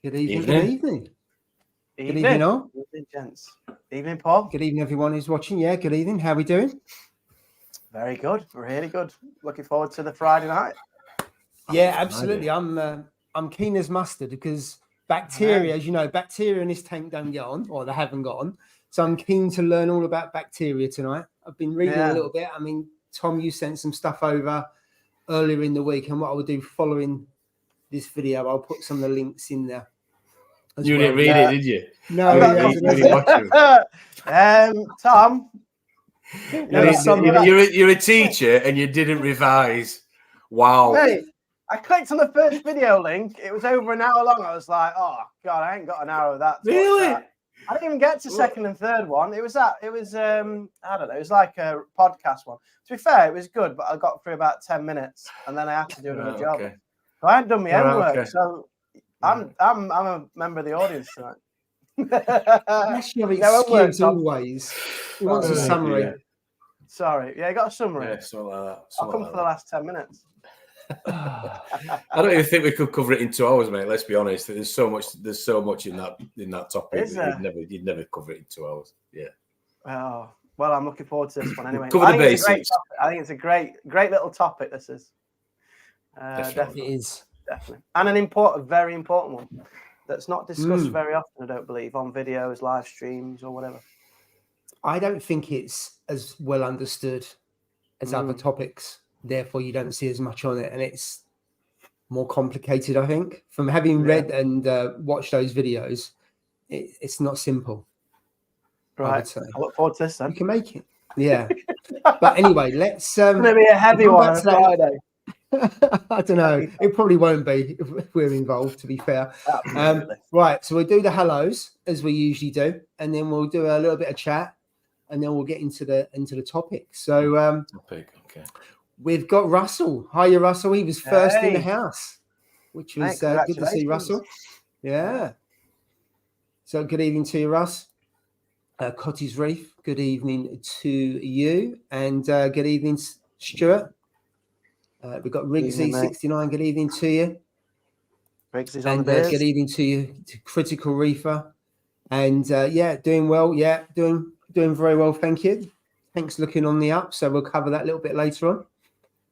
Good evening. Evening. Good evening. Good evening, all. Evening, gents. Evening, Paul. Good evening, everyone who's watching. Yeah, good evening. How are we doing? Very good. Really good. Looking forward to the Friday night. Yeah, absolutely. I'm keen as mustard because bacteria, as you know, bacteria in this tank don't get on, or they haven't got on. So I'm keen to learn all about bacteria tonight. I've been reading a little bit. I mean, Tom, you sent some stuff over earlier in the week, and what I will do following this video, I'll put some of the links in there. You didn't read it, did you? No, you didn't watch it. Tom, you're a teacher and you didn't revise. Wow. Mate, I clicked on the first video link. It was over an hour long. I was like, oh God, I ain't got an hour of that. Really? I didn't even get to second and third one. It was I don't know. It was like a podcast one. To be fair, it was good, but I got through about 10 minutes and then I had to do another job. Okay. So I hadn't done my homework. Okay. So I'm a member of the audience tonight. Unless you have excuse always. He wants a summary. Yeah. Sorry. Yeah, I got a summary. Yeah, something like that. I'll come for the last 10 minutes. I don't even think we could cover it in 2 hours, mate. Let's be honest. There's so much in that topic. You'd never cover it in 2 hours. Yeah. Oh, well, I'm looking forward to this one anyway. Cover the basics. I think it's a great little topic. This is definitely. It is. Definitely. And an very important one that's not discussed very often, I don't believe, on videos, live streams, or whatever. I don't think it's as well understood as other topics. Therefore, you don't see as much on it, and it's more complicated, I think. From having read and watched those videos, it's not simple. Right. I look forward to this then. You can make it. Yeah. But anyway, let's... maybe a heavy one on Friday. I don't know. It probably won't be if we're involved, to be fair. Right. So we'll do the hellos as we usually do, and then we'll do a little bit of chat, and then we'll get into the topic. So okay. We've got Russell. Hiya, Russell. He was first in the house, which was good to see Russell. Yeah. So good evening to you, Russ. Cottage Reef, good evening to you, and good evening, Stuart. We've got Rigsy69. Good evening to you. Rigsy's on the good evening to you, to Critical Reefer, and doing well. Yeah, doing very well. Thank you. Thanks, looking on the up. So we'll cover that a little bit later on.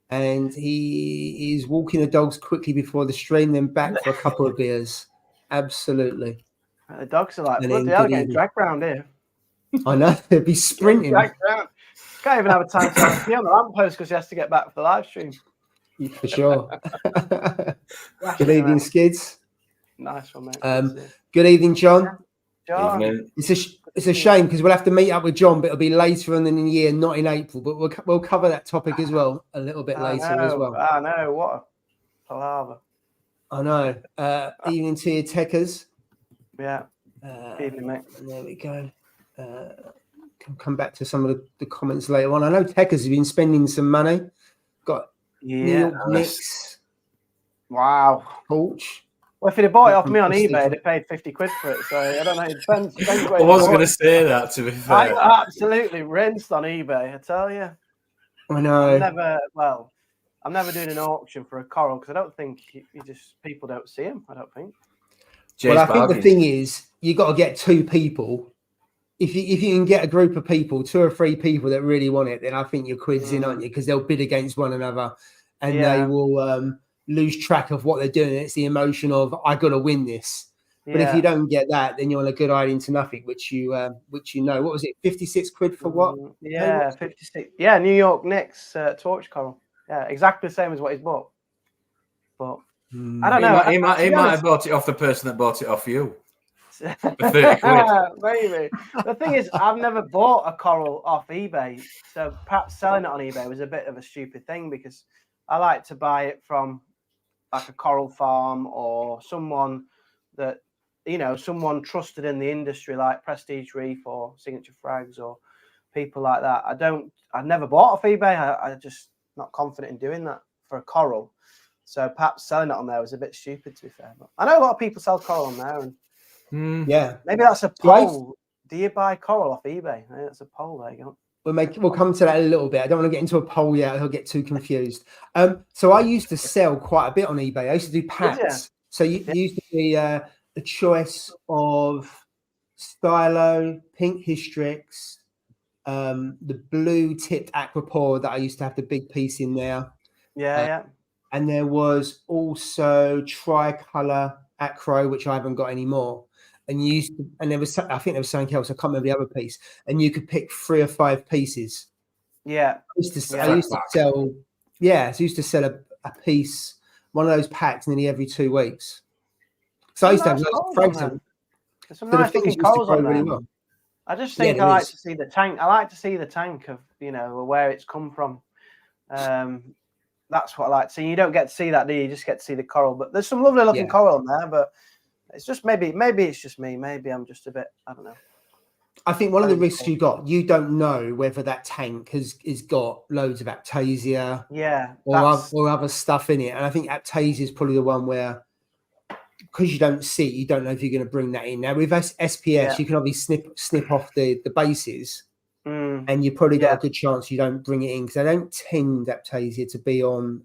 And he is walking the dogs quickly before the stream, then back for a couple of beers. Absolutely. The dogs are like, bloody hell, getting dragged round here. I know, they'd be sprinting. Can't even have a time to be on the lamppost because he has to get back for the live stream. For sure. Good evening, Skids. Nice one, mate. Good evening, John. Evening. It's a shame because we'll have to meet up with John, but it'll be later on in the year, not in April. But we'll cover that topic as well a little bit later as well. I know, what a palaver. I know. Evening to you, techers. Yeah. Evening, mate. There we go. Can come back to some of the comments later on. I know techers have been spending some money. Got New York Knicks. Wow. Porch. Well, if he'd have bought it off me on eBay, they'd paid 50 quid for it. So I don't know. It depends I wasn't going to say that, to be fair. I got absolutely rinsed on eBay, I tell you. I know. I'm never doing an auction for a coral because I don't think people don't see them. I don't think. Well, I think the thing is, you got to get two people. If you can get a group of people, 2 or 3 people that really want it, then I think you're quids in, aren't you? Because they'll bid against one another, and they will lose track of what they're doing. It's the emotion of I got to win this. But if you don't get that, then you're on a good eye into nothing, which you know. What was it? 56 quid for what? Yeah, 56. Yeah, New York Knicks torch coral. Yeah, exactly the same as what he's bought. But I don't know. He might have bought it off the person that bought it off you. For 30 quid. Maybe. The thing is, I've never bought a coral off eBay, so perhaps selling it on eBay was a bit of a stupid thing because I like to buy it from like a coral farm or someone that, someone trusted in the industry like Prestige Reef or Signature Frags or people like that. I've never bought off eBay. I just not confident in doing that for a coral. So perhaps selling it on there was a bit stupid, to be fair. But I know a lot of people sell coral on there, and maybe that's a poll. Do you buy coral off eBay? Maybe that's a poll. There you go. We'll come to that in a little bit. I don't want to get into a poll yet. I'll get too confused. So I used to sell quite a bit on eBay. I used to do packs. So you used to be a a choice of stylo, pink hystrix, the blue tipped aquapora that I used to have the big piece in there. Yeah. And there was also tricolor acro, which I haven't got anymore. And there was, I think there was something else. I can't remember the other piece. And you could pick 3 or 5 pieces. Yeah. I used to sell. Yeah, so I used to sell a piece, one of those packs, nearly every 2 weeks. So I used to have loads of frags on. There's some nice looking corals on there. Really well. I just think I like to see the tank. I like to see the tank of, where it's come from. That's what I like to see. You don't get to see that, do you? You just get to see the coral. But there's some lovely looking coral on there. But it's just maybe it's just me. Maybe I'm just a bit, I don't know. I think one of the risks you don't know whether that tank has got loads of Aptasia, or other stuff in it. And I think Aptasia is probably the one where, because you don't see, you don't know if you're going to bring that in. Now with SPS, you can obviously snip off the bases, and you probably got a good chance you don't bring it in, because they don't tend, Aptasia, to be on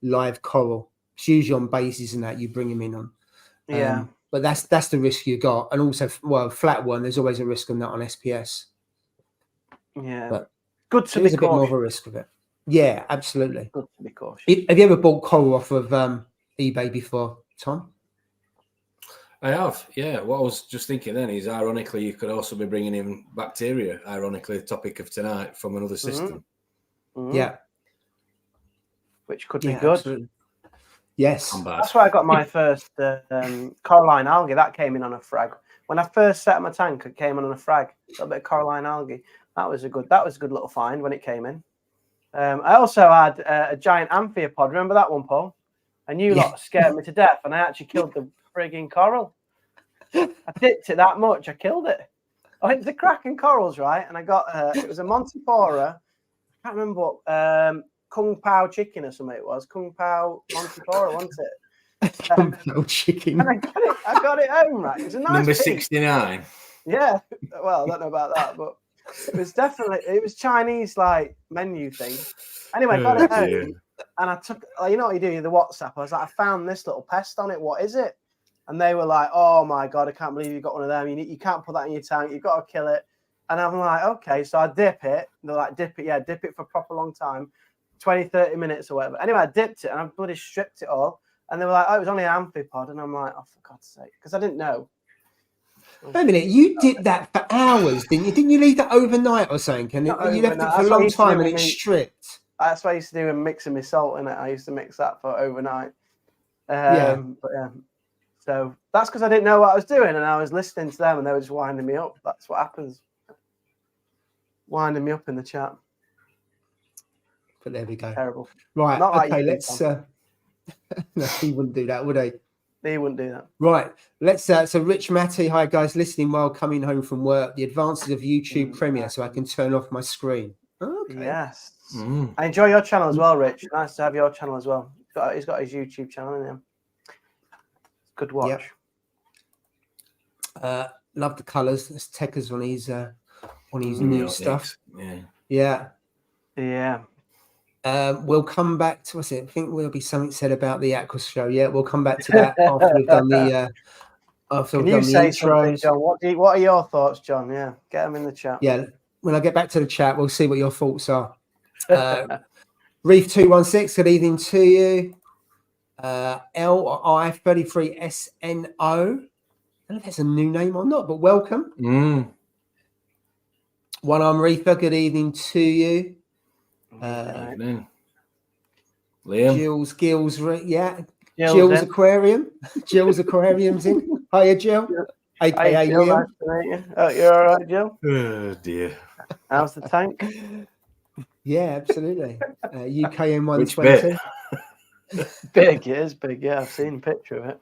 live coral. It's usually on bases and that you bring them in on. But that's the risk you got. And also, flat one, there's always a risk on that on SPS. Yeah, but good to be there's a bit more of a risk of it. Yeah, absolutely. Good to be cautious. Have you ever bought coral off of eBay before, Tom? I have, yeah. What I was just thinking then is, ironically, you could also be bringing in bacteria, ironically, the topic of tonight, from another system. Yeah. Which could be good. Absolutely. Yes. That's why I got my first coralline algae. That came in on a frag. When I first set up my tank, it came in on a frag. A bit of coralline algae. That was a good little find when it came in. I also had a giant amphipod. Remember that one, Paul? And you lot scared me to death, and I actually killed the frigging coral. I dipped it that much, I killed it. I went to cracking corals, right? And I got it was a Montipora. I can't remember what Kung Pao chicken or something it was. Kung Pao Montipora, wasn't it? Kung Pao chicken. And I got it home, right? It was a nice number piece. 69. Yeah. Well, I don't know about that, but it was Chinese like menu thing. Anyway, I got it home. And I took, you know what you do, the WhatsApp. I was like, I found this little pest on it. What is it? And they were like, oh my God, I can't believe you got one of them. You can't put that in your tank. You've got to kill it. And I'm like, okay. So I dip it. They're like, dip it for a proper long time, 20, 30 minutes or whatever. Anyway, I dipped it and I bloody stripped it all. And they were like, oh, it was only an amphipod. And I'm like, oh, for God's sake. Because I didn't know. Wait a minute, you did that for hours, didn't you? Didn't you leave that overnight or something? And you left it for a long time and it's stripped. That's what I used to do in mixing my salt in it. I used to mix that for overnight. So that's because I didn't know what I was doing, and I was listening to them, and they were just winding me up. That's what happens. Winding me up in the chat. But there we go. Terrible. Right. Not okay. like Let's. No, he wouldn't do that, would he? He wouldn't do that. Right. Let's. So, Rich Matty, hi guys, listening while coming home from work. The advances of YouTube Premiere, so I can turn off my screen. Okay. Yes. I enjoy your channel as well, Rich. Nice to have your channel as well. He's got his YouTube channel in him. Good watch. Yep. Love the colours. There's Tekker's on his new stuff. Yeah. We'll come back to what's it? I think there'll be something said about the Aqua show. Yeah, we'll come back to that after we've done the Can you say something, John? What are your thoughts, John? Yeah, get them in the chat. Yeah, when I get back to the chat, we'll see what your thoughts are. Reef 216, good evening to you. LI33SNO. I don't know if that's a new name or not, but welcome. One Arm Reefer, good evening to you. Liam. Jill's Gills, Jill's Aquarium. Jill's Aquarium's in. Hiya, Jill. AKA Jill, Liam. nice to meet you. Oh, you're all right, Jill? Oh, dear. How's the tank? Yeah, absolutely. UKM 120. Big, it is big. Yeah, I've seen a picture of it.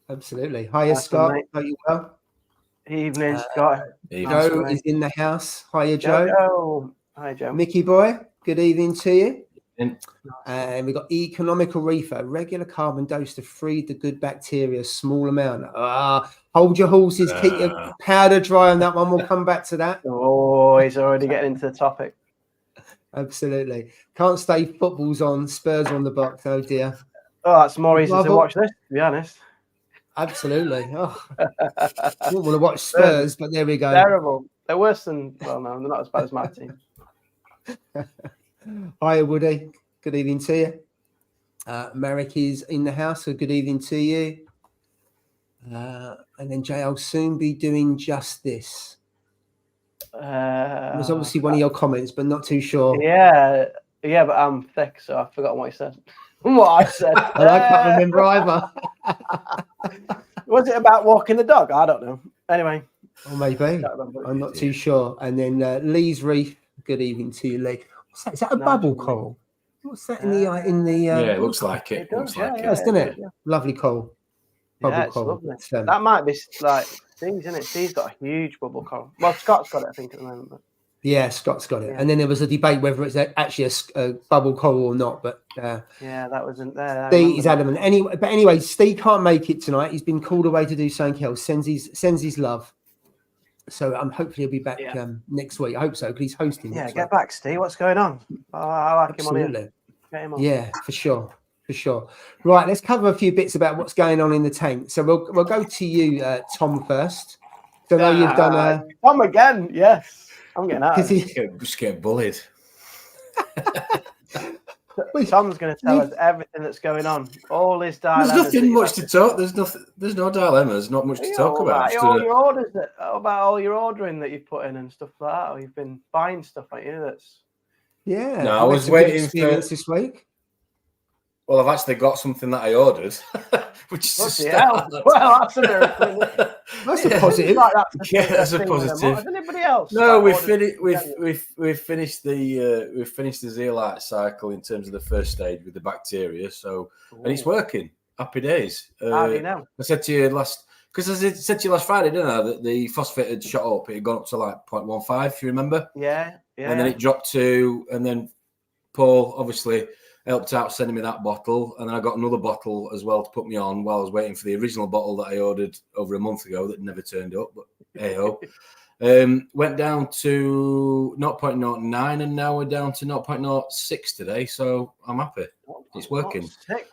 Absolutely. Hiya, Scott. Are you well? Evening, Scott. Joe is in the house. Hiya, Joe. Hi, Joe. Mickey boy, good evening to you. And we've got Economical Reefer, regular carbon dose to free the good bacteria, small amount. Hold your horses, keep your powder dry on that one. We'll come back to that. Oh, he's already getting into the topic. Absolutely. Can't stay football's on, Spurs on the box. Oh dear. Oh, that's more easy to watch this, to be honest. Absolutely. Oh, I don't want to watch Spurs, but there we go. Terrible. They're worse than, well, no, they're not as bad as my team. Hi, Woody. Good evening to you. Marek is in the house, so good evening to you. And then Jay, I'll soon be doing just this. It was obviously one of your comments, but not too sure. Yeah, but I'm thick, so I've forgotten what you said. What I said. And I can't remember either. Was it about walking the dog? I don't know. Anyway. Or maybe. I'm not too sure. And then Lee's Reef. Good evening to you, Lee. What's that? Is that a bubble coral? What's that in the yeah, it looks like it. Looks like it. Doesn't it? Yeah. Lovely coral. Bubble coral. That might be like Steve's, isn't it? Steve's got a huge bubble coral. Well, Scott's got it, I think, at the moment. But... Yeah, Scott's got it. Yeah. And then there was a debate whether it's actually a bubble coral or not. But yeah, that wasn't there. Steve is adamant. Anyway, Steve can't make it tonight. He's been called away to do something else. Sends his love. So hopefully he'll be back next week. I hope so, because he's hosting. Yeah, get back, Steve. What's going on? Oh, I like Absolutely. Him on here. Get him on. Yeah, for sure. Right, let's cover a few bits about what's going on in the tank. So we'll go to you, Tom, first. So I know you've done Tom again. Yes, I'm getting out. Just get bullied. Tom's going to tell us everything that's going on. All his dilemmas. There's nothing much to talk. There's no dilemmas. Not much to talk about. Your orders about all your ordering that you've put in and stuff like that. Or you've been buying stuff, like that's. Yeah. No, I was waiting for this week. Well, I've actually got something that I ordered, which is a start. Well, that's a miracle. That's a positive. That's a positive. Has anybody else? No, we've finished the Zeolite cycle in terms of the first stage with the bacteria. So, and it's working. Happy days. How do you know? I said to you last Friday, didn't I, that the phosphate had shot up. It had gone up to like 0.15, if you remember. Yeah. And then it dropped to, and then Paul obviously helped out sending me that bottle, and then I got another bottle as well to put me on while I was waiting for the original bottle that I ordered over a month ago that never turned up. But hey-ho. Went down to 0.09 and now we're down to 0.06 today, so I'm happy. It's working.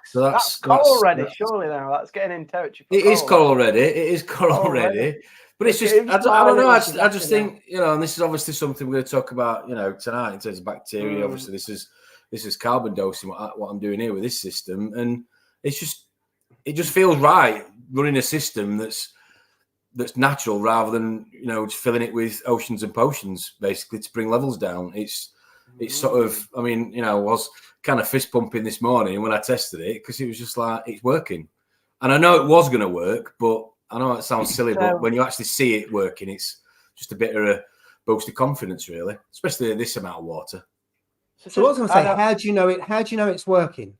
So that's coral already, surely now. That's getting in territory. It is coral already. It is coral already. But it's just, I don't know. I just think, and this is obviously something we're going to talk about, tonight in terms of bacteria. Obviously, this is carbon dosing, what I'm doing here with this system. And it just feels right running a system that's natural rather than, just filling it with oceans and potions, basically, to bring levels down. It's sort of, I was kind of fist pumping this morning when I tested it because it was just like, it's working. And I know it was going to work, but I know it sounds silly, but when you actually see it working, it's just a bit of a boost of confidence, really, especially this amount of water. So what was I going to say? How do you know it? How do you know it's working?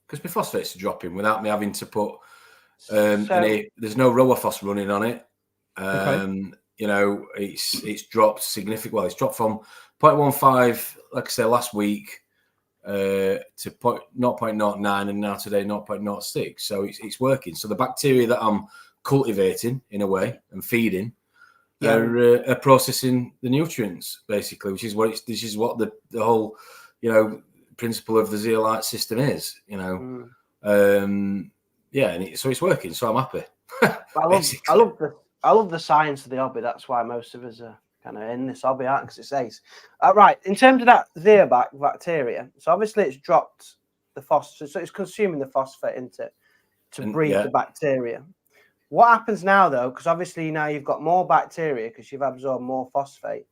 Because my phosphates are dropping without me having to put there's no Rowaphos running on it. It's dropped significantly. Well, it's dropped from 0.15, like I said, last week to 0.09 and now today 0.06. So it's working. So the bacteria that I'm cultivating in a way and feeding are processing the nutrients basically, which is what the whole principle of the Zeolite system is. So it's working. So I'm happy. I love the science of the hobby. That's why most of us are kind of in this hobby, because it's ace. Right, in terms of that Zeolite bacteria, so obviously it's dropped the phosphate, so it's consuming the phosphate into it to breed the bacteria. What happens now, though, because obviously now you've got more bacteria because you've absorbed more phosphate,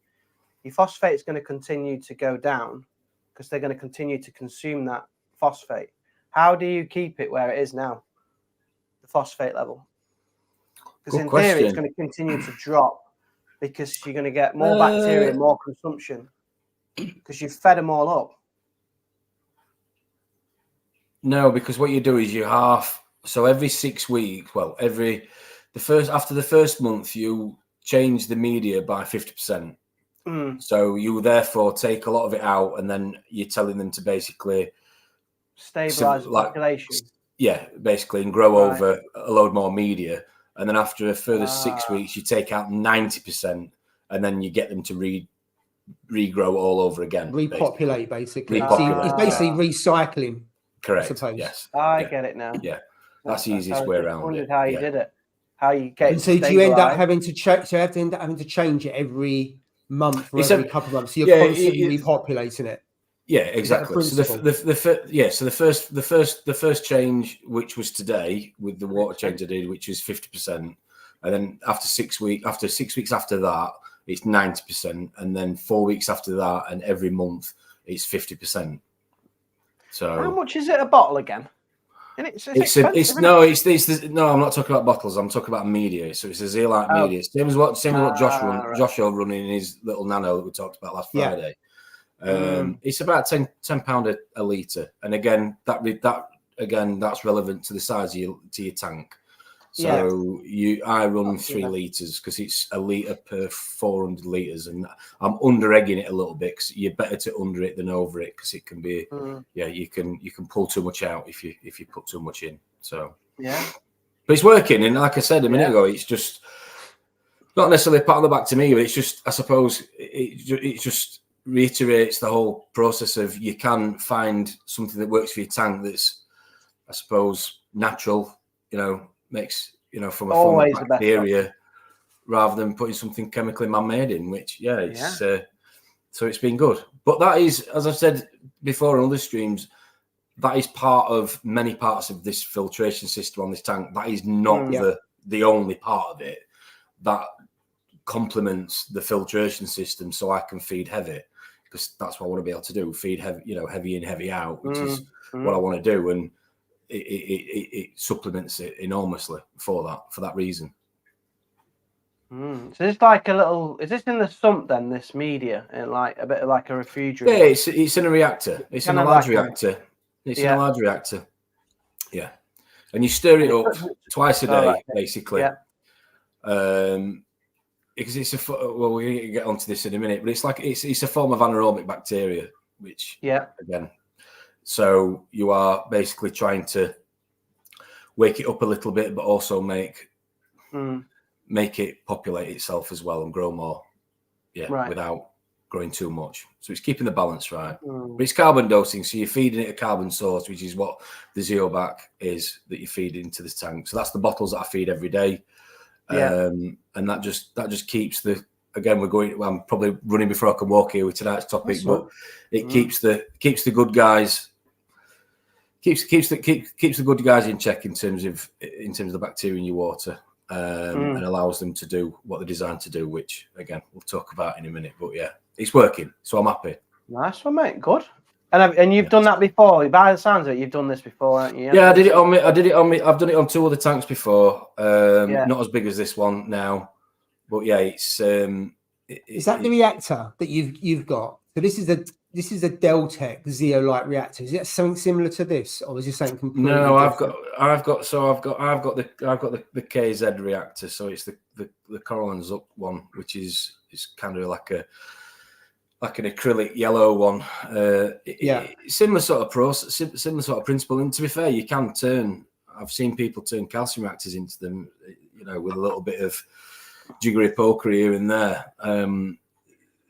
your phosphate is going to continue to go down because they're going to continue to consume that phosphate. How do you keep it where it is now, the phosphate level? Because in theory, it's going to continue to drop because you're going to get more bacteria, more consumption because you've fed them all up. No, because what you do is you so every 6 weeks, after the first month, you change the media by 50%. So you therefore take a lot of it out, and then you're telling them to basically stabilize the population. Yeah, basically, and grow over a load more media. And then after a further 6 weeks, you take out 90%, and then you get them to regrow all over again. Repopulate, basically. It's basically recycling. Correct. Yes. I get it now. Yeah. That's the easiest way around it. Wondered how you did it. How you get. And so do you end up having to change? So you have to end up having to change it every month or every couple of months. So you're constantly repopulating it. Yeah, exactly. So the first change, which was today with the water change I did, which is 50%, and then after 6 weeks after that, it's 90%, and then 4 weeks after that, and every month it's 50%. So how much is it a bottle again? And I'm not talking about bottles. I'm talking about media. So it's a zeolite media. Same as what Josh running in his little nano that we talked about last Friday. It's about £10 a litre, and again that's relevant to the size of your tank. So I run 3 litres because it's a litre per 400 litres, and I'm under egging it a little bit because you're better to under it than over it because it can be you can pull too much out if you put too much in. So but it's working, and like I said a minute ago, it's just not necessarily a pat on the back to me, but it's just, I suppose it just reiterates the whole process of you can find something that works for your tank that's, I suppose, natural, makes, from a form of bacteria rather than putting something chemically man-made in, which, so it's been good. But that is, as I've said before in other streams, that is part of many parts of this filtration system on this tank. That is not the only part of it that complements the filtration system so I can feed heavy, because that's what I want to be able to do, feed heavy, heavy in, heavy out, which is what I want to do. And it supplements it enormously for that reason. So it's like a little. Is this in the sump then? This media, and like a bit of like a refrigerator. Yeah, it's in a reactor. It's in a large reactor. It's in a large reactor. Yeah, and you stir it up twice a day, basically. Yeah. Because it's we're going to get onto this in a minute, but it's like it's a form of anaerobic bacteria, which again. So you are basically trying to wake it up a little bit, but also make it populate itself as well and grow more, without growing too much. So it's keeping the balance right. But it's carbon dosing, so you're feeding it a carbon source, which is what the Zeobac is that you feed into the tank. So that's the bottles that I feed every day, and that just keeps the. Again, I'm probably running before I can walk here with tonight's topic, but it keeps the good guys. Keeps the good guys in check in terms of the bacteria in your water, and allows them to do what they're designed to do, which again we'll talk about in a minute. But yeah, it's working, so I'm happy. Nice one, mate. Good. And you've done that before. By the sounds of it, you've done this before, haven't you? Yeah, I did it on me. I've done it on 2 other tanks before. Not as big as this one now, but yeah, it's. Is that the reactor that you've got? So this is a Deltec Zeolite reactor. Is it something similar to this, or is it something completely different? I've got the KZ reactor. So it's the Corallan's up one, which is kind of like an acrylic yellow one. Similar sort of process, similar sort of principle. And to be fair, you can turn. I've seen people turn calcium reactors into them, with a little bit of jiggery pokery here and there.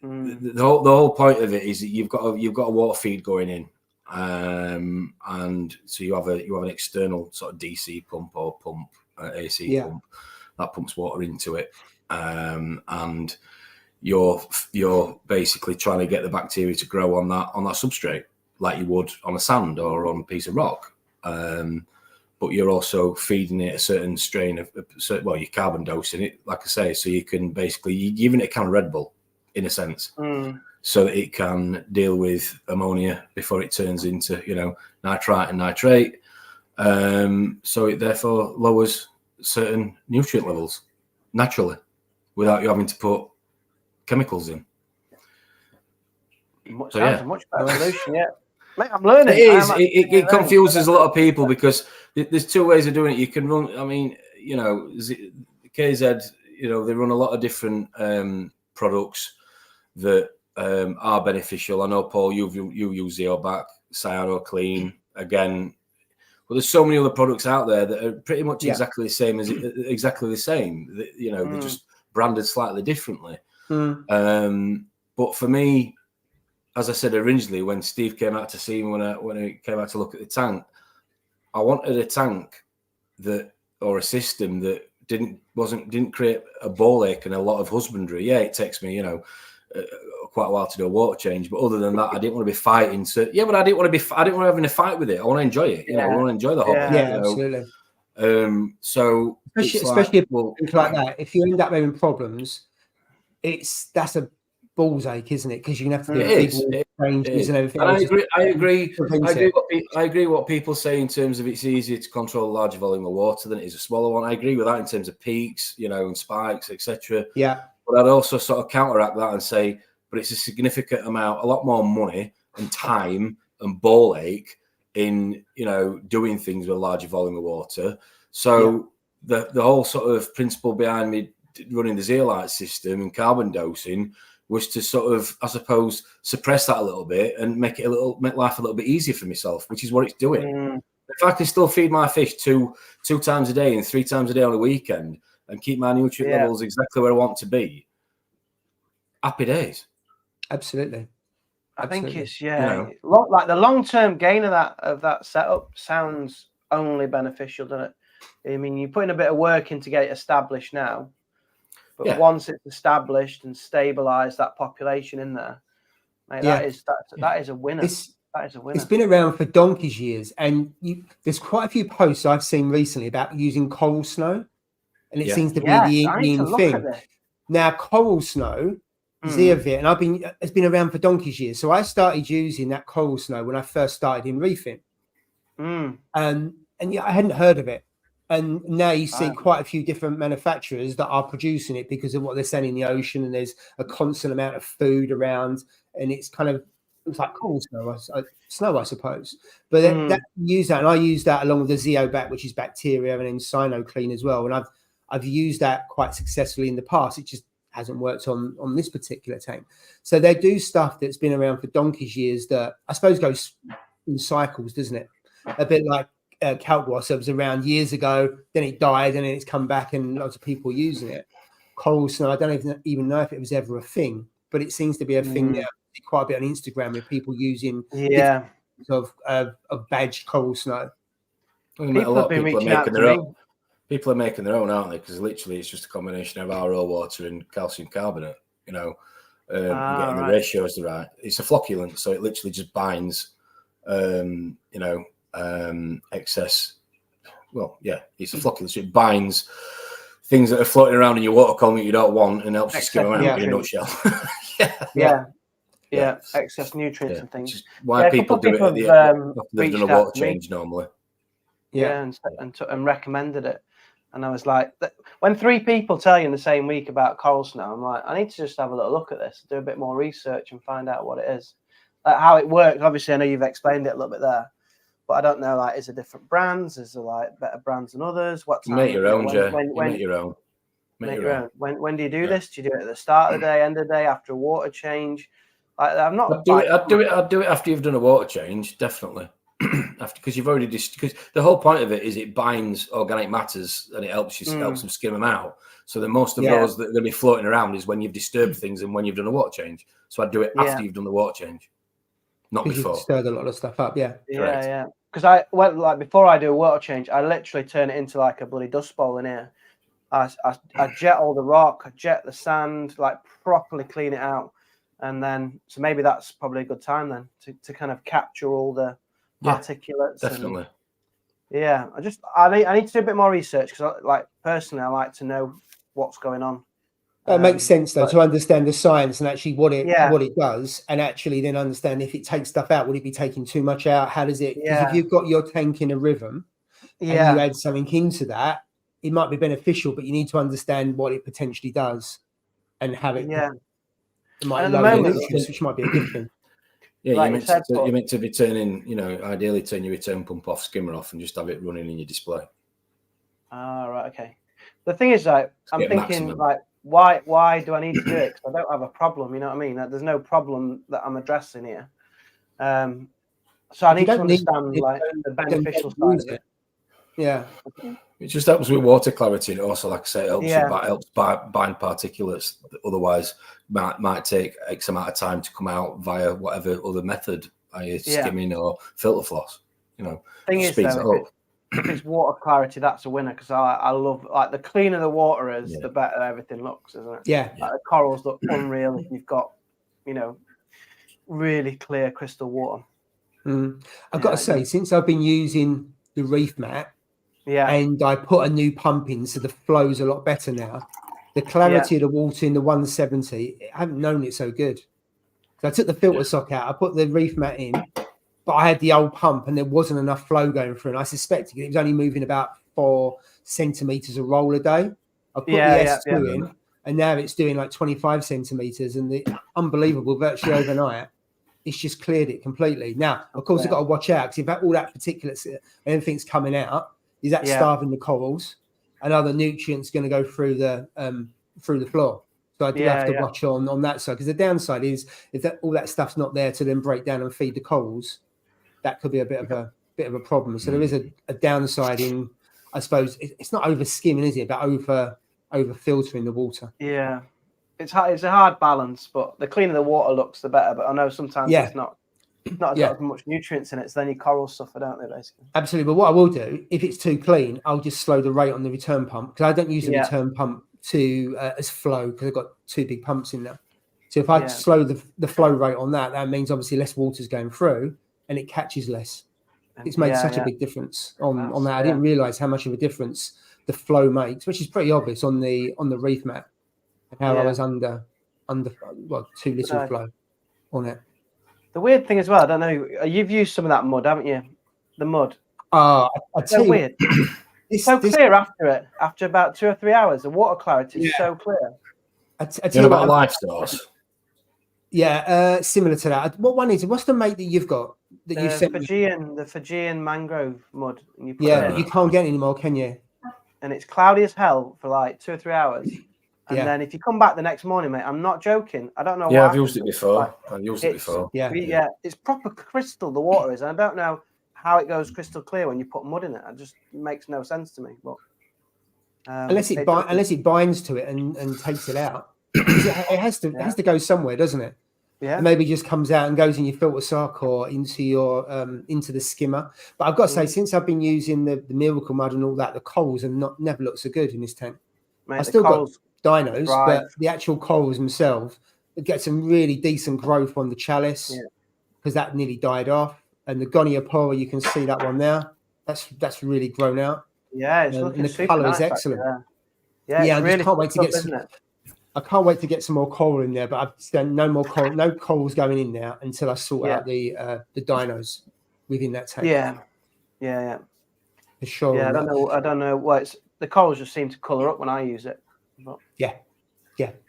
The whole point of it is that you've got a water feed going in, and so you have an external sort of DC pump or AC pump that pumps water into it, and you're basically trying to get the bacteria to grow on that substrate like you would on a sand or on a piece of rock, but you're also feeding it a certain strain of you're carbon dosing it, like I say, so you can basically you're giving it a kind of Red Bull in a sense, so that it can deal with ammonia before it turns into nitrite and nitrate, so it therefore lowers certain nutrient levels naturally without you having to put chemicals in. Much better solution, yeah. Mate, I'm learning. It confuses a lot of people because there's 2 ways of doing it. You can run. I mean, KZ. They run a lot of different products that are beneficial. I know, Paul, you use Zeobac, Cyano Clean again, but there's so many other products out there that are pretty much exactly the same. They're just branded slightly differently. But for me, as I said originally, when Steve came out to see me, when he came out to look at the tank, I wanted a tank or a system that didn't create a ball ache and a lot of husbandry. Yeah, it takes me, quite a while to do a water change, but other than that, I didn't want to be fighting. So yeah, but I didn't want to having a fight with it. I want to enjoy it. I want to enjoy the hobby. Yeah, absolutely. So especially things like that. If you end up having problems, that's a balls ache, isn't it? Because you can have to do big changes and everything. And I agree what people say in terms of it's easier to control a larger volume of water than it is a smaller one. I agree with that in terms of peaks, and spikes, etc. Yeah. But I'd also sort of counteract that and say, but it's a significant amount, a lot more money and time and ball ache in, doing things with a larger volume of water. So the whole sort of principle behind me running the Zeolite system and carbon dosing was to sort of, I suppose, suppress that a little bit and make life a little bit easier for myself, which is what it's doing. If I can still feed my fish two times a day and 3 times a day on a weekend and keep my nutrient levels exactly where I want to be, happy days. Absolutely. I think it's like the long-term gain of that setup sounds only beneficial, doesn't it? I mean, you're putting a bit of work in to get it established now, but once it's established and stabilized that population in there, mate, that is a winner. That is a winner. It's been around for donkey's years, and there's quite a few posts I've seen recently about using coral snow, and it seems to be the in thing. Now, coral snow, Zeolite, and it's been around for donkey's years. So I started using that coral snow when I first started in reefing, and I hadn't heard of it. And now you see quite a few different manufacturers that are producing it because of what they're selling in the ocean, and there's a constant amount of food around, and it's like coral snow, I suppose. But I use that along with the Zeobat, which is bacteria, and then CyanoClean as well. And I've used that quite successfully in the past. It just hasn't worked on this particular tank. So they do stuff that's been around for donkey's years that I suppose goes in cycles, doesn't it? A bit like calc water was around years ago, then it died, and then it's come back, and lots of people using it. Coral snow, I don't even know if it was ever a thing, but it seems to be a thing now. Quite a bit on Instagram with people using of badged coral snow. A lot of people are making their own, aren't they? Because literally it's just a combination of RO water and calcium carbonate, getting the ratios right. It's a flocculant, so it literally just binds excess. Well, it's a flocculant, so it binds things that are floating around in your water column that you don't want and helps you skim them out in a nutshell. Excess nutrients and things. Just why people do it at the end. They've done a water change normally. And recommended it. And I was like, when 3 people tell you in the same week about coral snow, I'm like, I need to just have a little look at this, do a bit more research and find out what it is, how it works. Obviously, I know you've explained it a little bit there, but I don't know, like, is there different brands? Is there like better brands than others? Make your own, Jay. Make your own. Make your own. When do you do this? Do you do it at the start of the day, end of the day, after a water change? Like, I'm not. I'd do it after you've done a water change, definitely. Because you've already because the whole point of it is it binds organic matters and it helps them skim them out. So that most of those that are going to be floating around is when you've disturbed things and when you've done a water change. So I'd do it after you've done the water change, not before. You've stirred a lot of stuff up, Because before I do a water change, I literally turn it into like a bloody dust bowl in here. I jet all the rock, I jet the sand, like properly clean it out, and then so maybe that's probably a good time then to kind of capture all the particulates. Definitely. I need to do a bit more research because, personally, I like to know what's going on. It makes sense though to understand the science and actually what it does, and actually then understand if it takes stuff out, would it be taking too much out? How does it? Because if you've got your tank in a rhythm, and you add something into that, it might be beneficial, but you need to understand what it potentially does and have it. It might lower nutrients, which might be a good thing. Yeah, you're meant to be turning, ideally turn your return pump off, skimmer off, and just have it running in your display. Right, okay. The thing is, I'm thinking, maximum. Why do I need to do it? Because I don't have a problem, you know what I mean? There's no problem that I'm addressing here. So I need to understand the beneficial side of it. Yeah. It just helps with water clarity, and also, like I say, it helps bind particulates that otherwise might take X amount of time to come out via whatever other method, i.e. skimming or filter floss. Thing is, though, if it's water clarity, that's a winner because I love, like, the cleaner the water is, the better everything looks, isn't it? Yeah. Like, the corals look unreal if you've got, you know, really clear crystal water. I've got to say, since I've been using the reef mat, and I put a new pump in, so the flow's a lot better now. The clarity of the water in the 170, I haven't known it so good. So I took the filter sock out, I put the reef mat in, but I had the old pump and there wasn't enough flow going through. And I suspected it was only moving about 4 centimeters a roll a day. I put the S2 in, and now it's doing like 25 centimeters, and the unbelievable, virtually overnight, it's just cleared it completely. Now, of course, I've got to watch out because if all that particulates, anything's coming out, is that starving the corals, and other nutrients going to go through the floor. So I do have to watch on that side, because the downside is if that all that stuff's not there to then break down and feed the corals, that could be a bit of a problem. So there is a downside in, I suppose, it's not over skimming, is it? But over filtering the water. Yeah, it's a hard balance, but the cleaner the water looks, the better. But I know sometimes it's not got as much nutrients in it, so then your corals suffer, don't they, basically? Absolutely. But what I will do, if it's too clean, I'll just slow the rate on the return pump, because I don't use the return pump to as flow, because I've got 2 big pumps in there. So if I slow the flow rate on that, that means obviously less water's going through and it catches less. It's made such a big difference on that. I didn't realize how much of a difference the flow makes, which is pretty obvious on the reef mat, and how I was under too little flow on it. The weird thing as well, I don't know, you've used some of that mud, haven't you? The mud. I tell you, weird. It's so clear after it. After about 2 or 3 hours, the water clarity is so clear. I tell you about Livestock. Yeah, similar to that. What one is it? What's the mate that you've got that you sent? The Fijian mangrove mud. And you put but you can't get any more, can you? And it's cloudy as hell for like 2 or 3 hours. And then if you come back the next morning, mate, I'm not joking. I don't know why. Yeah, I've used it before. Yeah, it's proper crystal, the water is. And I don't know how it goes crystal clear when you put mud in it. It just makes no sense to me. But unless it binds to it and takes it out. It has to go somewhere, doesn't it? Yeah. And maybe just comes out and goes in your filter sock or into your into the skimmer. But I've got to say, since I've been using the miracle mud and all that, the corals have never looked so good in this tank. Mate, I still got dinos, but the actual corals themselves get some really decent growth on the chalice, because that nearly died off. And the goniopora, you can see that one there. That's really grown out. Yeah, it's looking and the colour is excellent. I really just can't wait to get some. I can't wait to get some more coral in there, but I've done no more coral, no corals going in there until I sort out the dinos within that tank. Yeah. For sure. Yeah, I don't know. Well, the corals just seem to colour up when I use it. But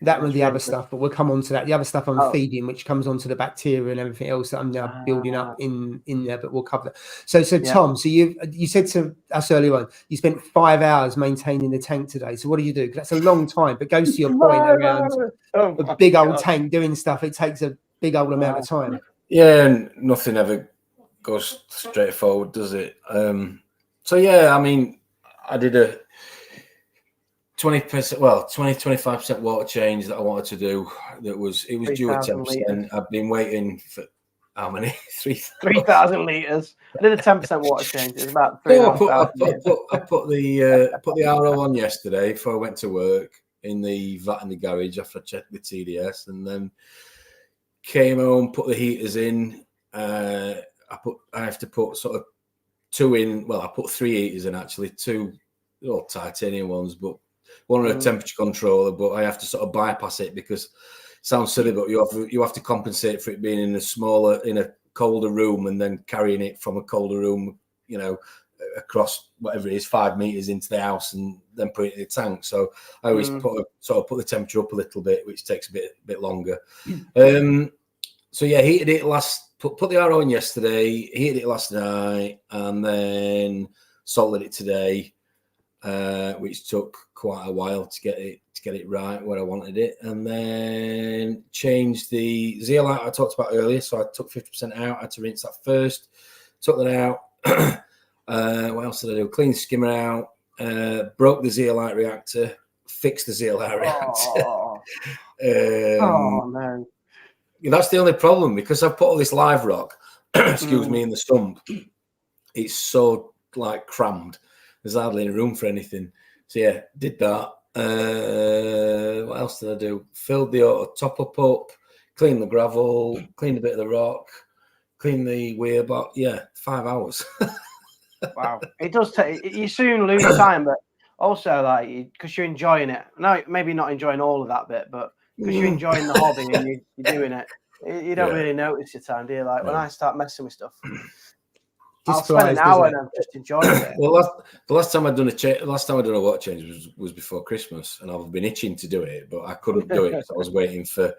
that and the other stuff, but we'll come on to that. The other stuff I'm feeding, which comes onto the bacteria and everything else that I'm now building up in there, but we'll cover that. So Tom, so you said to us earlier on, you spent 5 hours maintaining the tank today. So what do you do? Because that's a long time, but goes to your point around a big old tank doing stuff. It takes a big old amount of time. Yeah, and nothing ever goes straightforward, does it? So I mean, I did a 25% water change that I wanted to do. It was due at 10%. I've been waiting for how many? 3,000 litres. I did a 10% water change. It was about 3,500. I put the RO on yesterday before I went to work in the VAT in the garage after I checked the TDS, and then came home, put the heaters in. I have to put sort of 2 in. Well, I put 3 heaters in actually, 2 titanium ones, but one on a temperature controller, but I have to sort of bypass it because it sounds silly, but you have to compensate for it being in a colder room and then carrying it from a colder room, across whatever it is, 5 meters into the house and then put it in the tank. So I always put the temperature up a little bit, which takes a bit longer. Heated it put the RO in yesterday, heated it last night, and then salted it today. Which took quite a while to get it right where I wanted it, and then changed the zeolite I talked about earlier. So I took 50% out. I had to rinse that first. Took that out. What else did I do? Clean the skimmer out. Broke the zeolite reactor. Fixed the zeolite reactor. No. That's the only problem because I've put all this live rock. Excuse me, in the sump. It's so like crammed. There's hardly any room for anything. So yeah, did that. What else did I do? Filled the auto top up, cleaned the gravel, cleaned a bit of the rock, cleaned the weir box. Yeah, 5 hours. Wow, it does take. You soon lose time, but also like because you're enjoying it. No, maybe not enjoying all of that bit, but because you're enjoying the hobby and you're doing it, you don't really notice your time, do you? Like when I start messing with stuff, I'll spend an hour and I'm just enjoying it. Well, the last time I'd done a water change was before Christmas, and I've been itching to do it, but I couldn't do it because I was waiting for,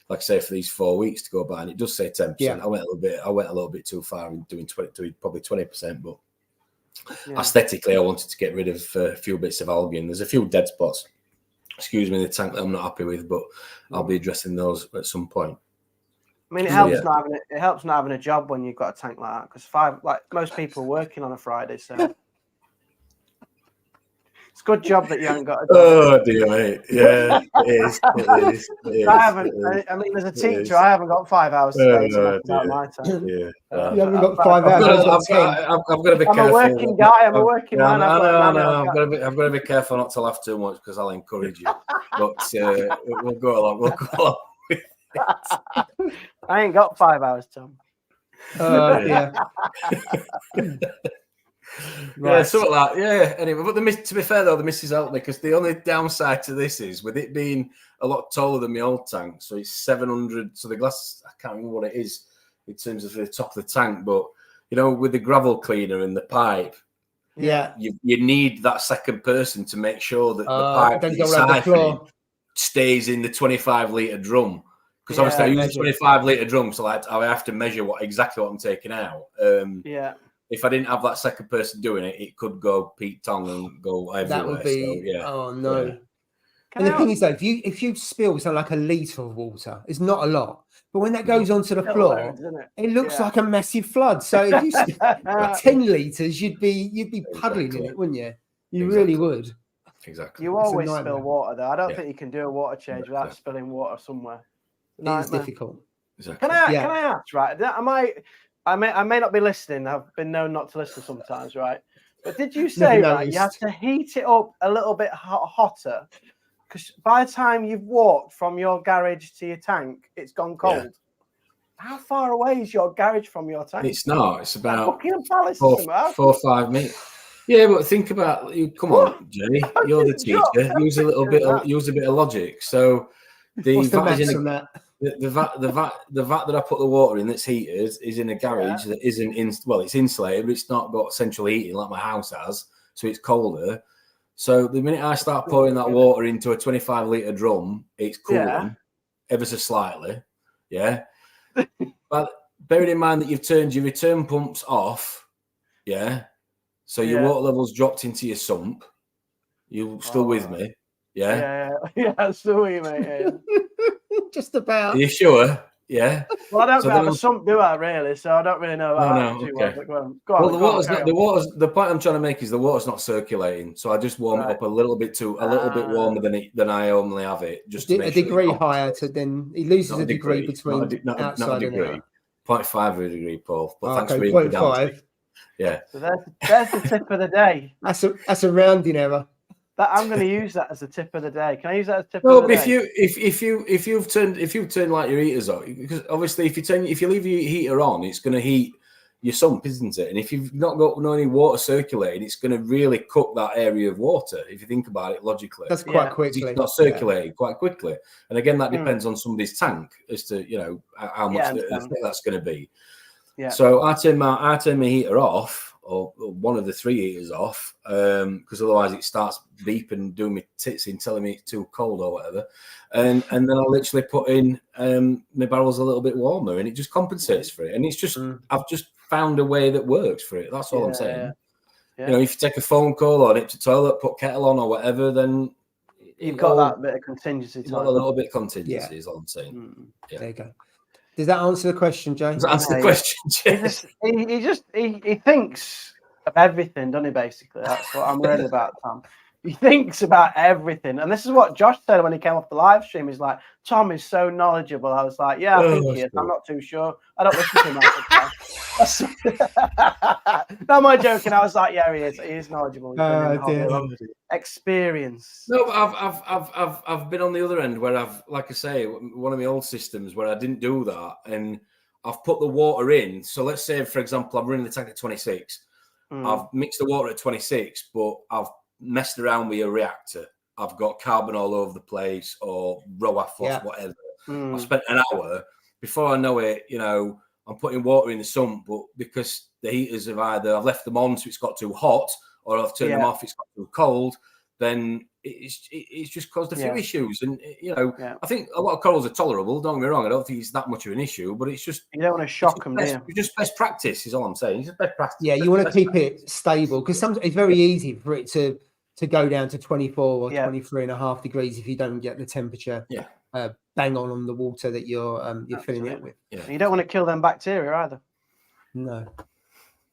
like I say, for these 4 weeks to go by, and it does say 10%. Yeah. I went a little bit too far in doing probably 20%, but aesthetically, I wanted to get rid of a few bits of algae, and there's a few dead spots. Excuse me, in the tank that I'm not happy with, but I'll be addressing those at some point. I mean, it helps not having a job when you've got a tank like that, because most people are working on a Friday, so it's a good job that you haven't got a job. Oh dear, mate. Yeah, it is. I mean, as a teacher, I haven't got 5 hours today to out my time. Yeah. You haven't got 5 hours. I've got to be careful. I'm a working guy. I'm a working man. I've got to be careful not to laugh too much because I'll encourage you. But we'll go along. We'll go along. I ain't got 5 hours, Tom. Yeah. Right. Yeah, sort of that. Yeah. Anyway, but to be fair though, the missus helped me because the only downside to this is with it being a lot taller than my old tank, so it's 700. So the glass, I can't remember what it is in terms of the top of the tank, but you know, with the gravel cleaner and the pipe, you need that second person to make sure that the pipe siphoning stays in the 25-litre drum. Because obviously I use a 25-litre drum, so I have to measure exactly what I'm taking out. If I didn't have that second person doing it, it could go Pete Tong and go everywhere. That would be, oh no. Yeah. And the thing is, though, if you spill something like a litre of water, it's not a lot. But when that goes onto the floor, it looks like a massive flood. So if you spill 10 litres, you'd be puddling in it, wouldn't you? You really would. Exactly. You always spill water, though. I don't think you can do a water change without spilling water somewhere. It's difficult. Exactly. Can I ask, right? I may not be listening. I've been known not to listen sometimes, right? But did you say you have to heat it up a little bit hotter? Because by the time you've walked from your garage to your tank, it's gone cold. Yeah. How far away is your garage from your tank? It's not. It's about Buckingham Palace 4 or 5 meters. Yeah, but think about you. Come on, Jenny. You're the teacher. Use a bit of logic. So the vat is in the vat that I put the water in that's heated is in a garage that isn't it's insulated, but it's not got central heating like my house has, so it's colder. So the minute I start pouring that water into a 25-litre drum, it's cooling ever so slightly. Yeah. But bearing in mind that you've turned your return pumps off, so your water level's dropped into your sump. You're still with me? Yeah, still with you, mate. Just about. Are you sure? Yeah. Well, I don't have a sump, do I, really? So I don't really know about that too well. But the point I'm trying to make is the water's not circulating. So I just warm it up a little bit warmer than I normally have it. Just to make a degree higher then he loses a degree between outside and out. 0.5 of a degree, Paul. But thanks for being 0.5. Yeah. So there's the tip of the day. That's a rounding error. I'm going to use that as a tip of the day. Can I use that as a tip of the day? No, but if you've turned like your heaters on, because obviously if you leave your heater on, it's going to heat your sump, isn't it? And if you've not got any water circulating, it's going to really cook that area of water. If you think about it logically, that's quite quickly. It's not circulating quite quickly, and again, that depends on somebody's tank as to how much that's going to be. Yeah. So I turn my heater off. Or one of the 3 heaters off, because otherwise it starts beeping, doing me tits in, telling me it's too cold or whatever. And then I literally put in my barrels a little bit warmer, and it just compensates for it. And it's just I've just found a way that works for it. That's all I'm saying. Yeah. You know, if you take a phone call or nip to toilet, put kettle on or whatever, then you've got that bit of contingency. A little bit of contingency is all I'm saying. Yeah. There you go. Does that answer the question, Jay? Does that answer the question, Jay? He thinks of everything, doesn't he? Basically, that's what I'm worried about, Tom. He thinks about everything. And this is what Josh said when he came off the live stream. He's like, Tom is so knowledgeable. I was like, yeah, I think he is. I'm not too sure. I don't listen to him all the time. No, am I joking? I was like, yeah, he is. He is knowledgeable. Experience. No, but I've been on the other end where I've, like I say, one of my old systems where I didn't do that, and I've put the water in. So let's say, for example, I'm running the tank at 26. I've mixed the water at 26, but I've messed around with a reactor. I've got carbon all over the place, or ROAFOS, whatever. I've spent an hour. Before I know it, you know, I'm putting water in the sump, but because the heaters have either I've left them on so it's got too hot, or I've turned them off, it's got too cold, then it's just caused a few issues. And, you know, I think a lot of corals are tolerable. Don't get me wrong. I don't think it's that much of an issue, but it's just... You don't want to shock them, It's just best practice is all I'm saying. It's just best practice. Yeah, you want to keep it stable, because sometimes it's very easy for it to go down to 24 or 23.5 degrees if you don't get the temperature bang on the water that you're filling it with. Yeah. You don't want to kill them bacteria either. No,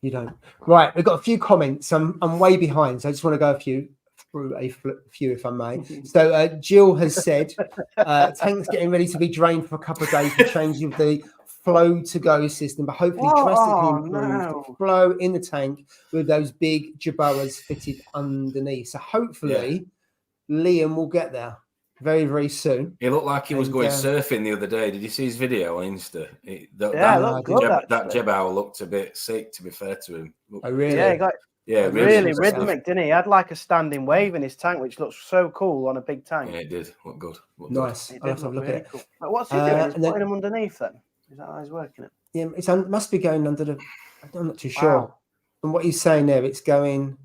you don't. Right, we've got a few comments. I'm way behind, so I just want to go through a few, if I may. So Jill has said, tank's getting ready to be drained for a couple of days for changing the flow to go system, but hopefully drastically improve the flow in the tank with those big jerboas fitted underneath. So hopefully Liam will get there very, very soon. He looked like he was going surfing the other day. Did you see his video on Insta? That jebao looked a bit sick, to be fair to him. Oh, really? Yeah, he got really rhythmic, didn't he? He had like a standing wave in his tank, which looks so cool on a big tank. Yeah, it did. What good. Nice. I'll have to look at it. Cool. But what's he doing? He's putting them underneath then? Is that how he's working it? Yeah, it must be going under the... I'm not too sure. And what he's saying there, it's going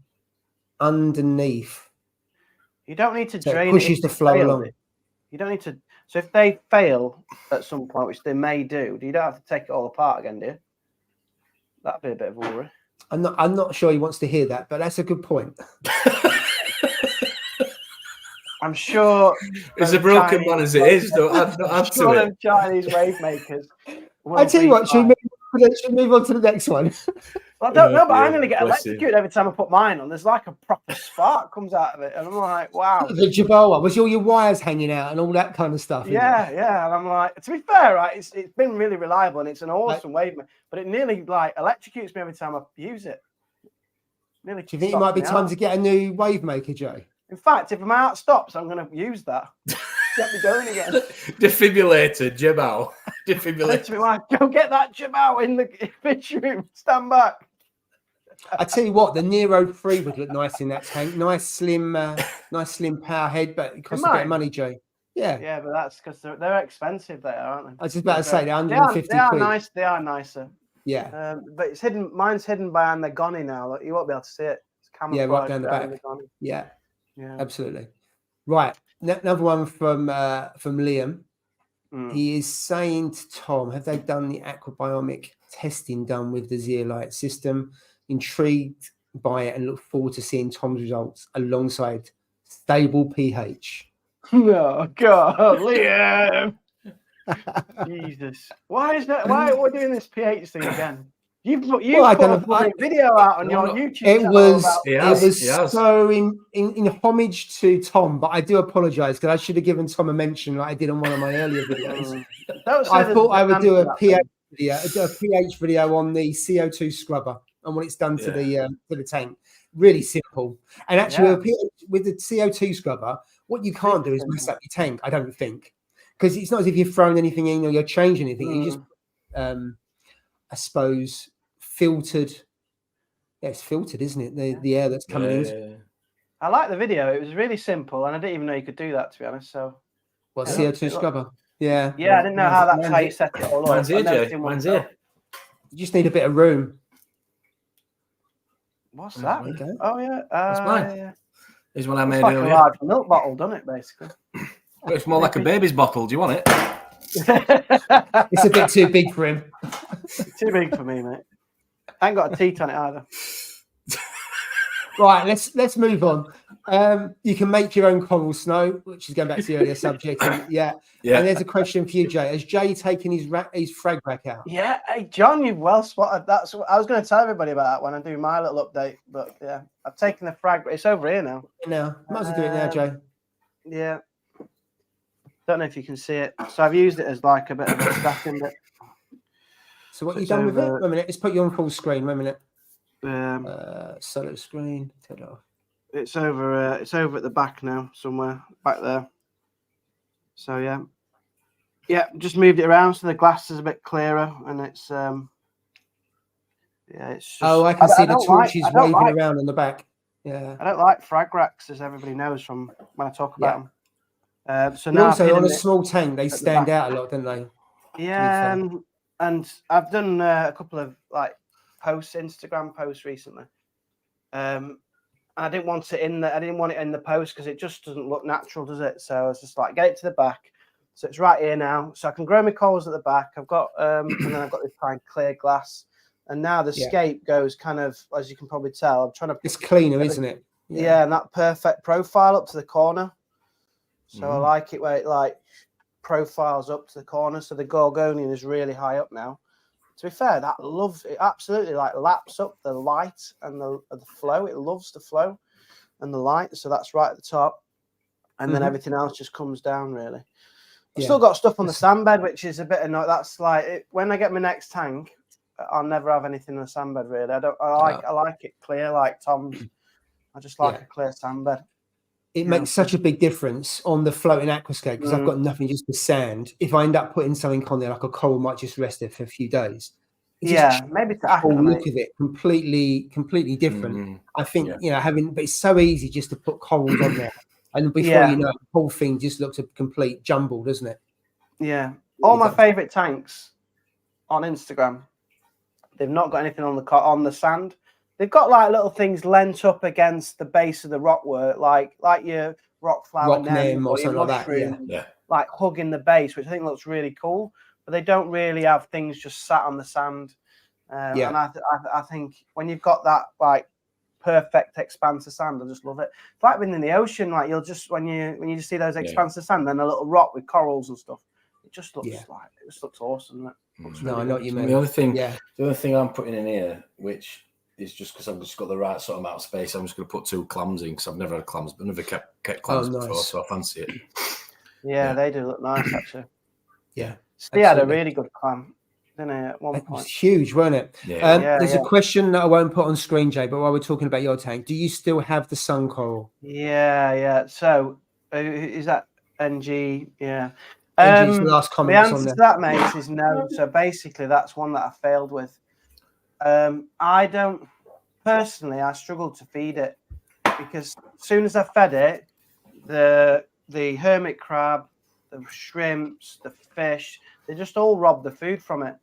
underneath. You don't need to so drain it. Pushes the flow along. You don't need to... So if they fail at some point, which they may do, you don't have to take it all apart again, do you? That'd be a bit of a worry. I'm not sure he wants to hear that, but that's a good point. I'm sure it's a broken man as it is. Don't add to it. Chinese wave makers. I tell you what, should we move on to the next one? Well, I don't know, but I'm going to get electrocuted every time I put mine on. There's like a proper spark comes out of it, and I'm like, wow. The Jaboa, was all your wires hanging out and all that kind of stuff? Yeah. And I'm like, to be fair, right, it's been really reliable and it's an awesome wave, but it nearly like electrocutes me every time I use it. Do you think it might be time to get a new wave maker, Joe? In fact, if my heart stops, I'm going to use that. Get me going again. Defibrillator, Jebao. Defibrillator. Like, go get that Jebao in the fish room. Stand back. I tell you what, the Nero 3 would look nice in that tank. Nice slim power head, but it costs a bit of money, Joe. Yeah, but that's because they're expensive, they are, aren't they? I was just about to say they're 150 they are quid. Nice. They are nicer. Yeah, but it's hidden. Mine's hidden behind the gonny now. Look, you won't be able to see it. It's camouflaged right down the back. Yeah, absolutely. Right, another one from Liam. He is saying to Tom, have they done the aquabiomic testing done with the Zeolite system? Intrigued by it and look forward to seeing Tom's results alongside stable pH. Oh God, Liam! Jesus, why are we doing this pH thing again? You've put a video out on your YouTube. It was so in homage to Tom, but I do apologise because I should have given Tom a mention like I did on one of my earlier videos. I thought I would do a pH video on the CO2 scrubber and what it's done to the tank. Really simple. And actually, with the CO2 scrubber, what you can't do is mess up your tank. I don't think, because it's not as if you're throwing anything in or you're changing anything. You just, I suppose, filtered. Yeah, it's filtered, isn't it? The air that's coming in. I like the video. It was really simple, and I didn't even know you could do that, to be honest. So, what CO2 scrubber? Yeah. Yeah, I didn't know how that's how you set it all up. Mine's here. You just need a bit of room. What's that? Okay. Oh yeah, that's mine. Yeah. Here's one I made like earlier. A large milk bottle, doesn't it? Basically. It's more like a baby's bottle. Do you want it? It's a bit too big for him. Too big for me, mate. I ain't got a teat on it either. Right, let's move on. You can make your own coral snow, which is going back to the earlier subject. And Yeah. And there's a question for you, Jay. Has Jay taken his frag rack out? Yeah, hey John, you've well spotted. That's what I was going to tell everybody about that when I do my little update. But yeah, I've taken the frag. It's over here now. Now, might as well do it now, Jay. Yeah. Don't know if you can see it. So I've used it as like a bit of a stacking bit. So what you done with it? Wait a minute. Let's put you on full screen. Wait a minute. Solo screen. Turn it off. It's over. It's over at the back now, somewhere back there. So yeah, just moved it around so the glass is a bit clearer, and it's it's. Just, I can see the torches waving around on the back. Yeah. I don't like frag racks, as everybody knows from when I talk about them. So now also on a small tank, they stand out a lot, don't they? Yeah, and I've done a couple of like Instagram posts recently. I didn't want it in the post because it just doesn't look natural, does it? So I was just like, get it to the back. So it's right here now. So I can grow my corals at the back. I've got and then I've got this kind of clear glass. And now the scape goes kind of, as you can probably tell, I'm trying to. It's cleaner, isn't it? Yeah, and that perfect profile up to the corner. So I like it where it like profiles up to the corner. So the Gorgonian is really high up now. To be fair, it absolutely like laps up the light and the flow. It loves the flow and the light. So that's right at the top. And then everything else just comes down really. I've still got stuff on the sandbed, which is a bit annoying. That's like when I get my next tank, I'll never have anything in the sandbed really. I like it clear like Tom's. I just like a clear sandbed. It makes such a big difference on the floating aquascape because I've got nothing, just the sand. If I end up putting something on there, like a coral might just rest there for a few days. Maybe the whole look of it completely different. I think but it's so easy just to put corals on there, and before you know it, the whole thing just looks a complete jumble, doesn't it? Yeah. All my favorite tanks on Instagram, they've not got anything on the sand. They've got like little things lent up against the base of the rock work, like your rock flower nem or your mushroom, like hugging the base, which I think looks really cool. But they don't really have things just sat on the sand. And I think when you've got that like perfect expanse of sand, I just love it. It's like being in the ocean, like you'll just when you just see those expanse of sand, then a little rock with corals and stuff. It just looks looks awesome. I know what you mean. The other thing I'm putting in here, which is just because I've just got the right sort of amount of space, I'm just going to put 2 clams in because I've never had clams, but never kept clams before, so I fancy it. Yeah, they do look nice actually. Yeah. Steve had a really good clam, didn't he, at one point? It was huge, wasn't it? There's a question that I won't put on screen, Jay, but while we're talking about your tank, do you still have the sun coral? Yeah. So is that NG? Yeah. NG's the last comment. The answer to that, mate, is no. So basically, that's one that I failed with. I don't personally. I struggled to feed it because as soon as I fed it, the hermit crab, the shrimps, the fish, they just all rob the food from it.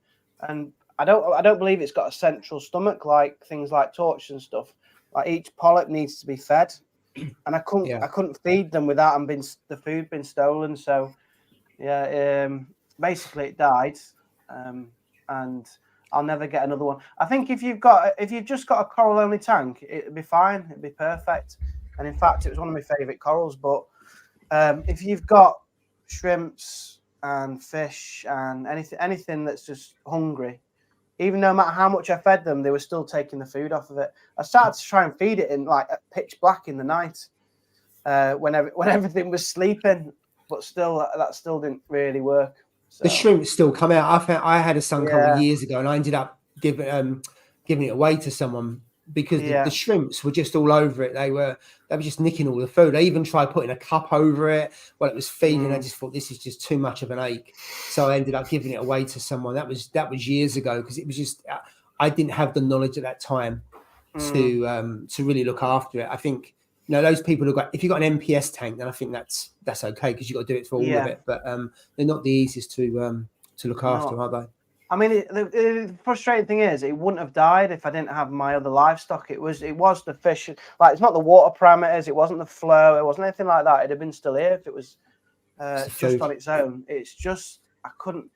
And I don't believe it's got a central stomach like things like torch and stuff. Like each polyp needs to be fed, and I couldn't feed them without the food being stolen. So basically it died, and I'll never get another one. I think if you've just got a coral only tank, it'd be fine. It'd be perfect. And in fact, it was one of my favorite corals. But if you've got shrimps and fish and anything that's just hungry, even no matter how much I fed them, they were still taking the food off of it. I started to try and feed it in like pitch black in the night when everything was sleeping, but that still didn't really work. So. The shrimps still come out. I had a sun coral years ago, and I ended up giving it away to someone because the shrimps were just all over it. They were just nicking all the food. I even tried putting a cup over it while it was feeding. I just thought this is just too much of an ache, so I ended up giving it away to someone. That was years ago because it was just I didn't have the knowledge at that time to really look after it. I think. Those people who've got, if you've got an MPS tank, then I think that's okay because you've got to do it for all of it. But they're not the easiest to look after, are they? I mean, the frustrating thing is, it wouldn't have died if I didn't have my other livestock. It was the fish. Like it's not the water parameters. It wasn't the flow. It wasn't anything like that. It'd have been still here if it was just on its own. It's just I couldn't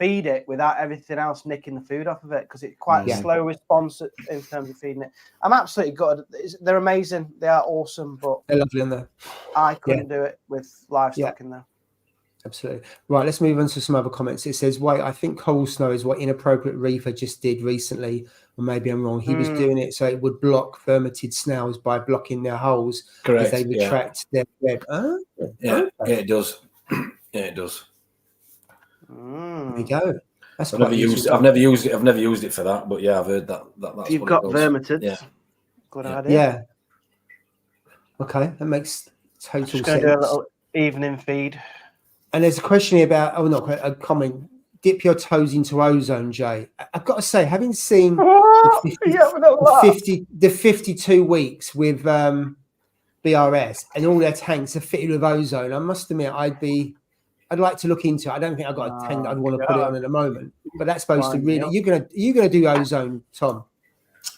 feed it without everything else nicking the food off of it, because it's quite a slow response in terms of feeding it. I'm absolutely gutted. They're amazing. They are awesome, but they're lovely, aren't they? I couldn't do it with livestock in there. Absolutely. Right, let's move on to some other comments. It says, wait, I think cold snow is what Inappropriate Reefer just did recently, or maybe I'm wrong. He was doing it so it would block vermeted snails by blocking their holes as they retract their web. It does. Yeah, it does. There you go. That's I've never used it. I've never used it for that, but yeah, I've heard that. That's you've got vermeted. Yeah. Good idea. Yeah. Okay, that makes total sense. Just going to do a little evening feed. And there's a question here about, a comment. Dip your toes into ozone, Jay. I've got to say, having seen the 52 weeks with BRS and all their tanks are fitted with ozone, I must admit, I'd like to look into it. I don't think I've got a tank that I'd want to put it on at the moment. But that's supposed to really. You're gonna do ozone, Tom?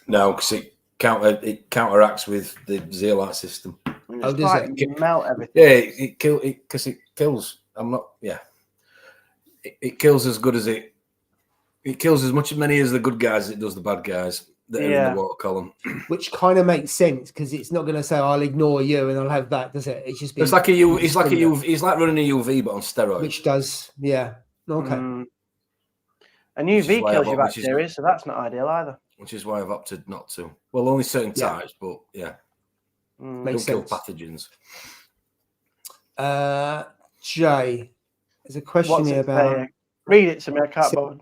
No, because it counteracts with the Zeolite system. Oh, does it melt everything? Yeah, it kills. I'm not. Yeah, it kills as good as it kills as many as the good guys as it does the bad guys that are in the water column. Which kind of makes sense, because it's not going to say I'll ignore you and I'll have that, does it? It's just it's like it's like running a UV but on steroids. Which does, yeah. Okay. And UV kills your bacteria, so that's not ideal either. Which is why I've opted not to. Well, only certain types, but makes don't sense. Kill pathogens. Jay, there's a question here about. Read it to me. I can't bother.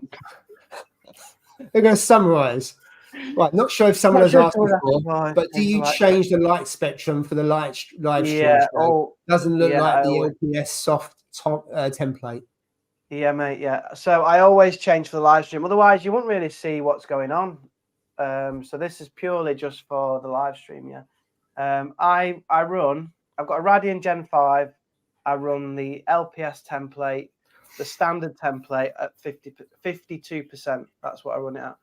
They're going to summarise. Right, not sure if someone has asked before, but do you change the light spectrum for the live stream? Doesn't look like the LPS soft template. Yeah, mate. Yeah. So I always change for the live stream. Otherwise, you wouldn't really see what's going on. So this is purely just for the live stream. Yeah. I've got a Radian Gen 5. I run the LPS template, the standard template at 52%. That's what I run it at.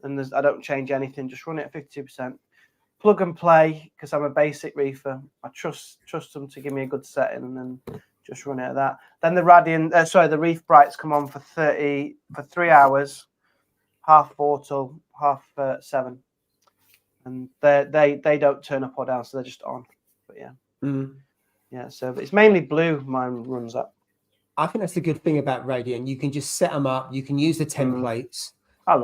And I don't change anything, just run it at 52%. Plug and play, because I'm a basic reefer. I trust them to give me a good setting, and then just run it at that. Then the the Reef Brights come on for 3 hours, 4:30 till 7:30. And they don't turn up or down, so they're just on. But yeah. Yeah, so it's mainly blue mine runs up. I think that's the good thing about Radiant. You can just set them up. You can use the templates,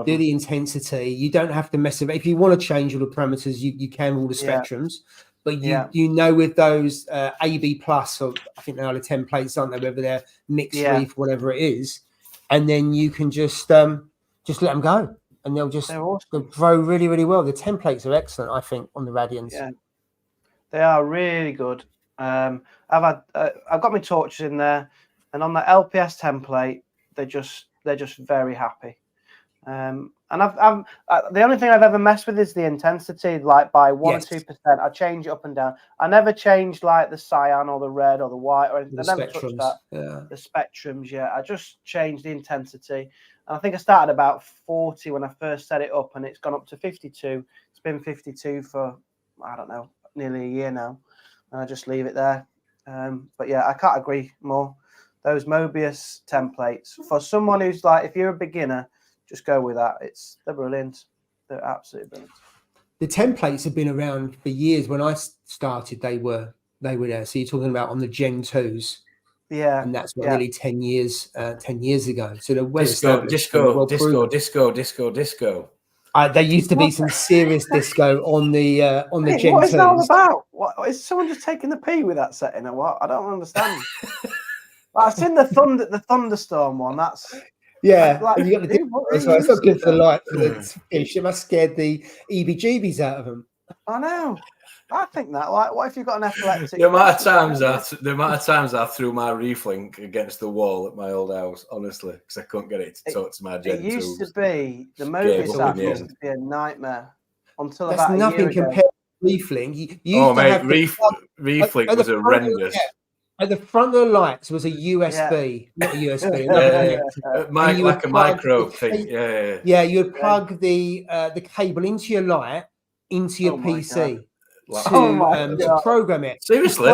do the intensity. You don't have to mess with it. If you want to change all the parameters, you can all the spectrums. But you know, with those AB plus, or I think they are the templates, aren't they? Whether they're mixed reef, whatever it is, and then you can just let them go, and they'll grow really, really well. The templates are excellent, I think, on the Radiants. Yeah, they are really good. I've got my torches in there, and on the LPS template, they're just very happy. And the only thing I've ever messed with is the intensity, like by 1 or 2%. I change it up and down. I never changed like the cyan or the red or the white or anything. I never touched that. Yeah. The spectrums, I just changed the intensity. And I think I started about 40 when I first set it up, and it's gone up to 52. It's been 52 for, I don't know, nearly a year now. And I just leave it there. But yeah, I can't agree more. Those Mobius templates, for someone who's like, if you're a beginner, just go with that. They're brilliant. They're absolutely brilliant. The templates have been around for years. When I started, they were there. So you're talking about on the Gen 2s. Yeah. And that's nearly 10 years ago. So they're well disco. There used to be some serious disco on the Gen 2s. What is that all about? What is someone just taking the pee with that setting or what? I don't understand. I've seen the thunderstorm one. That's you got the disco as well. It's not good for the light for the fish. It must scare the EBGBs out of them. I know. I think that. Like, what if you've got an epileptic? The amount of times I threw my reef link against the wall at my old house, honestly, because I couldn't get it to talk to my Gen 2s. It used to be the Mobius app used to be a nightmare until that's about nothing a year compared to Reef Link. Reef Link was horrendous. At the front of the lights was a USB, not a USB, like a micro thing. Yeah, you would plug the cable into your light, into your PC to program it. Seriously?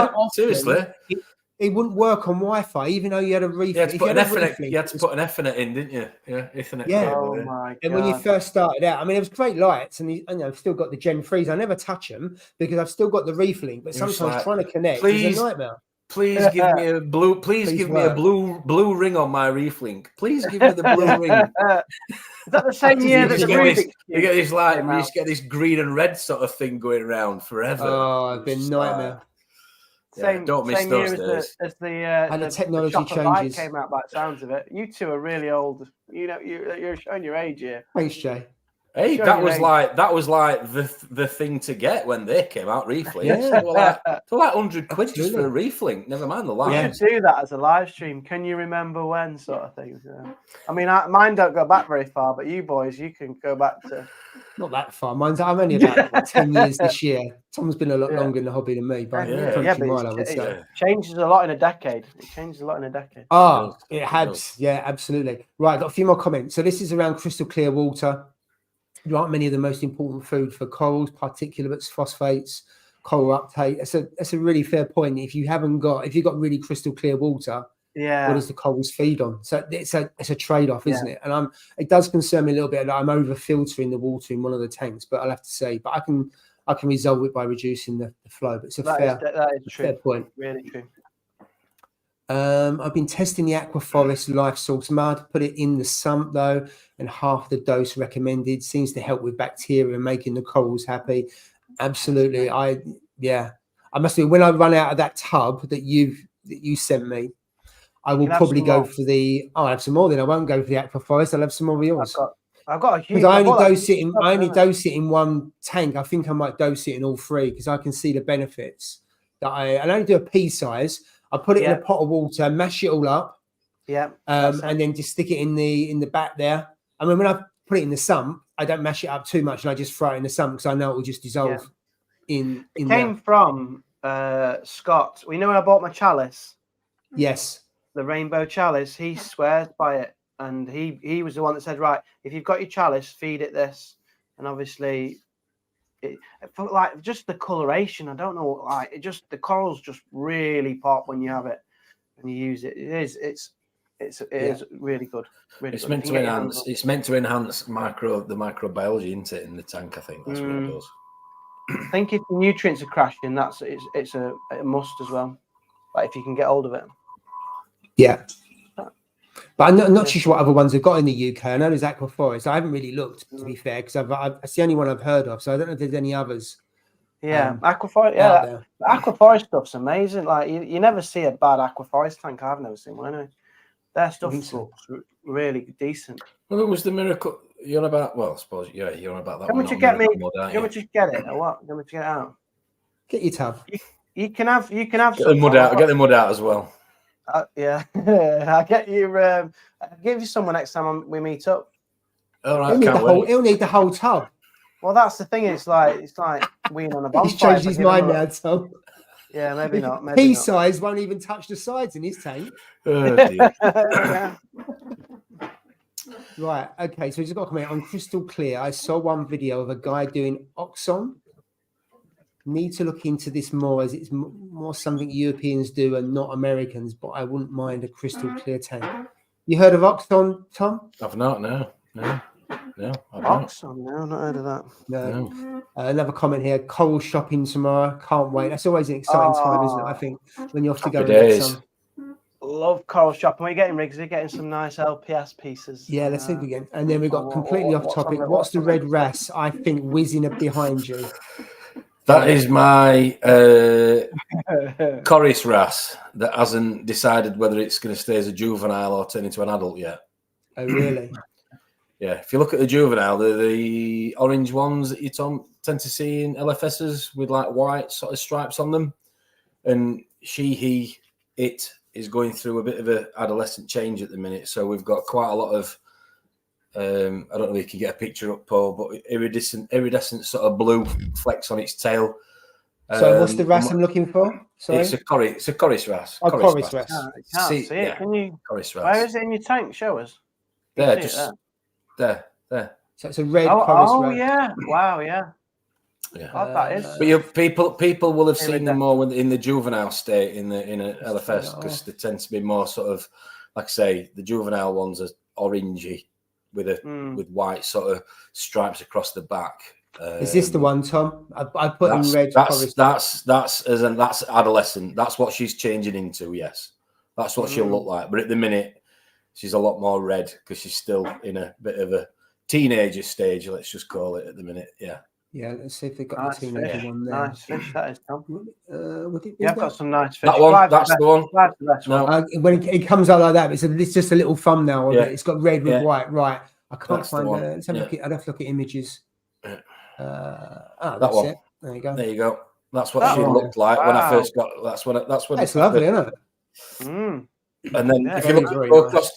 it wouldn't work on Wi-Fi, even though you had a reef. You had to put an Ethernet in, didn't you? Yeah, Ethernet. Yeah. Oh my God. And when you first started out, I mean, it was great lights, and I've still got the Gen 3s. I never touch them because I've still got the Reef Link, but sometimes trying to connect is a nightmare. Please give me a blue. Please give me a blue ring on my Reef Link. Please give me the blue ring. Is that the same year that you get this like you just get this green and red sort of thing going around forever? Oh, it's been a nightmare. Don't miss those days. As the technology the changes came out, by the sounds of it. You two are really old. You know, you're showing your age here. Thanks, Jay. Hey, that was like the thing to get when they came out. Reef Link. Yeah. They were like £100 just for a Reef Link. Never mind the line. You should do that as a live stream. Can you remember when sort of thing? Yeah. I mean, mine don't go back very far, but you boys, you can go back to not that far. I'm only about 10 years this year. Tom's been a lot longer in the hobby than me, but I would say. It changes a lot in a decade. Oh, it has. Yeah, absolutely. Right, I've got a few more comments. So this is around crystal clear water. Like many of the most important food for corals, particulates, phosphates, coral uptake. That's a really fair point. If you've got really crystal clear water, what does the corals feed on? So it's a trade-off, isn't it? And it does concern me a little bit that I'm over filtering the water in one of the tanks, but I'll have to say, but I can resolve it by reducing the flow. But it's a fair point. Really true. I've been testing the Aquaforest Life Source mud, put it in the sump though, and half the dose recommended. Seems to help with bacteria and making the corals happy. Absolutely. I must admit, when I run out of that tub that you sent me, I will probably go for I'll have some more, then I won't go for the Aquaforest. I'll have some more of yours. I've got a huge. Because I only dose it in one tank. I think I might dose it in all three because I can see the benefits. I only do a pea size. I put it in a pot of water, mash it all up, and then just stick it in the back there. I mean, when I put it in the sump, I don't mash it up too much, and I just throw it in the sump because I know it will just dissolve. It came from Scott. We know when I bought my chalice. Yes, the rainbow chalice. He swears by it, and he was the one that said, right, if you've got your chalice, feed it this, and obviously. It felt like just the coloration. I don't know, like the corals just really pop when you have it and you use it. It's really good. Really it's meant to enhance. It's meant to enhance the microbiology, isn't it, in the tank? I think that's what it does. I think if the nutrients are crashing, it's a must as well. Like if you can get hold of it. Yeah. But I'm not too sure what other ones have got in the UK. I know there's Aquaforest. I haven't really looked, to be fair, because it's the only one I've heard of. So I don't know if there's any others. Yeah, Aquaforest. Yeah, the Aquaforest stuff's amazing. Like you never see a bad Aquaforest tank. I've never seen one. Anyway. Their stuff looks really decent. Well, it was the miracle you're on about. Well, I suppose you're on about that. Can we just get me? Can we just get it or what? Can we just get it out? Get your tub. You can have. Get the mud out. Get the mud out as well. Yeah, I'll get you. I'll give you someone next time we meet up. All right, he'll need the whole tub. Well, that's the thing. It's like weeing on a bonfire. He's changed his mind now, Tom. Yeah, maybe not. Pea size won't even touch the sides in his tank. Oh, dear. Right. Okay. So we just got a comment on crystal clear. I saw one video of a guy doing oxon. Need to look into this more, as it's more something Europeans do and not Americans, but I wouldn't mind a crystal clear tank. You heard of oxon, Tom? I've not, no. Oxon, no, not heard of that. No. Another comment here, coral shopping tomorrow. Can't wait. That's always an exciting time, isn't it? I think when you have to go and get some. Love coral shopping. We're getting rigs. We're getting some nice LPS pieces. Yeah, let's see if we get. And then we've got completely off topic. What's the red wrasse? I think whizzing up behind you. That is my Coris wrasse that hasn't decided whether it's going to stay as a juvenile or turn into an adult yet. Oh, really? Yeah. If you look at the juvenile, the orange ones that you tend to see in LFSs with like white sort of stripes on them. And it is going through a bit of an adolescent change at the minute. So we've got quite a lot of, I don't know if you can get a picture up, Paul, but iridescent sort of blue flecks on its tail. So what's the wrasse I'm looking for? Sorry? It's a Coris wrasse. Oh, Coris wrasse. I can't see it. Yeah. Can you? Coris wrasse. Where is it in your tank? Show us. There, just there. So it's a red Coris wrasse. Oh, yeah. Wow, yeah. Yeah, that is. But people will have seen them more in the juvenile state in a LFS because they tend to be more sort of, like I say, the juvenile ones are orangey with white sort of stripes across the back. Is this the one, Tom? I put in red. That's adolescent. That's what she's changing into. Yes, that's what she'll look like. But at the minute, she's a lot more red because she's still in a bit of a teenager stage. Let's just call it at the minute. Yeah. Yeah, let's see if they've got the teenager one there. Nice fish, that is, Tom. Would it be I've got some nice fish. That one, that's the one. No. When it comes out like that, it's just a little thumbnail of it. It's got red with white. Right. I can't find it. Let's have a look at, I'd have to look at images. That's one. It. There you go. There you go. That's what she looked like when I first got. That's when. That's lovely, isn't it? And then if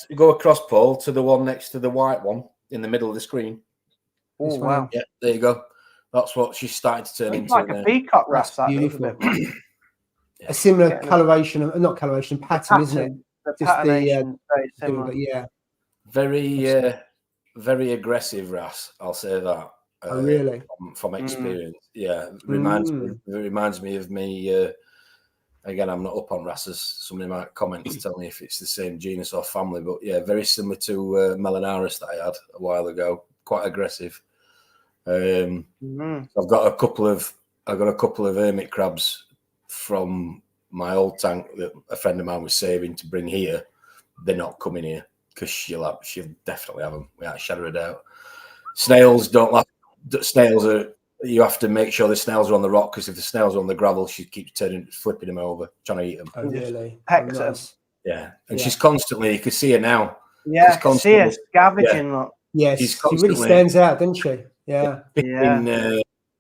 you go across, Paul, to the one next to the white one in the middle of the screen. Oh wow! Yeah, there you go. That's what she's starting to turn into. Like a peacock wrasse. That beautiful. A similar coloration, not coloration, pattern, isn't it? Just very similar. Yeah. Very aggressive wrasse. I'll say that. Oh, really? From experience, yeah. It reminds me of me. Again, I'm not up on wrasses. Somebody might comment to tell me if it's the same genus or family, but yeah, very similar to Melanaris that I had a while ago. Quite aggressive. I've got a couple of hermit crabs from my old tank that a friend of mine was saving to bring here. They're not coming here because she'll definitely have them without a shadow of a doubt. Snails don't like snails. You have to make sure the snails are on the rock because if the snails are on the gravel, she keeps flipping them over, trying to eat them. Oh, really? Nice. Yeah, and she's constantly. You can see her now. Yeah, I can see her scavenging. Yeah. Yes, she really stands out, doesn't she? Yeah.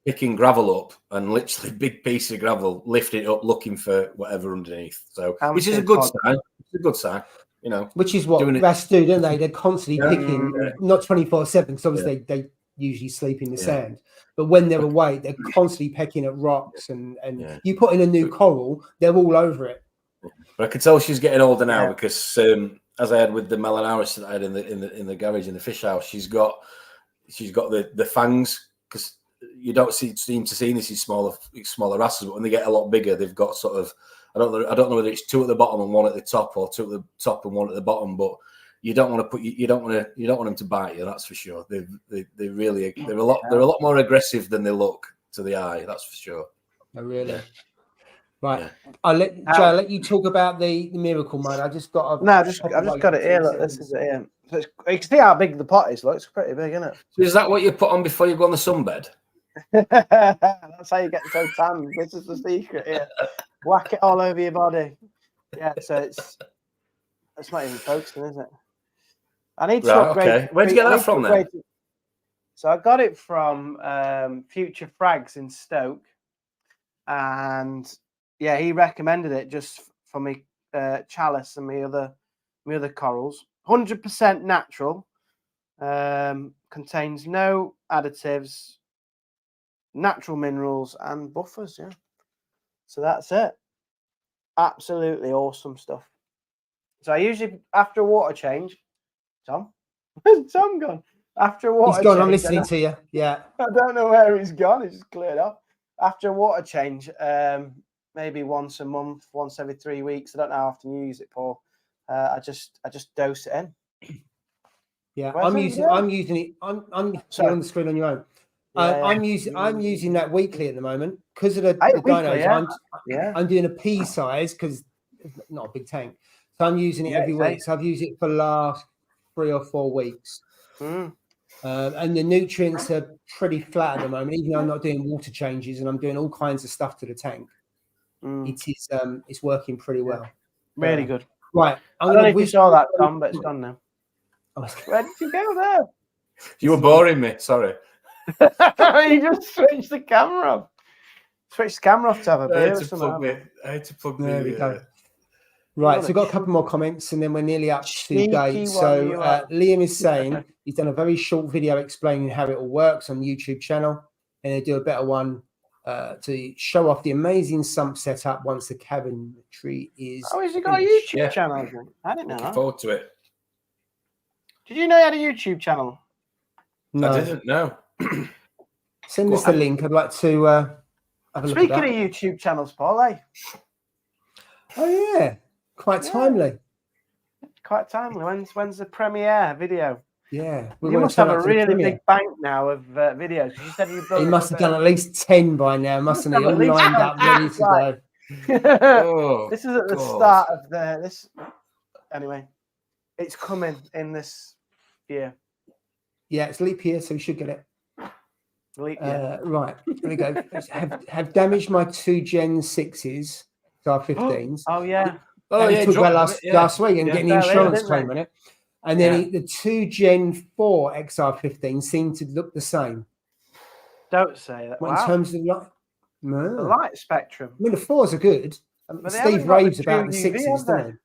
Picking gravel up and literally big piece of gravel, lift it up, looking for whatever underneath. So, which is a good sign. It's a good sign, you know. Which is what wrasse do, don't they? They're constantly picking, not 24/7, because obviously they usually sleep in the sand. But when they're awake, they're constantly pecking at rocks, and you put in a new coral, they're all over it. But I can tell she's getting older now because, as I had with the Melanaris that I had in the garage in the fish house, she's got the fangs because you don't seem to see this in smaller wrasses, but when they get a lot bigger, they've got sort of I don't know whether it's two at the bottom and one at the top, or two at the top and one at the bottom, but you don't want them to bite you. That's for sure. They're a lot more aggressive than they look to the eye. That's for sure. Oh, really? Yeah. Right. Yeah. I'll let you talk about the miracle mode. I've just got it here. Look, this is it here. So you can see how big the pot is. Look, it's pretty big, isn't it? So is that what you put on before you go on the sunbed? That's how you get so tan. This is the secret here. Whack it all over your body. Yeah, so it's not even focusing, is it? I need to upgrade. Okay. Where'd you get that from then? So I got it from Future Frags in Stoke, and yeah, he recommended it just for me chalice and me other corals. 100% natural, contains no additives, natural minerals and buffers. Yeah, so that's it. Absolutely awesome stuff. So I usually, after a water change, Tom, where's Tom gone? After a water he's gone. Change, I'm listening to you. Yeah. I don't know where he's gone. He's just cleared off. After a water change, maybe once a month, once every 3 weeks. I don't know how often you use it, Paul. I just dose it in. Yeah, I'm using it. I'm on the screen on your own. I'm using that weekly at the moment because of the dinos. I'm doing a pea size because it's not a big tank. So I'm using it every week. So I've used it for the last 3 or 4 weeks. And the nutrients are pretty flat at the moment, even though I'm not doing water changes and I'm doing all kinds of stuff to the tank. It's working pretty well. Really good. Right. I don't know if you saw that, Tom, but it's done now. Where did you go there? You were boring me. Sorry. You just switched the camera off. Switch the camera off to have a beer or something. I had to plug there we go. Right, so we've got a couple more comments and then we're nearly up to date. So Liam is saying he's done a very short video explaining how it all works on the YouTube channel, and they do a better one to show off the amazing sump setup once the cabinetry is. Oh, has he got a YouTube channel? I didn't know that. Looking forward to it. Did you know he had a YouTube channel? No. I didn't know. Send us the link. I'd like to have a look Speaking at of that. YouTube channels, Paul, eh? Oh yeah, quite timely. Quite timely. When's the premiere video? Yeah, You must have a really big bank now of videos. You said you built. He must have done at least 10 by now, mustn't he? All lined up, ready to go. This is at the start of this. Anyway, it's coming in this year. Yeah, it's leap year, so we should get it. Leap year. Right, there we go. have damaged my 2 Gen 6s, XR15s. Oh yeah. Oh yeah, talked about last week and getting the insurance claim on it. And then the 2 Gen 4 XR15 seem to look the same. Don't say that. In terms of the light spectrum. I mean, the 4s are good. Steve raves about the 6s, doesn't he?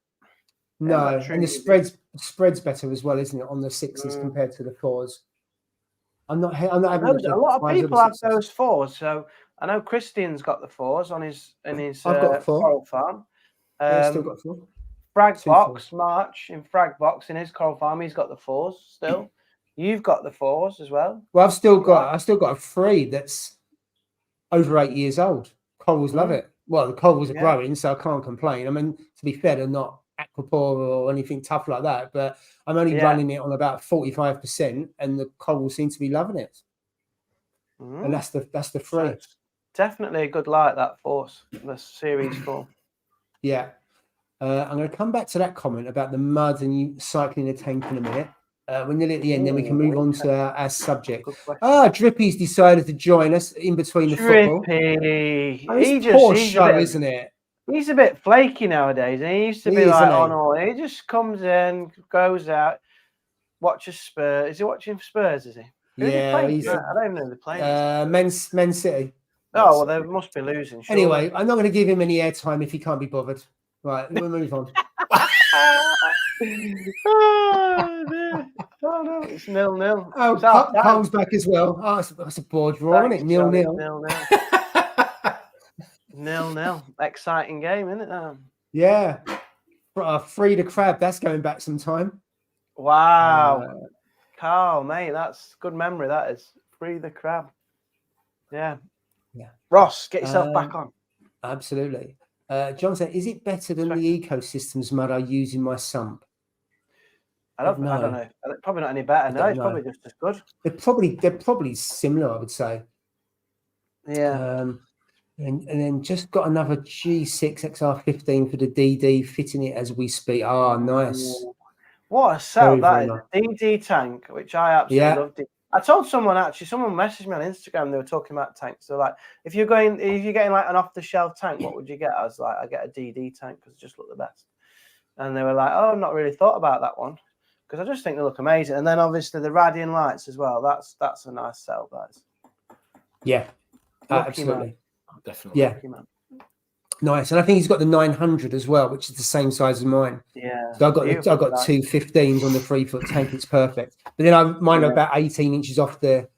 No, and the spread's better as well, isn't it, on the 6s compared to the 4s? I'm not having a lot of people have those 4s. So I know Christian's got the 4s on his I've got 4 coral farm. Still got 4. Fragbox, March in Fragbox in his coral farm, he's got the 4s still. You've got the 4s as well. Well, I've still got a 3 that's over 8 years old. Corals love it. Well, the corals are growing, so I can't complain. I mean, to be fair, they're not aquapore or anything tough like that, but I'm only running it on about 45%, and the corals seem to be loving it. And that's the 3. So definitely a good light, that force, the series 4. Yeah. I'm going to come back to that comment about the mud and you cycling the tank in a minute. We're nearly at the end, then we can move on to our subject. Drippy's decided to join us in between the football. Drippy. Isn't it? He's a bit flaky nowadays, and he used to be like on all. He just comes in, goes out, watches Spurs. Is he watching Spurs? Is he? Yeah, I don't even know the players. Man City. Oh well, they must be losing. Surely. Anyway, I'm not going to give him any airtime if he can't be bothered. Right, we'll move on. Oh no, it's 0-0. Oh, Cole's back as well. Oh, that's a board draw, isn't it? 0-0. 0-0. Exciting game, isn't it? Yeah. Free the crab. That's going back some time. Wow. Carl, mate, that's good memory. That is. Free the crab. Yeah. Ross, get yourself back on. Absolutely. John said, is it better than the ecosystems mud I use in my sump? I don't know. Probably not any better. No, it's probably just as good. They're probably similar, I would say. Yeah. And then just got another G6 XR15 for the DD, fitting it as we speak. Oh, nice. What a setup that is. DD tank, which I absolutely loved. I told someone messaged me on Instagram, they were talking about tanks. So like, if you're getting like an off-the-shelf tank, what would you get? I was like, I get a DD tank because it just looked the best. And they were like, oh, I've not really thought about that one because I just think they look amazing. And then obviously the Radian lights as well. That's a nice setup, guys. Yeah, absolutely. Man. Definitely. Yeah. Nice. And I think he's got the 900 as well, which is the same size as mine. Yeah. So I've got 2 15s on the 3-foot tank. It's perfect. But then mine are about 18 inches off the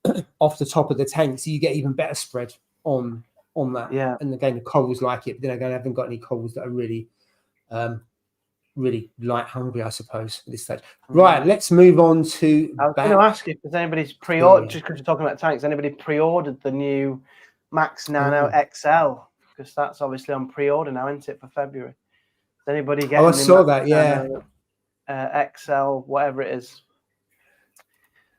top of the tank, so you get even better spread on that. Yeah. And again, the corals like it. But then again, I haven't got any corals that are really light hungry, I suppose, at this stage. Right, let's move on to. I was going to ask if there's anybody's pre-ordered, just because you're talking about tanks, anybody pre-ordered the new Max Nano XL? Because that's obviously on pre-order now, isn't it, for February? Is anybody getting? I saw that, yeah. XL, whatever it is.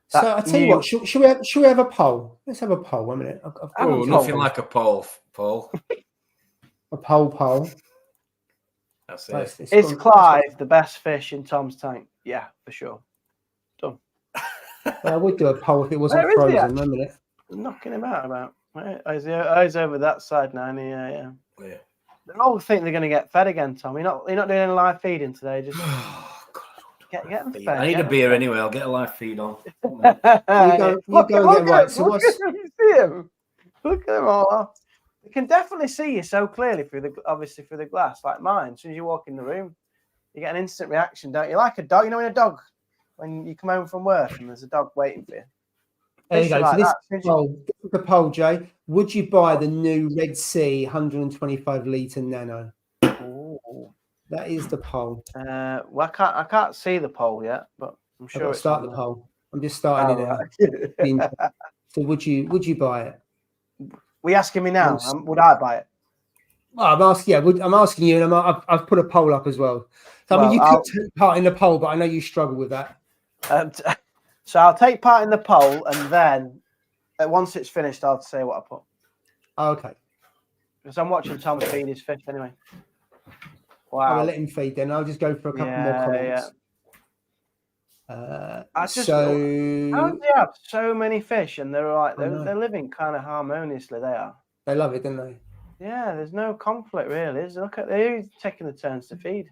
So I tell you what, should we have a poll? Let's have a poll. 1 minute. Nothing like a poll, Paul. A poll. That's it. Is Clive the best fish in Tom's tank? Yeah, for sure. Done. I would do a poll if it wasn't frozen. 1 minute. Knocking him out about. He's over that side now. Yeah. They all think they're going to get fed again, Tom. You're not doing any live feeding today. Just get them fed. I need a beer anyway. I'll get a live feed on. You go and get right. So what's? You see him? Look at them all off. You can definitely see you so clearly through the glass, like mine. As soon as you walk in the room, you get an instant reaction, don't you? Like a dog. You know, when you come home from work and there's a dog waiting for you. There you go. Like so the poll, Jay. Would you buy the new Red Sea 125 litre Nano? Ooh. That is the poll. Well, I can't see the poll yet, but I'm sure. Start the poll. I'm just starting it. So would you buy it? Were you asking me now? Would I buy it? Well, I'm asking. Yeah, I'm asking you, and I've put a poll up as well. So I mean, you could take part in the poll, but I know you struggle with that. So I'll take part in the poll, and then once it's finished, I'll say what I put. Oh, okay. Because I'm watching Tom feed his fish anyway. Wow. I'll let him feed then. I'll just go for a couple more comments. How do you have so many fish and they're living kind of harmoniously? They love it, don't they? Yeah, there's no conflict really. Look at they're taking the turns to feed.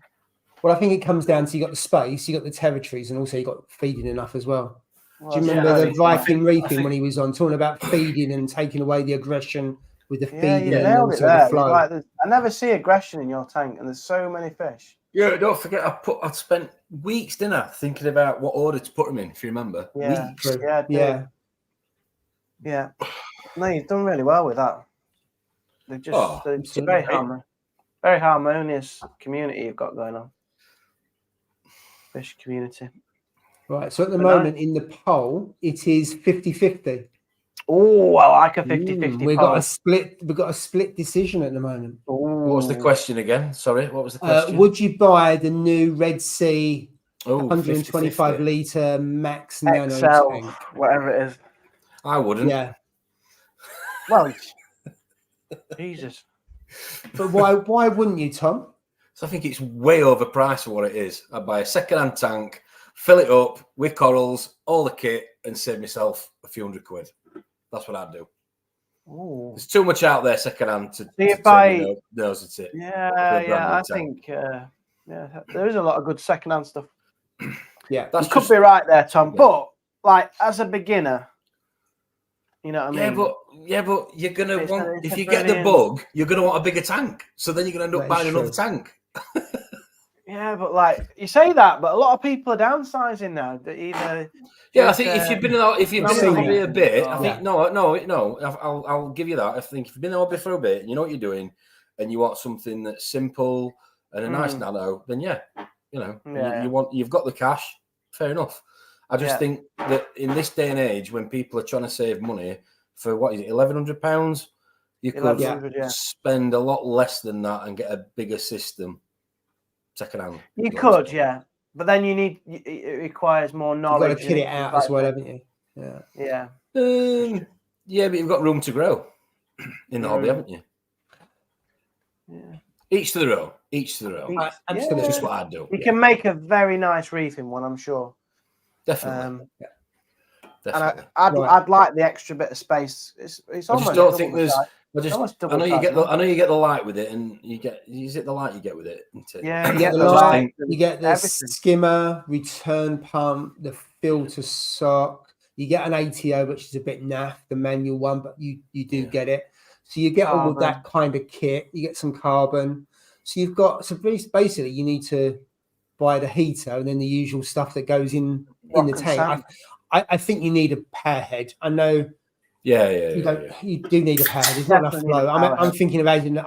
Well, I think it comes down to you got the space, you got the territories, and also you got feeding enough as well. Do you remember the Viking Reefing when he was on talking about feeding and taking away the aggression with the feeding and also the flow? I never see aggression in your tank, and there's so many fish. Yeah, don't forget, I spent weeks, didn't I, thinking about what order to put them in, if you remember. Yeah, weeks. Yeah. No, you've done really well with that. They're just it's a very harmonious community you've got going on. Fish community. Right, so at the moment in the poll, it is 50-50. Oh, I like a 50-50 We've got a split decision at the moment. Ooh. What was the question again? Sorry, what was the question? Would you buy the new Red Sea 125 litre max nano tank? Whatever it is? I wouldn't. Yeah. Well, Jesus. But why wouldn't you, Tom? So I think it's way overpriced for what it is. I'd buy a second-hand tank, fill it up with corals, all the kit, and save myself a few £100. That's what I'd do. Ooh. There's too much out there second-hand to nose at it. I think there is a lot of good second-hand stuff. Yeah, you could be right there, Tom. Yeah. But like as a beginner, you know what I mean? But you're gonna want, if you get the bug, you're gonna want a bigger tank. So then you're gonna end up buying another tank. Yeah, but like you say that, but a lot of people are downsizing now. I think if you've been in the hobby a bit, I think no. I'll give you that. I think if you've been in the hobby for a bit, you know what you're doing, and you want something that's simple and a nice nano, then you've got the cash. Fair enough. I just think that in this day and age, when people are trying to save money for what is it, £1,100, you could spend a lot less than that and get a bigger system. Second-hand. You could, but then it requires more knowledge. You've got to kit it out as well, haven't you? Yeah. But you've got room to grow in the hobby, haven't you? Yeah. Each to their own. Absolutely. That's just what I'd do. You can make a very nice reefing one, I'm sure. Definitely. Definitely. And I'd like the extra bit of space. It's almost. I just don't think there's. I know you get the light with it, and is it the light you get with it? Yeah, you get the light, you get the skimmer, return pump, the filter sock. You get an ATO, which is a bit naff, the manual one, but you do get it. So you get all of that kind of kit. You get some carbon. So you've got basically you need to buy the heater and then the usual stuff that goes in the tank. I think you need a power head. I know. You do need a power head. There's not enough flow. I'm thinking of adding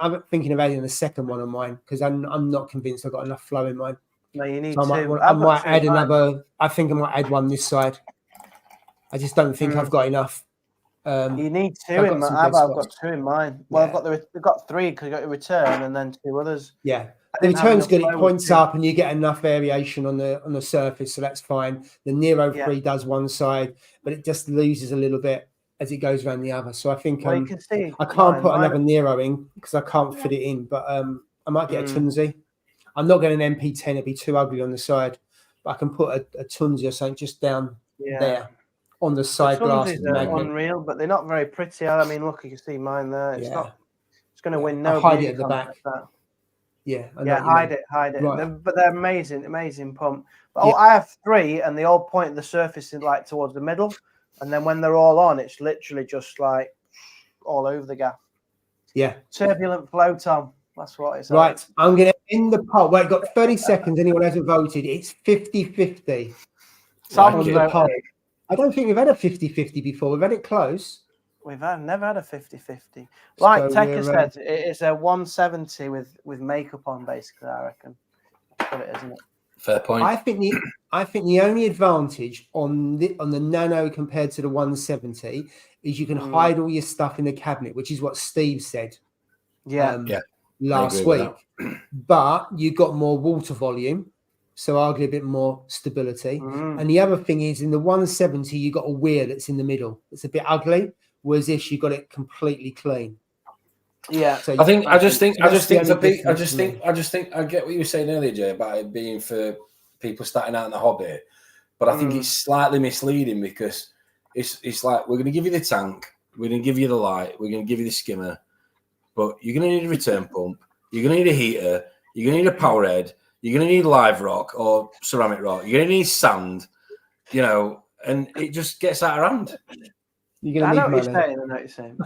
a second one on mine because I'm not convinced I've got enough flow in mine. No, you need so I might add another. I think I might add one this side. I just don't think I've got enough. You need two in mine. I've got two in mine. Well, I've got three because I got a return and then two others. Yeah, the return's good. It points up and you get enough variation on the surface, so that's fine. The Nero 3 does one side, but it just loses a little bit as it goes around the other. So I think you can see I can't put another Nero in because I can't fit it in. But I might get a Tunzi. I'm not getting an MP10; it'd be too ugly on the side. But I can put a Tunzi or something just down there. On the side glass, unreal, but they're not very pretty. I mean, look, you can see mine there. It's not. It's going to win no. Hide it at the back. Hide it. Right. But they're amazing pump. But I have three, and they all point at the surface in like towards the middle, and then when they're all on, it's literally just like all over the gaff. Yeah. Turbulent flow, Tom. That's what it's. Right. I'm going to end the poll. Wait, got 30 seconds. Anyone hasn't voted? It's 50-50. I don't think we've had a 50-50 before. We've had it close. We've never had a 50-50. Like Tekka said, it's a 170 with makeup on, basically, I reckon. That's what it is, isn't it? Fair point. I think the only advantage on the Nano compared to the 170 is you can hide all your stuff in the cabinet, which is what Steve said. Last week. But you got more water volume, so arguably a bit more stability. And the other thing is, in the 170, you got a weir that's in the middle. It's a bit ugly, whereas this you got it completely clean. Yeah, so I just think I get what you were saying earlier, Jay, about it being for people starting out in the hobby, but I think it's slightly misleading because it's like we're going to give you the tank, we're going to give you the light, we're going to give you the skimmer, but you're going to need a return pump, you're going to need a heater, you're going to need a power head, you're going to need live rock or ceramic rock, you're going to need sand, and it just gets out of hand. You're going to need money. I know what you're saying.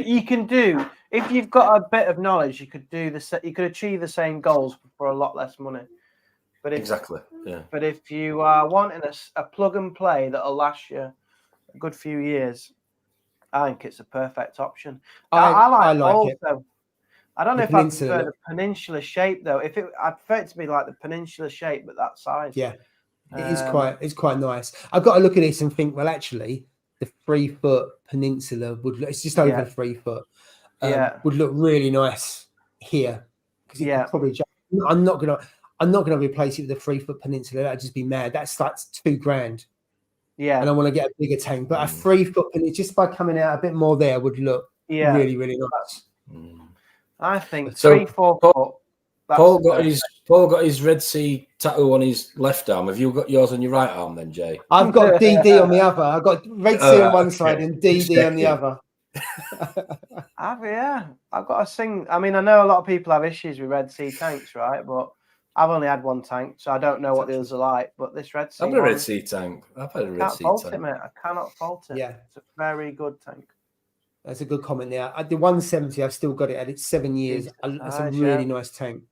You can do, if you've got a bit of knowledge, you could achieve the same goals for a lot less money. But Exactly. Yeah. But if you are wanting a plug and play that'll last you a good few years, I think it's a perfect option. I like it. I don't know if I prefer the peninsula shape though. I prefer it to be like the peninsula shape, but that size. Yeah, it's quite nice. I've got to look at this and think. Well, actually, the 3 foot peninsula would look. It's just over 3 foot. Would look really nice here. Because probably. I'm not gonna replace it with a 3 foot peninsula. That'd just be mad. That's $2,000. Yeah, and I want to get a bigger tank. But a 3 foot peninsula, just by coming out a bit more there, would look really, really nice. I think 3-4 foot. Paul got his Red Sea tattoo on his left arm. Have you got yours on your right arm then, Jay? I've got DD on the other. I've got Red Sea on one side and DD on the other. I've got to sing. I mean, I know a lot of people have issues with Red Sea tanks, right? But I've only had one tank, so I don't know what the others are like. But this Red Sea, I've had a Red Sea tank. I've had a Red Sea tank. I cannot fault it. Yeah, it's a very good tank. That's a good comment there. The 170, I've still got it at 7 years. It's a really nice tank.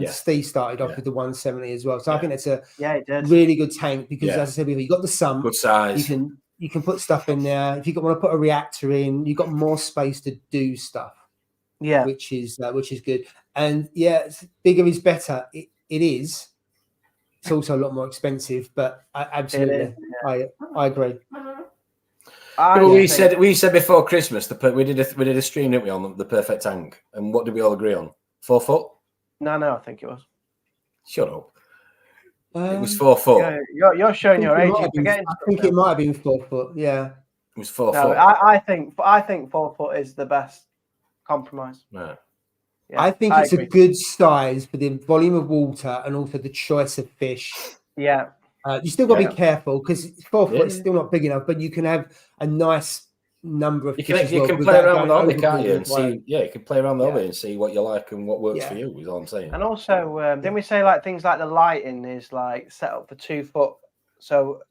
Steve started off with the 170 as well. So I think it's a really good tank because, as I said before, you got the sump. Good size. You can put stuff in there. If you want to put a reactor in, you've got more space to do stuff. Yeah, which is good. And bigger is better. It is. It's also a lot more expensive, but absolutely, I agree. We said before Christmas we did a stream, didn't we, on the perfect tank? And what did we all agree on? 4 foot? No, I think it was. Shut up. It was 4 foot. You're showing your age. I think it might have been 4 foot. Yeah, it was 4 foot. I think 4 foot is the best compromise. Yeah. I think it's a good size for the volume of water and also the choice of fish. Yeah. You still got to be careful because 4 foot is still not big enough, but you can have a nice number of fish. You can play around with the hobby, can't you? And see, you can play around the hobby and see what you like and what works for you, is all I'm saying. And also, didn't we say like things like the lighting is like set up for 2 foot? So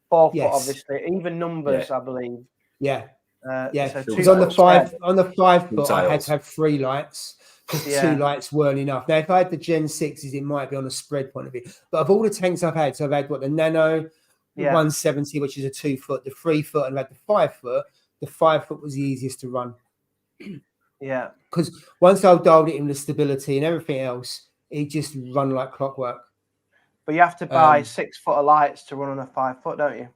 4 foot, obviously, even numbers, I believe. Yeah. So because on the 5 foot, I had to have 3 lights. Because 2 lights weren't enough. Now, if I had the Gen 6s, it might be on a spread point of view. But of all the tanks I've had, so I've had the Nano, the 170, which is a 2 foot, the 3 foot, and I've had the 5 foot. The 5 foot was the easiest to run. Yeah. Because once I've dialed it in the stability and everything else, it just run like clockwork. But you have to buy 6 foot of lights to run on a 5 foot, don't you?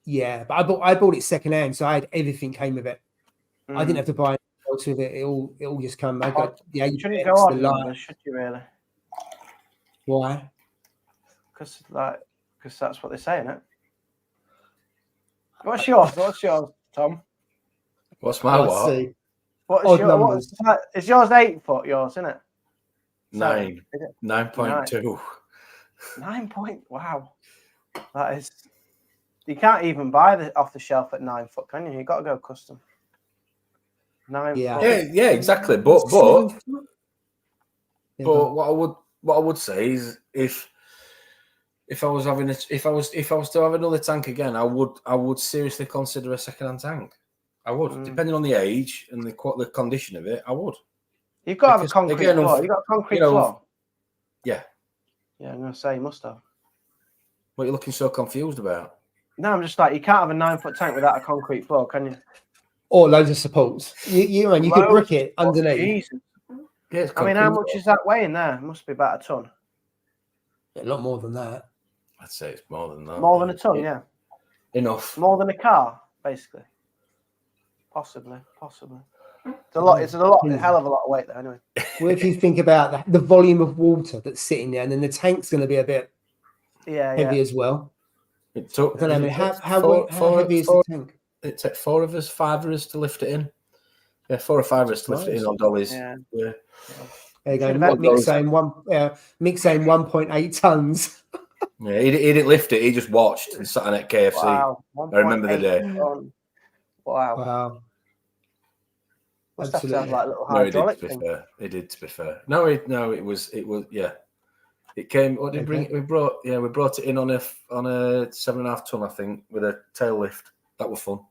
Yeah, but I bought it secondhand, so I had everything came with it. I didn't have to buy else with it. It all just come. I got you shouldn't go on numbers, should you really? Why? Because that's what they say, isn't it? What's yours, Tom? What's my what? See. What is yours? Is yours 8 foot? Yours, isn't it? 9. 9.2. 9 point. Wow, that is. You can't even buy off the shelf at 9 foot, can you? You got to go custom. 9 foot. Yeah, exactly. But what I would say is if I was to have another tank again, I would seriously consider a second-hand tank. I would, depending on the age and the condition of it. I would. You've got to have a concrete floor. You've got a concrete floor. Yeah. Yeah, I'm going to say you must have. What are you looking so confused about? No, I'm just like, you can't have a 9 foot tank without a concrete floor, can you? Or loads of supports. You could brick it underneath. Jesus. I mean, how much is that weighing there? It must be about a ton. A lot more than that. I'd say it's more than that. More than a ton, yeah. Enough. More than a car, basically. Possibly. It's a lot. It's a hell of a lot of weight, though. Anyway. Well, if you think about the volume of water that's sitting there, and then the tank's going to be a bit heavy as well. It took. I don't know. How heavy is the tank? It took 5 of us to lift it in. Yeah, 4 or 5 of us to lift it in on dollies. Yeah. There you go. Mick's saying 1.8 tons. Yeah, he didn't lift it. He just watched and sat on at KFC. Wow. I remember the day. Wow. Must have to have like a little No, hydraulic thing. It did, to be fair. No, it was. Yeah. It came. What did we bring? We brought it in on a 7.5 ton, I think, with a tail lift. That was fun.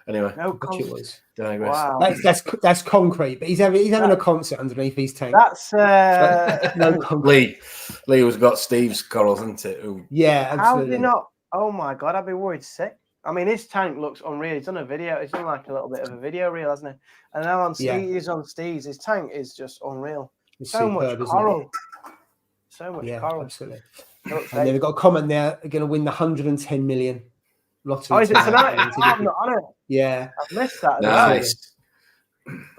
Anyway, it was. Wow. That's concrete, but he's having a concert underneath his tank. That's no concrete. Lee was got Steve's corals, isn't it? Ooh. Yeah, absolutely. How did he not? Oh my god, I'd be worried sick. I mean, his tank looks unreal. He's done a video. He's done like a little bit of a video reel, hasn't he? And now on Steve's, his tank is just unreal. It's so superb, much coral. So much coral. Absolutely. And then we've got a comment there. We're going to win the 110 million lottery. Oh, is it tonight? I'm not on it. Yeah. I've missed that. Nice.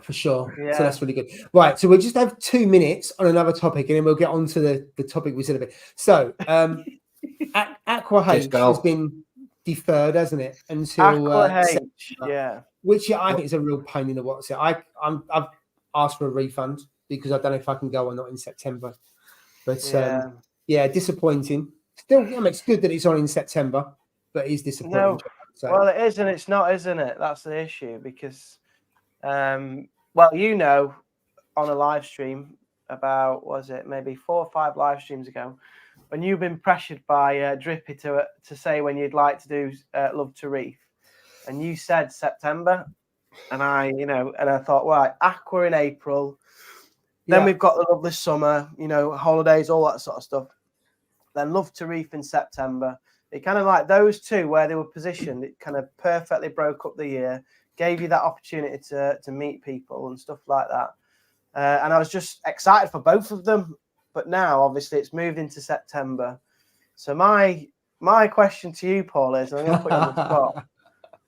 For sure. Yeah. So that's really good. Right. So we'll just have 2 minutes on another topic, and then we'll get on to the topic we said a bit. So Aqua H has been deferred, hasn't it? Until which I think is a real pain in the what's it. I've asked for a refund because I don't know if I can go or not in September. But disappointing. Still, I mean, it's good that it's on in September, but it's disappointing. No. Well, it is and it's not, isn't it? That's the issue because, on a live stream about, maybe 4 or 5 live streams ago, when you've been pressured by Drippy to say when you'd like to do Love to Reef, and you said September, and I thought, right, Aqua in April, then we've got the lovely summer, holidays, all that sort of stuff. Then Love to Reef in September. It kind of like those two where they were positioned, it kind of perfectly broke up the year, gave you that opportunity to meet people and stuff like that. And I was just excited for both of them. But now, obviously, it's moved into September. So my question to you, Paul, is, I'm going to put you on the spot.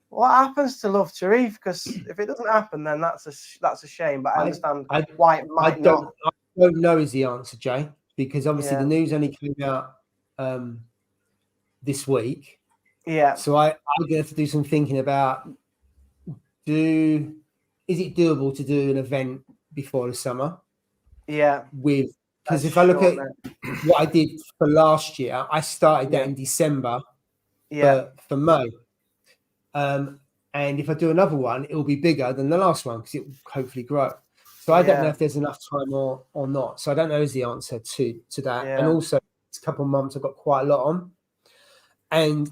What happens to Love to Reef? Because if it doesn't happen, then that's a shame. But I understand why it might not. I don't know is the answer, Jay, because obviously the news only came out this week. Yeah. So I'm going to have to do some thinking about is it doable to do an event before the summer? Yeah. Because if I look at what I did for last year, I started that in December for May. And if I do another one, it will be bigger than the last one because it will hopefully grow. So I don't know if there's enough time or not. So I don't know is the answer to that. Yeah. And also, it's a couple of months I've got quite a lot on. And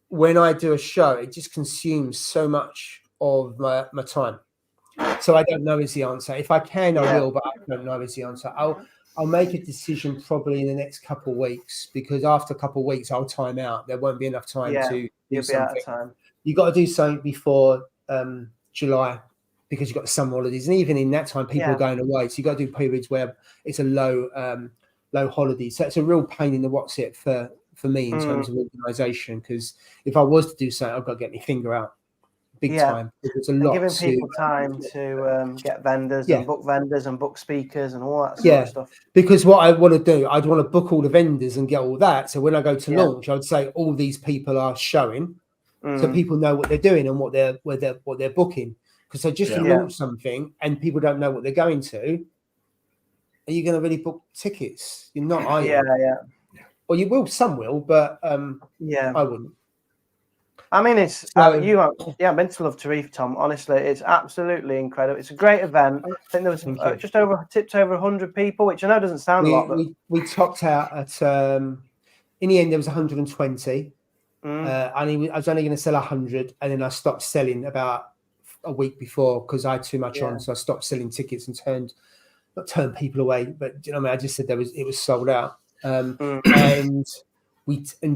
when I do a show, it just consumes so much of my time. So I don't know is the answer. If I can, I will, but I don't know is the answer. I'll make a decision probably in the next couple of weeks because after a couple of weeks, I'll time out. There won't be enough time to do something. Out of time. You've got to do something before July because you've got the summer holidays. And even in that time, people are going away. So you've got to do periods where it's a low holiday. So it's a real pain in the what's it for me in terms of organisation because if I was to do something, I've got to get my finger out big time. It's a lot. Giving people time to get vendors and book vendors and book speakers and all that sort of stuff. Because what I want to do, I'd want to book all the vendors and get all that. So when I go to launch, I'd say all these people are showing. So people know what they're doing and what they're booking. Because so just to launch something and people don't know what they're going to, are you going to really book tickets? You're not, are you? Yeah. Or you will, some will, but I wouldn't. I mean, it's I've been to Love to Reef, Tom. Honestly, it's absolutely incredible. It's a great event. I think there was tipped over 100 people, which I know doesn't sound a lot. But we topped out at in the end there was 120. And I was only going to sell 100, and then I stopped selling about a week before because I had too much on, so I stopped selling tickets and not turned people away, but you know what I mean? I just said it was sold out. And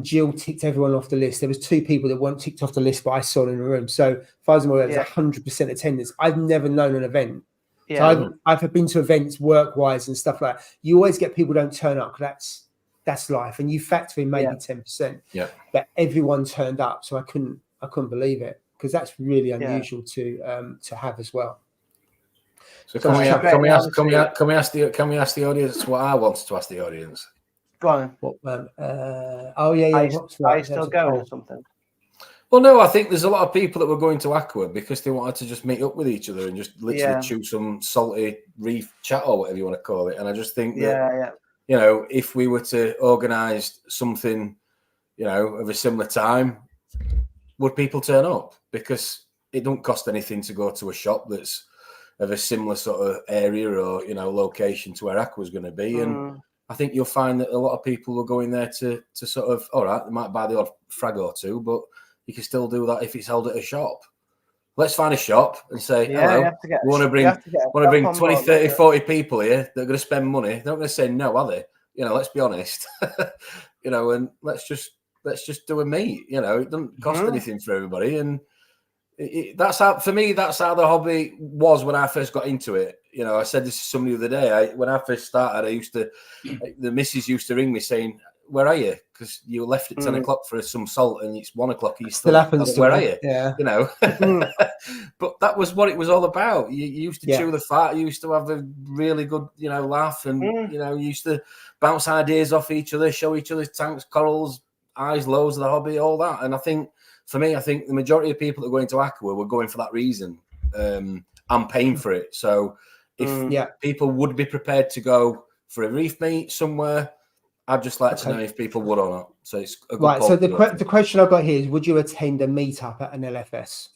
Jill ticked everyone off the list. There was 2 people that weren't ticked off the list, but I saw in the room. So as far as I'm aware, it was 100% attendance. I've never known an event. Yeah. So I've been to events work-wise and stuff like that. You always get people don't turn up because that's life. And you factor in maybe 10%. Yeah. But everyone turned up, so I couldn't believe it, because that's really unusual to have as well. So can we ask the audience what I wanted to ask the audience? Go on. Are you still going or something? Well, no, I think there's a lot of people that were going to Aqua because they wanted to just meet up with each other and just literally chew some salty reef chat or whatever you want to call it. And I just think that, you know, if we were to organise something, you know, of a similar time, would people turn up? Because it don't cost anything to go to a shop that's of a similar sort of area or, you know, location to where Aqua's going to be. And I think you'll find that a lot of people are going there to sort of, all right, they might buy the odd frag or two, but you can still do that if it's held at a shop. Let's find a shop and say, hello, we want to bring 20, 30, 40 people here that are going to spend money. They're not going to say no, are they? You know, let's be honest. You know, and let's just do a meet. You know, it doesn't cost anything for everybody. And that's how, for me, that's how the hobby was when I first got into it. You know, I said this to somebody the other day. When I first started, the missus used to ring me saying, "Where are you? Because you left at 10 o'clock for some salt, and it's 1 o'clock. You still happens. Where are you? Yeah, you know." But that was what it was all about. You used to chew the fat. You used to have a really good, you know, laugh, and you know, you used to bounce ideas off each other, show each other's tanks, corals, highs, lows of the hobby, all that. And I think, for me, I think the majority of people that are going to Aqua were going for that reason. I'm paying for it, so if people would be prepared to go for a reef meet somewhere, I'd just like to know if people would or not. So it's a good right. So the question I've got here is: would you attend a meetup at an LFS?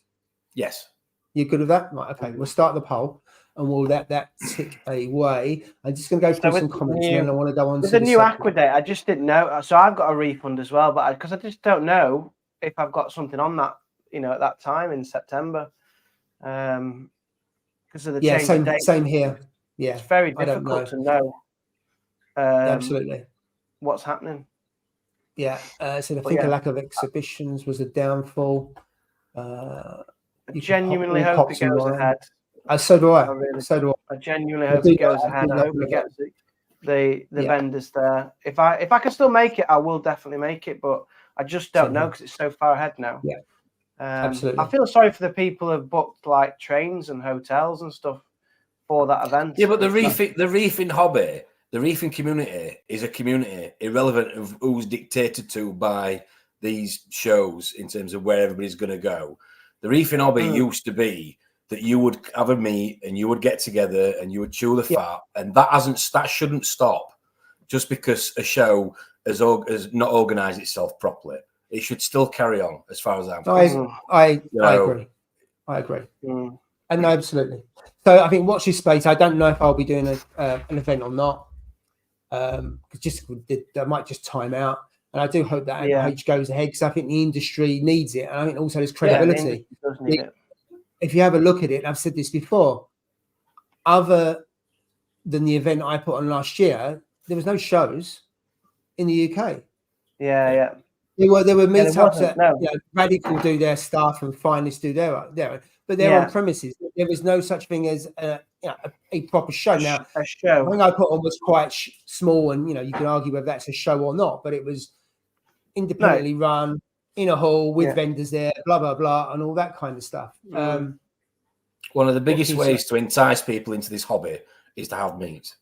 Yes. You good with that? Right. Okay. We'll start the poll, and we'll let that tick away. I'm just going to go through some comments, and then I want to go on to the new Aqua Day. I just didn't know. So I've got a refund as well, but because I just don't know if I've got something on that, you know, at that time in September. Because of the change of date. Same here. Yeah, it's very difficult to know. Absolutely. What's happening? Yeah. So I think a lack of exhibitions was a downfall. I genuinely hope it goes ahead. So do I. I genuinely hope it goes ahead. I hope we get the vendors there. If I can still make it, I will definitely make it. But I just don't know because it's so far ahead now. Yeah. Absolutely. I feel sorry for the people who have booked like trains and hotels and stuff for that event. Yeah, but the reefing hobby, the reefing community is a community irrelevant of who's dictated to by these shows in terms of where everybody's going to go. The reefing hobby used to be that you would have a meet and you would get together and you would chew the fat, and that shouldn't stop just because a show has not organised itself properly. It should still carry on, as far as I'm concerned. I agree. And absolutely. So I think watch this space. I don't know if I'll be doing an event or not. I might just time out. And I do hope that NH goes ahead because I think the industry needs it. And I think also there's credibility. If you have a look at it, I've said this before, other than the event I put on last year, there was no shows in the UK. Yeah. There were meetups that Radical do their stuff and Finest do their but they're on premises. There was no such thing as a proper show. Now, a show. I think I put on was quite small, and you can argue whether that's a show or not, but it was independently run in a hall with vendors there, blah blah blah, and all that kind of stuff. One of the biggest ways to entice people into this hobby is to have meets.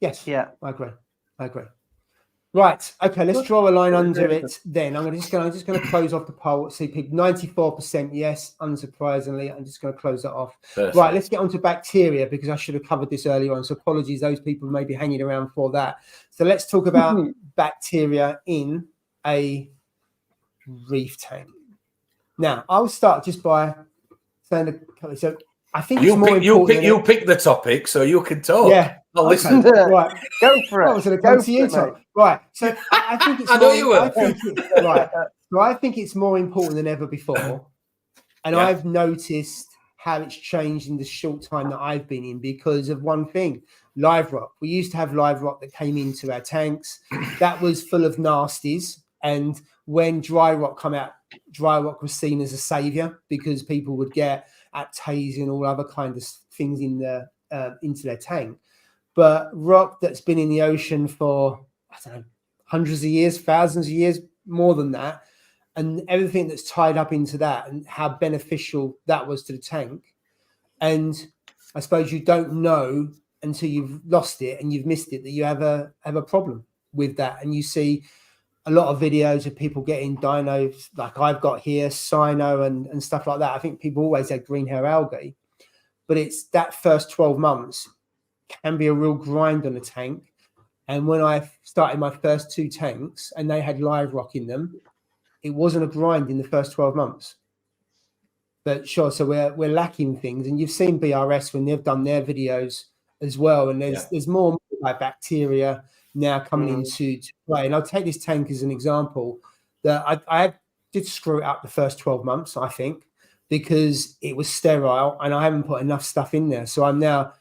Yes. Yeah, I agree. Right. Okay. Let's draw a line under it. Then I'm just going to close off the poll. See, people 94% yes. Unsurprisingly, I'm just going to close that off. Perfect. Right. Let's get on to bacteria because I should have covered this earlier on. So apologies, those people may be hanging around for that. So let's talk about bacteria in a reef tank. Now, I'll start just by saying so. I think it's more important. You pick the topic so you can talk. Yeah. I'll listen. Right. Go for it. I was going to come to you, Tom. Right. So I think it's I know you were. Right. So I think it's more important than ever before. And I've noticed how it's changed in the short time that I've been in because of one thing, live rock. We used to have live rock that came into our tanks. That was full of nasties. And when dry rock come out, dry rock was seen as a savior because people would get aptase and all other kinds of things in into their tank. But rock that's been in the ocean for, I don't know, hundreds of years, thousands of years, more than that. And everything that's tied up into that and how beneficial that was to the tank. And I suppose you don't know until you've lost it and you've missed it that you have a problem with that. And you see a lot of videos of people getting dinos like I've got here, cyano and stuff like that. I think people always had green hair algae, but it's that first 12 months can be a real grind on a tank. And when I started my first 2 tanks and they had live rock in them, it wasn't a grind in the first 12 months. But sure, so we're lacking things. And you've seen BRS when they've done their videos as well. And there's more like bacteria now coming into play. And I'll take this tank as an example that I did screw it up the first 12 months, I think, because it was sterile and I haven't put enough stuff in there. So I'm now,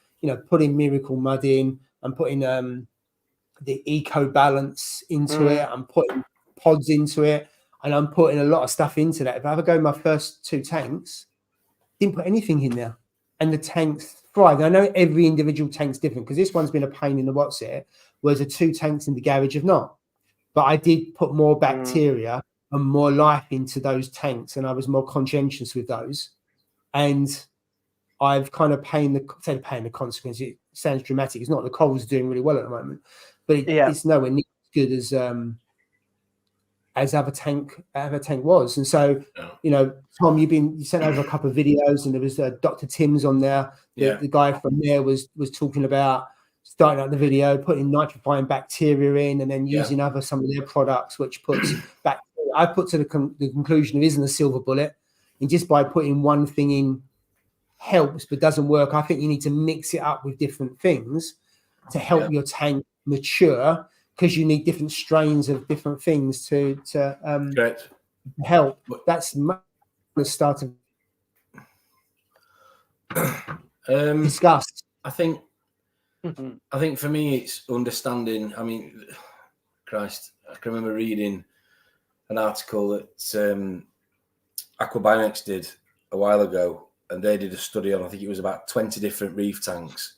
putting Miracle Mud in. I'm putting the Eco Balance into it. I'm putting pods into it. And I'm putting a lot of stuff into that. If I ever go my first 2 tanks, didn't put anything in there. And the tanks thrived. I know every individual tank's different because this one's been a pain in the what's it, whereas the 2 tanks in the garage have not. But I did put more bacteria and more life into those tanks, and I was more conscientious with those. And I've kind of paying the consequence. It sounds dramatic. It's not. The corals are doing really well at the moment, but it's nowhere near as good as other tank was. And so, Tom, you sent over a couple of videos, and there was Dr. Tim's on there. The guy from there was talking about starting out the video, putting nitrifying bacteria in, and then using some of their products, which puts bacteria. I put to the conclusion it isn't a silver bullet, and just by putting one thing in helps, but doesn't work. I think you need to mix it up with different things to help your tank mature, because you need different strains of different things to help. That's the start of discuss. I think for me it's understanding. I mean, Christ, I can remember reading an article that Aquabiotics did a while ago, and they did a study on, I think it was about 20 different reef tanks.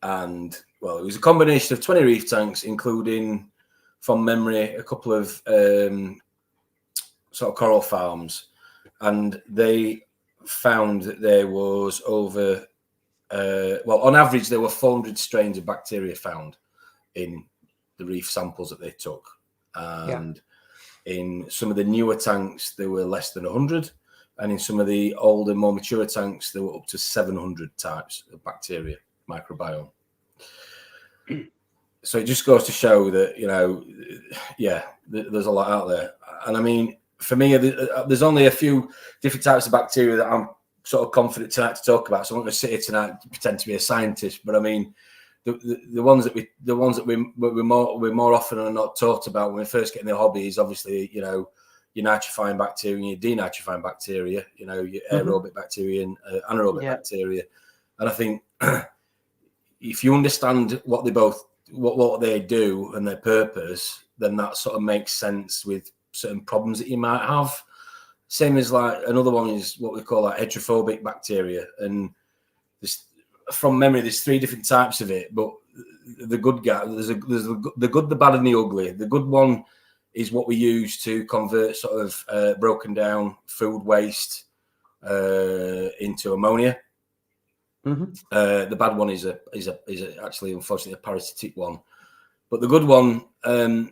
And well, it was a combination of 20 reef tanks, including, from memory, a couple of sort of coral farms. And they found that there was over, on average, there were 400 strains of bacteria found in the reef samples that they took. And in some of the newer tanks, there were less than 100. And in some of the older, more mature tanks, there were up to 700 types of bacteria, microbiome. So it just goes to show that, there's a lot out there. And I mean, for me, there's only a few different types of bacteria that I'm sort of confident tonight to talk about. So I'm not going to sit here tonight and pretend to be a scientist. But I mean, the ones that we're more often are not taught about when we first get in the hobby is obviously, your nitrifying bacteria and your denitrifying bacteria, your aerobic bacteria and anaerobic bacteria. And I think if you understand what they do and their purpose, then that sort of makes sense with certain problems that you might have. Same as like another one is what we call like heterophobic bacteria. And from memory, there's 3 different types of it, but the good guy, there's the good, the bad and the ugly. The good one is what we use to convert sort of broken down food waste into ammonia. The bad one is actually, unfortunately, a parasitic one. But the good one, the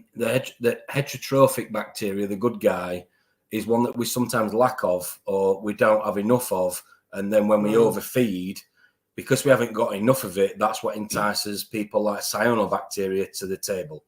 heterotrophic bacteria, the good guy, is one that we sometimes lack of or we don't have enough of. And then when we overfeed, because we haven't got enough of it, that's what entices people like cyanobacteria to the table.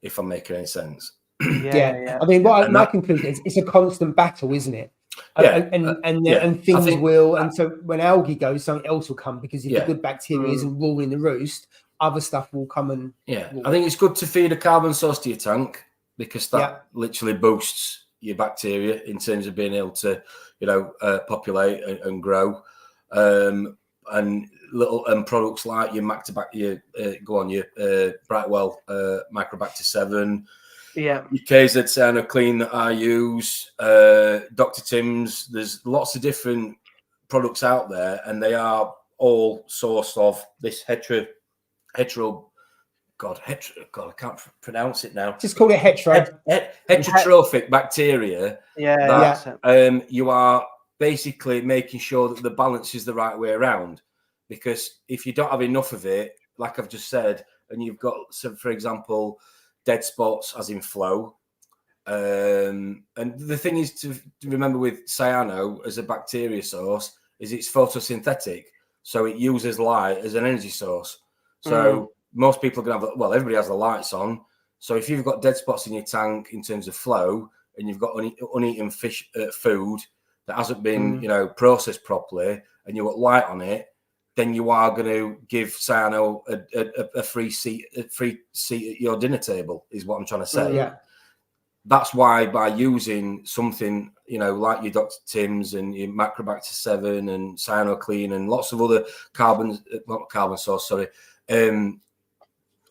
If I'm making any sense. I mean, my conclusion is it's a constant battle, isn't it? And things will, and so when algae goes, something else will come, because if the good bacteria isn't ruling the roost, other stuff will come and I think it's good to feed a carbon source to your tank, because that literally boosts your bacteria in terms of being able to populate and grow, and products like your Brightwell Microbacter 7, your KZ Cyanoclean that I use, Dr. Tim's. There's lots of different products out there, and they are all sourced of this heterobacter God, I can't pronounce it now. Just call it heterotrophic bacteria. Yeah. You are basically making sure that the balance is the right way around. Because if you don't have enough of it, like I've just said, and you've got some, for example, dead spots as in flow. And the thing is to remember with cyano as a bacteria source is it's photosynthetic. So it uses light as an energy source. So most people are going to have, well, everybody has the lights on. So if you've got dead spots in your tank in terms of flow and you've got uneaten fish food that hasn't been, processed properly and you've got light on it, then you are going to give cyano a free seat at your dinner table, is what I'm trying to say. Yeah. That's why by using something, like your Dr. Tim's and your Macrobacter 7 and CyanoClean and lots of other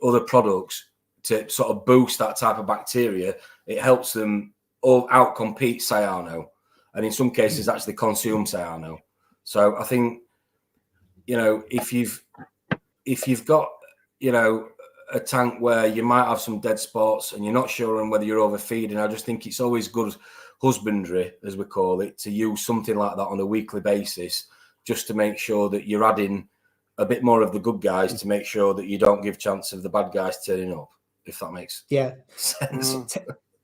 other products to sort of boost that type of bacteria, it helps them all outcompete cyano, and in some cases actually consume cyano. So I think, if you've got, a tank where you might have some dead spots and you're not sure on whether you're overfeeding, I just think it's always good husbandry, as we call it, to use something like that on a weekly basis, just to make sure that you're adding a bit more of the good guys to make sure that you don't give chance of the bad guys turning up, if that makes sense.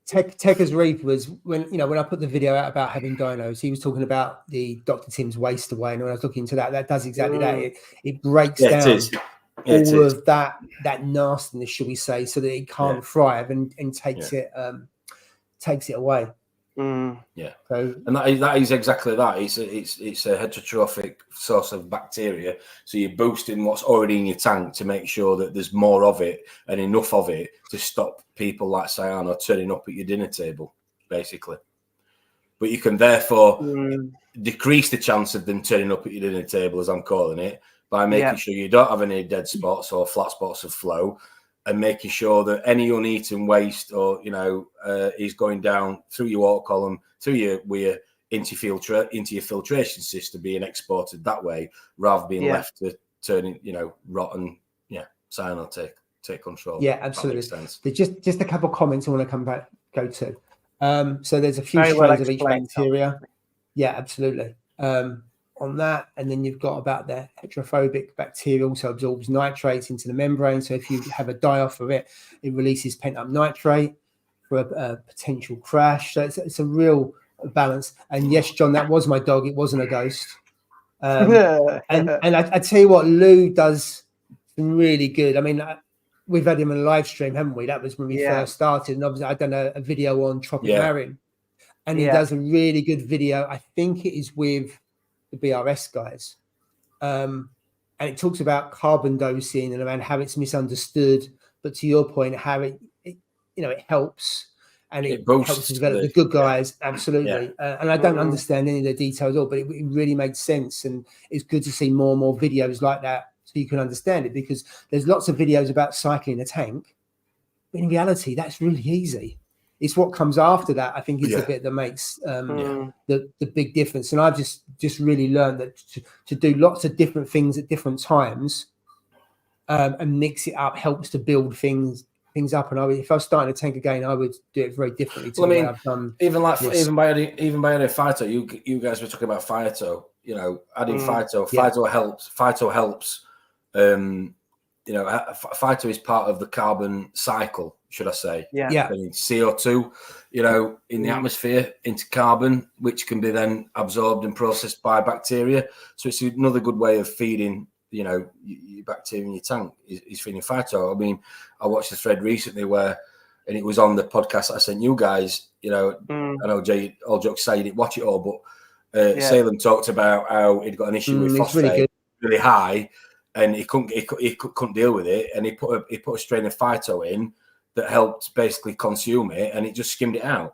Tekka's Reef was when I put the video out about having dinos, he was talking about the Dr. Tim's waste away, and when I was looking into that does exactly that. It breaks down all of that nastiness, shall we say, so that it can't thrive and takes it away. Yeah. So, and that is exactly that. It's a heterotrophic source of bacteria. So you're boosting what's already in your tank to make sure that there's more of it and enough of it to stop people like cyano turning up at your dinner table, basically. But you can therefore decrease the chance of them turning up at your dinner table, as I'm calling it, by making sure you don't have any dead spots or flat spots of flow, and making sure that any uneaten waste or is going down through your water column, through your weir, into your filtration system, being exported that way, rather than being left to turn rotten. Cyano take control. Yeah, absolutely. There's just a couple of comments I want to go to. So there's a few strains of each bacteria. Yeah, absolutely. On that, and then you've got about the heterophobic bacteria also absorbs nitrates into the membrane. So if you have a die-off of it, it releases pent-up nitrate for a potential crash. So it's a real balance. And yes, John, that was my dog. It wasn't a ghost. And I tell you what, Lou does really good. I mean, we've had him on a live stream, haven't we? That was when we first started. And obviously I've done a video on Tropic Marine. And he does a really good video. I think it is with the BRS guys, and it talks about carbon dosing and around how it's misunderstood, but to your point, how it helps, and it helps to develop the good guys. Absolutely. And I don't understand any of the details at all, but it really makes sense, and it's good to see more and more videos like that so you can understand it, because there's lots of videos about cycling a tank, but in reality that's really easy. It's what comes after that, I think, is the bit that makes the big difference. And I've just really learned that to do lots of different things at different times and mix it up helps to build things up. And if I was starting a tank again, I would do it very differently to the way I've done. Even by adding phyto, you guys were talking about phyto. Adding phyto. Phyto helps. Phyto is part of the carbon cycle, should I say? Yeah. CO2, in the atmosphere into carbon, which can be then absorbed and processed by bacteria. So it's another good way of feeding, your bacteria in your tank is feeding phyto. I mean, I watched a thread recently and it was on the podcast that I sent you guys. I know Jay, all jokes aside, you didn't watch it all, but Salem talked about how he'd got an issue with phosphate really high. And he couldn't deal with it, and he put a strain of phyto in that helped basically consume it, and it just skimmed it out,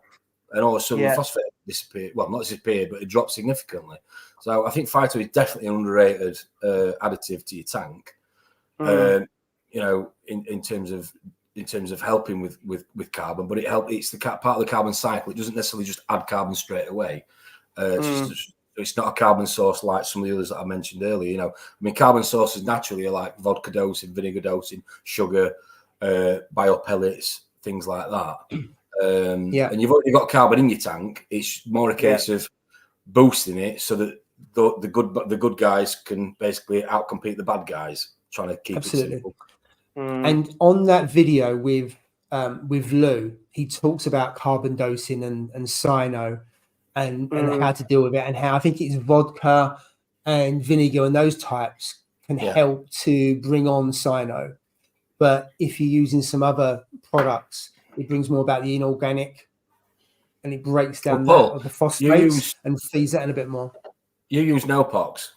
and all of a sudden the phosphate disappeared. Well, not disappeared, but it dropped significantly. So I think phyto is definitely an underrated additive to your tank. In terms of helping with carbon, but it's the part of the carbon cycle. It doesn't necessarily just add carbon straight away. It's not a carbon source like some of the others that I mentioned earlier. Carbon sources naturally are like vodka dosing, vinegar dosing, sugar, biopellets, things like that. And you've already got carbon in your tank. It's more a case of boosting it so that the good guys can basically outcompete the bad guys, trying to keep it simple. And on that video with Lou, he talks about carbon dosing and cyano and how to deal with it, and how I think it's vodka and vinegar and those types can help to bring on cyano. But if you're using some other products, it brings more about the inorganic, and it breaks down the phosphates and feeds that in a bit more. You use no-pox?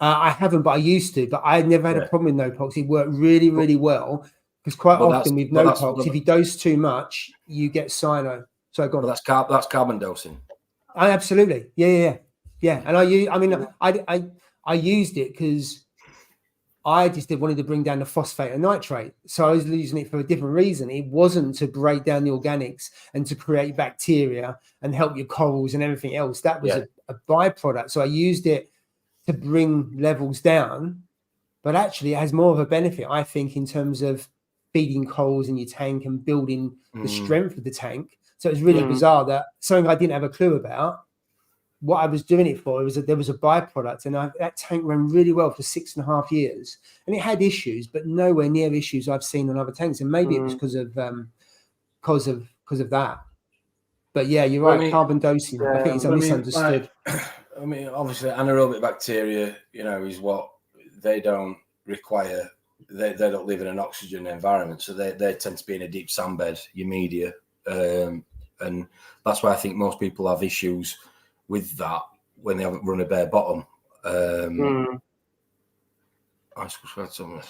I haven't, but I used to. But I had never had a problem with no-pox. It worked really, really well, because quite often with no-pox, if you dose too much, you get cyano. So go on. That's carbon dosing. Absolutely, yeah. And I used it because I just wanted to bring down the phosphate and nitrate. So I was using it for a different reason. It wasn't to break down the organics and to create bacteria and help your corals and everything else. That was a byproduct. So I used it to bring levels down, but actually it has more of a benefit, I think, in terms of feeding corals in your tank and building the strength of the tank. So it's really bizarre that something I didn't have a clue about, what I was doing it for, there was a byproduct, and that tank ran really well for 6.5 years, and it had issues, but nowhere near issues I've seen on other tanks, and maybe it was because of that. But yeah, you're right. Carbon dosing, I think it's misunderstood. Obviously, anaerobic bacteria, is what they don't require. They don't live in an oxygen environment, so they tend to be in a deep sand bed, your media, and that's why I think most people have issues with that when they haven't run a bare bottom. I suppose we had some.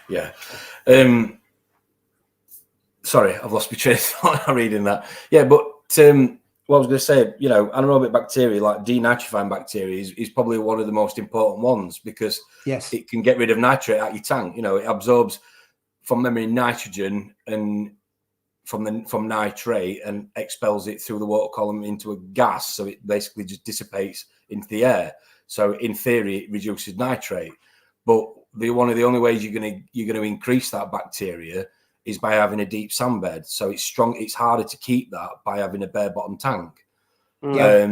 Yeah. Sorry, I've lost my train of thought reading that. Yeah, but what I was going to say, anaerobic bacteria, like denitrifying bacteria, is probably one of the most important ones, because it can get rid of nitrate out your tank. It absorbs from memory nitrogen and from nitrate and expels it through the water column into a gas. So it basically just dissipates into the air. So in theory, it reduces nitrate. But one of the only ways you're going to increase that bacteria is by having a deep sand bed. So it's strong. It's harder to keep that by having a bare bottom tank. But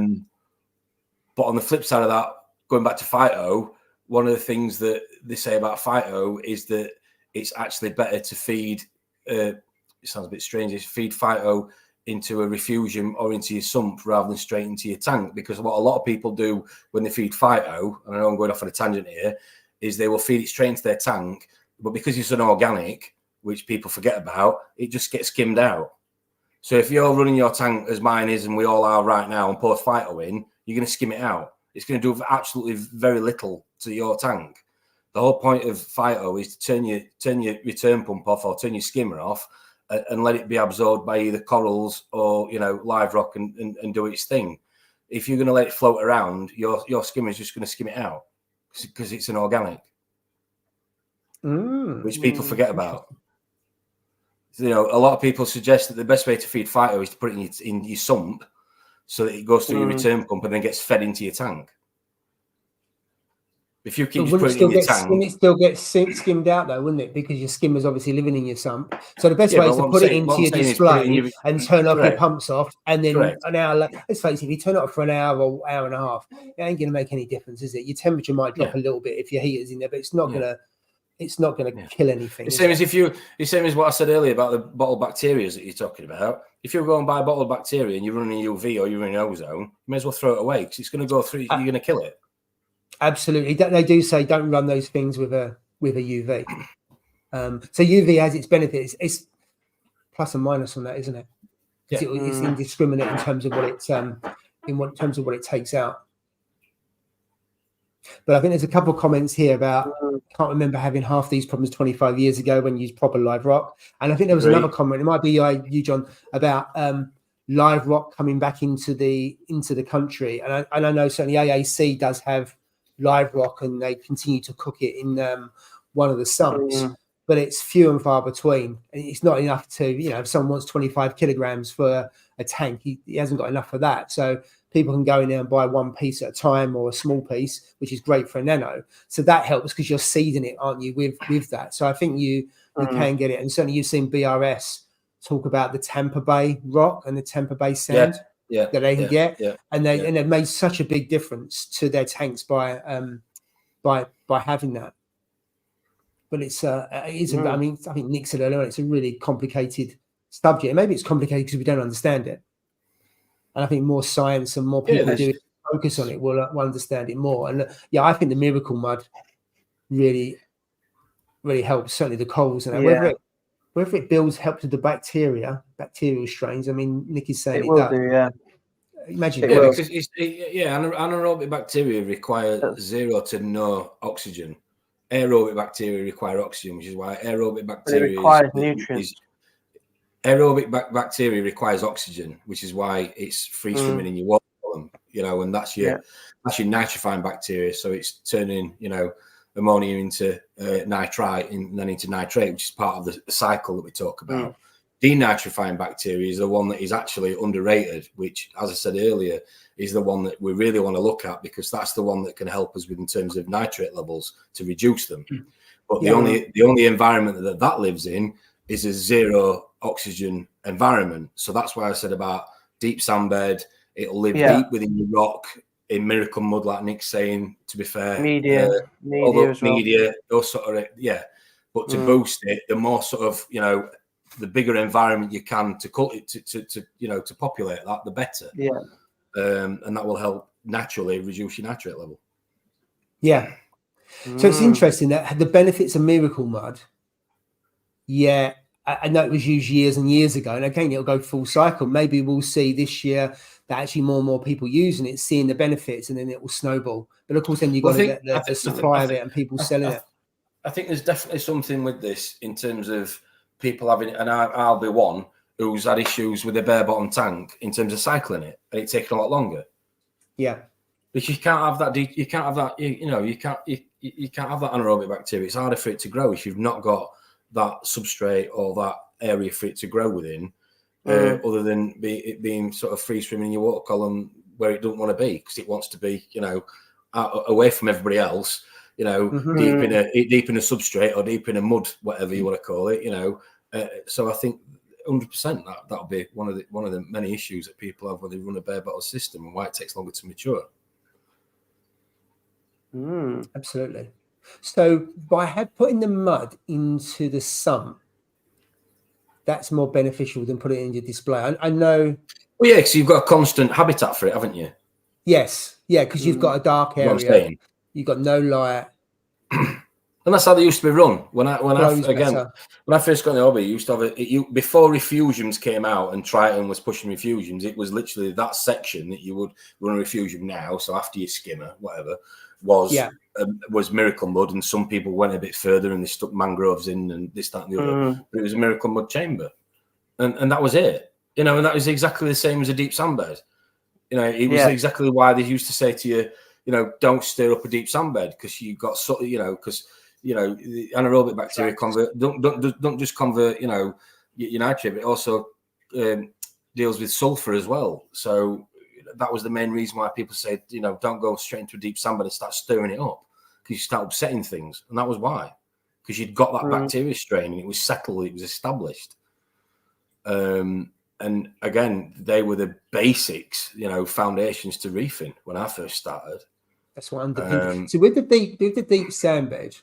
on the flip side of that, going back to phyto, one of the things that they say about phyto is that it's actually better to feed. It sounds a bit strange. Is feed phyto into a refugium or into your sump rather than straight into your tank, because what a lot of people do when they feed phyto, and I know I'm going off on a tangent here, is they will feed it straight into their tank, but because it's an organic, which people forget about, it just gets skimmed out. So if you're running your tank as mine is, and we all are right now, and pour phyto in, you're going to skim it out. It's going to do absolutely very little to your tank. The whole point of phyto is to turn your return pump off or turn your skimmer off and let it be absorbed by either corals or live rock and do its thing. If you're going to let it float around, your skimmer is just going to skim it out because it's an organic, which people forget about. A lot of people suggest that the best way to feed phyto is to put it in your sump so that it goes through your return pump and then gets fed into your tank. If you keep just putting it in your tank, it still gets skimmed out though, wouldn't it? Because your skimmer's obviously living in your sump. So the best way is to put it into your display and turn off your pumps off, and then an hour later, let's face it, if you turn it off for an hour or hour and a half, it ain't going to make any difference, is it? Your temperature might drop a little bit if your heater's in there, but it's not going to. It's not going to kill anything. The same as what I said earlier about the bottled bacteria that you're talking about. If you're going to buy bottled bacteria and you're running UV or you're running ozone, you may as well throw it away because it's going to go through. You're going to kill it. Absolutely, they do say don't run those things with a UV. So UV has its benefits. It's plus and minus on that, isn't it? It's indiscriminate in terms of what it takes out. But I think there's a couple of comments here about can't remember having half these problems 25 years ago when you used proper live rock. And I think there was another comment. It might be you, John, about live rock coming back into the country. And I know certainly AAC does have live rock, and they continue to cook it in one of the sumps. But it's few and far between. And it's not enough to, if someone wants 25 kilograms for a tank, he hasn't got enough for that. So people can go in there and buy one piece at a time or a small piece, which is great for a nano. So that helps because you're seeding it, aren't you, with that? So I think you can get it. And certainly you've seen BRS talk about the Tampa Bay rock and the Tampa Bay sand that they can get. And they've made such a big difference to their tanks by having that. But it is I mean, I think Nick said earlier, it's a really complicated subject. Maybe it's complicated because we don't understand it. And I think more science and more people do focus on it will understand it more. And I think the miracle mud really, really helps. Certainly the corals and whether it builds help to the bacterial strains. I mean, Nick is saying it will does. do, yeah. Imagine because anaerobic bacteria require 0 to no oxygen. Aerobic bacteria require oxygen, which is why aerobic bacteria requires nutrients. Aerobic bacteria requires oxygen, which is why it's free swimming in your water column, and that's your nitrifying bacteria. So it's turning, ammonia into nitrite and then into nitrate, which is part of the cycle that we talk about. Denitrifying bacteria is the one that is actually underrated, which, as I said earlier, is the one that we really want to look at because that's the one that can help us with in terms of nitrate levels to reduce them. But the only environment that lives in is a 0 oxygen environment. So that's why I said about deep sandbed. It'll live deep within the rock in miracle mud, like Nick's saying. To be fair, media, those sort of But to boost it, the more sort of the bigger environment you can to populate that, the better. And that will help naturally reduce your nitrate level. So it's interesting that the benefits of miracle mud. I know it was used years and years ago, and again it'll go full cycle. Maybe we'll see this year that actually more and more people using it, seeing the benefits, and then it will snowball. But of course, then you've got to get the supply of it and people selling it. I think there's definitely something with this in terms of people having, and I'll be one who's had issues with a bare bottom tank in terms of cycling it, and it's taken a lot longer. Because you can't have that. You can't have that. You can't have that anaerobic bacteria. It's harder for it to grow if you've not got that substrate or that area for it to grow within, other than it being sort of free swimming in your water column where it doesn't want to be because it wants to be, away from everybody else, deep in a substrate or deep in a mud, whatever you want to call it, so I think 100% that'll be one of the many issues that people have when they run a bare bottle system and why it takes longer to mature. Absolutely. So by putting the mud into the sump, that's more beneficial than putting it in your display. I know. Well, because you've got a constant habitat for it, haven't you? Yes. Because you've got a dark area. You've got no light. And that's how they used to be run. When I first got in the hobby, you used to have before refusions came out and Triton was pushing refusions. It was literally that section that you would run a refusion now. So after your skimmer, whatever, was miracle mud, and some people went a bit further and they stuck mangroves in and this, that, and the other. But it was a miracle mud chamber, and that was it. And that was exactly the same as a deep sandbed. It was exactly why they used to say to you, don't stir up a deep sandbed because you got because the anaerobic bacteria convert. Don't just convert your nitrate, but it also deals with sulfur as well. So that was the main reason why people said, don't go straight into a deep sandbed and start stirring it up because you start upsetting things. And that was why, because you'd got that bacteria strain and it was settled, it was established. And again, they were the basics, foundations to reefing when I first started. That's what I'm thinking. So with the deep sandbed,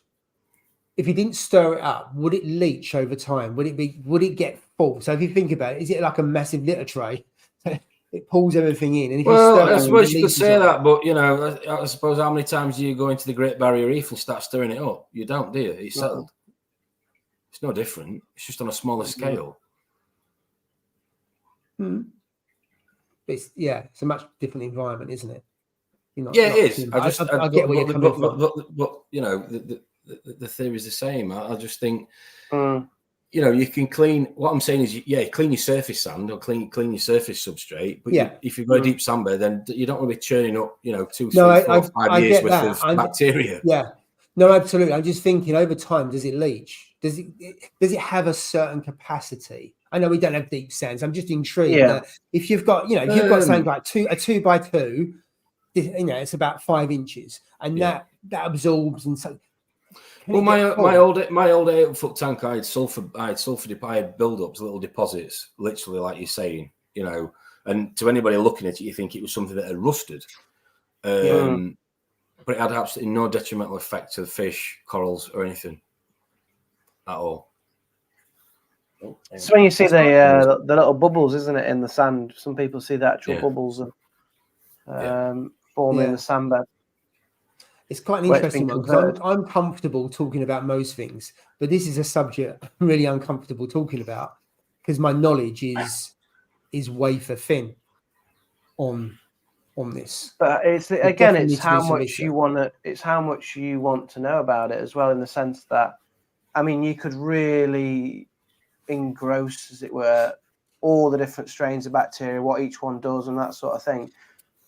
if you didn't stir it up, would it leach over time? Would it get full? So if you think about it, is it like a massive litter tray? It pulls everything in. And if I suppose you could say that, but I suppose how many times do you go into the Great Barrier Reef and start stirring it up? You don't, do you? It's settled. It's no different. It's just on a smaller scale. It's a much different environment, isn't it? It is. I get where you're coming from. But the theory is the same. I just think, you can clean. What I'm saying is, clean your surface sand or clean your surface substrate. But if you've got a deep sandbed, then you don't want to be churning up, 2, 3, 4, 5 years worth of bacteria. No, absolutely. I'm just thinking over time, does it leach? Does it have a certain capacity? I know we don't have deep sands. I'm just intrigued that if you've got, you know, if you've got something like a 2x2, you know, it's about 5 inches, and that absorbs and so. Well, my old 8-foot tank, I had sulfur build-ups, little deposits, literally like you're saying, you know. And to anybody looking at it, you think it was something that had rusted, but it had absolutely no detrimental effect to the fish, corals, or anything at all. So when you see the little bubbles, isn't it, in the sand? Some people see the actual bubbles of forming the sandbed. It's quite an interesting one because I'm comfortable talking about most things, but this is a subject I'm really uncomfortable talking about because my knowledge is wafer thin on this. But it's how much you want to. It's how much you want to know about it as well, in the sense that, I mean, you could really engross, as it were, all the different strains of bacteria, what each one does, and that sort of thing.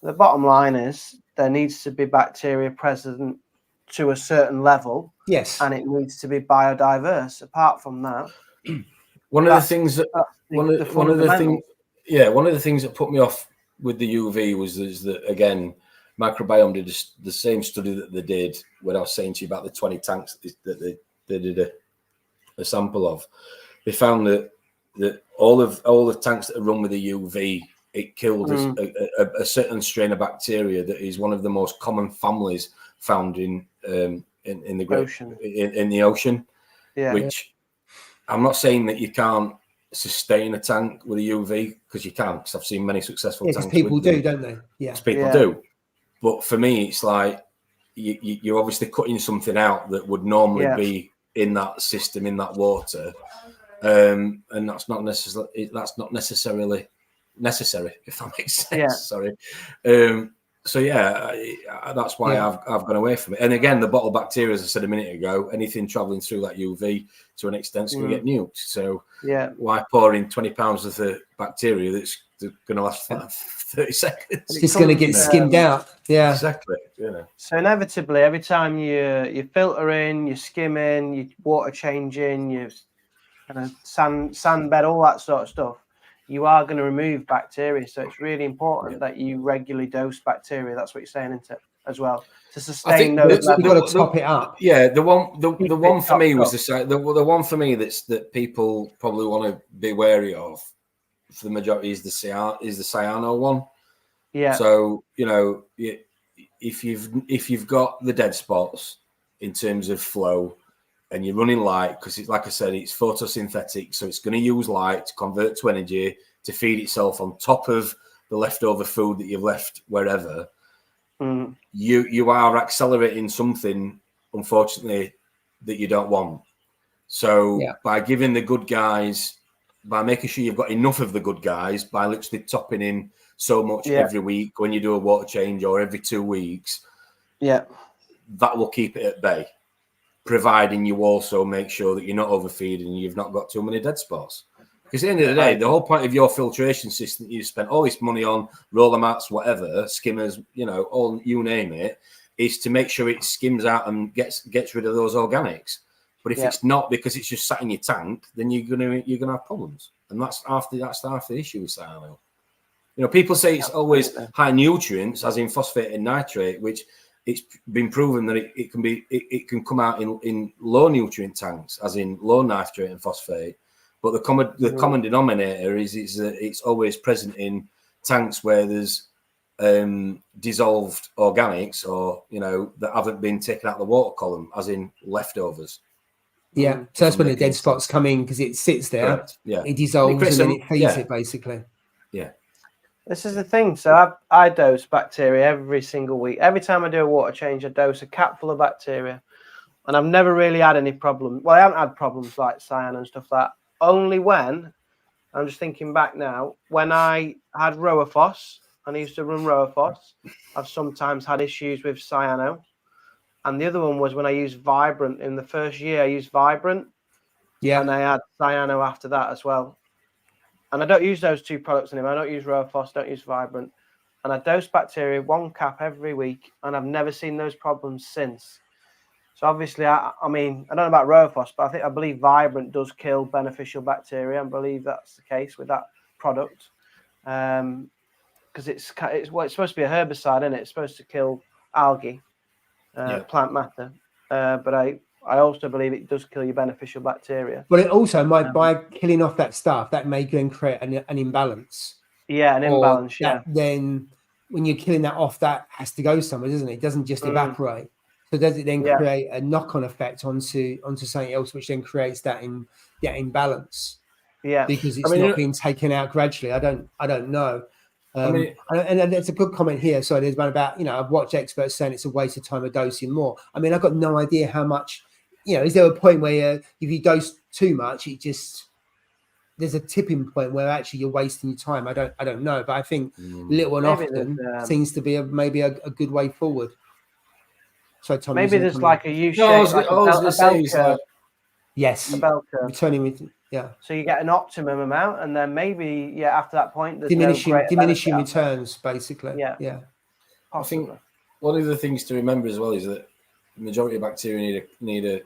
The bottom line is there needs to be bacteria present to a certain level. Yes. And it needs to be biodiverse. Apart from that, one of the things that put me off with the UV was that, again, Microbiome did the same study that they did when I was saying to you about the 20 tanks that they did a sample of. They found that all the tanks that are run with the UV, it killed a certain strain of bacteria that is one of the most common families found in the ocean. In the ocean. Yeah. Which I'm not saying that you can't sustain a tank with a UV, because you can, because I've seen many successful tanks. People do, don't they? Yeah. People do. But for me, it's like you're obviously cutting something out that would normally be in that system, in that water. And that's not necessarily necessary, if that makes sense. Yeah. Sorry. So that's why I've gone away from it. And again, the bottle bacteria, as I said a minute ago, anything traveling through that UV to an extent is going to get nuked. So why pour in 20 pounds of the bacteria that's going to last 30 seconds? It's just going to get skimmed out. Yeah, exactly. You know. So inevitably, every time you filter in, you skim in, you water changing, you sand bed, all that sort of stuff, you are going to remove bacteria. So it's really important that you regularly dose bacteria. That's what you're saying, isn't it? As well, to sustain those. You've got to top it up. Yeah, the one for me was the one for me that people probably want to be wary of for the majority is the cyano one. Yeah. So if you've got the dead spots in terms of flow, and you're running light, because it's like I said, it's photosynthetic, so it's going to use light to convert to energy to feed itself on top of the leftover food that you've left wherever. You are accelerating something, unfortunately, that you don't want. So by giving the good guys, by making sure you've got enough of the good guys, by literally topping in so much every week when you do a water change, or every 2 weeks, that will keep it at bay, providing you also make sure that you're not overfeeding and you've not got too many dead spots. Because at the end of the day, the whole point of your filtration system, you spent all this money on, roller mats, whatever, skimmers, all, you name it, is to make sure it skims out and gets rid of those organics. But if it's not, because it's just sat in your tank, then you're gonna have problems, and that's half the issue with cyano. People say it's always high nutrients, as in phosphate and nitrate, which it's been proven that it can come out in low nutrient tanks, as in low nitrate and phosphate. But the common denominator is it's always present in tanks where there's dissolved organics, or that haven't been taken out of the water column, as in leftovers. Yeah, so that's when the dead spots come in, because it sits there. Correct. Yeah, it dissolves and then it feeds it, basically. Yeah. This is the thing. So I dose bacteria every single week. Every time I do a water change, I dose a cap full of bacteria, and I've never really had any problem. Well, I haven't had problems like cyan and stuff like that. Only when, I'm just thinking back now, when I had Roaphos, and I used to run Roaphos, I've sometimes had issues with cyano. And the other one was when I used Vibrant. In the first year, I used Vibrant. Yeah. And I had cyano after that as well. And I don't use those two products anymore. I don't use Roaphos, don't use Vibrant. And I dose bacteria 1 cap every week, and I've never seen those problems since. So obviously, I mean, I don't know about Rofos, but I believe Vibrant does kill beneficial bacteria. I believe that's the case with that product, because it's supposed to be a herbicide, isn't it? It's supposed to kill algae, plant matter. But I also believe it does kill your beneficial bacteria. But it also might, by killing off that stuff, that may then create an imbalance. Yeah, an imbalance. Then when you're killing that off, that has to go somewhere, doesn't it? It doesn't just evaporate. So does it then create a knock-on effect onto something else, which then creates that imbalance? Yeah, because it's not being taken out gradually. I don't know. And there's a good comment here. So there's one about, I've watched experts saying it's a waste of time of dosing more. I mean, I've got no idea how much. Is there a point where if you dose too much, there's a tipping point where actually you're wasting your time. I don't know, but I think little and often seems to be maybe a good way forward. So Tom, maybe there's like a U-shape. No, I was going to say is like, yes, a bell curve. Returning with So you get an optimum amount, and then maybe after that point, there's diminishing returns, basically. Yeah. I think one of the things to remember as well is that the majority of bacteria need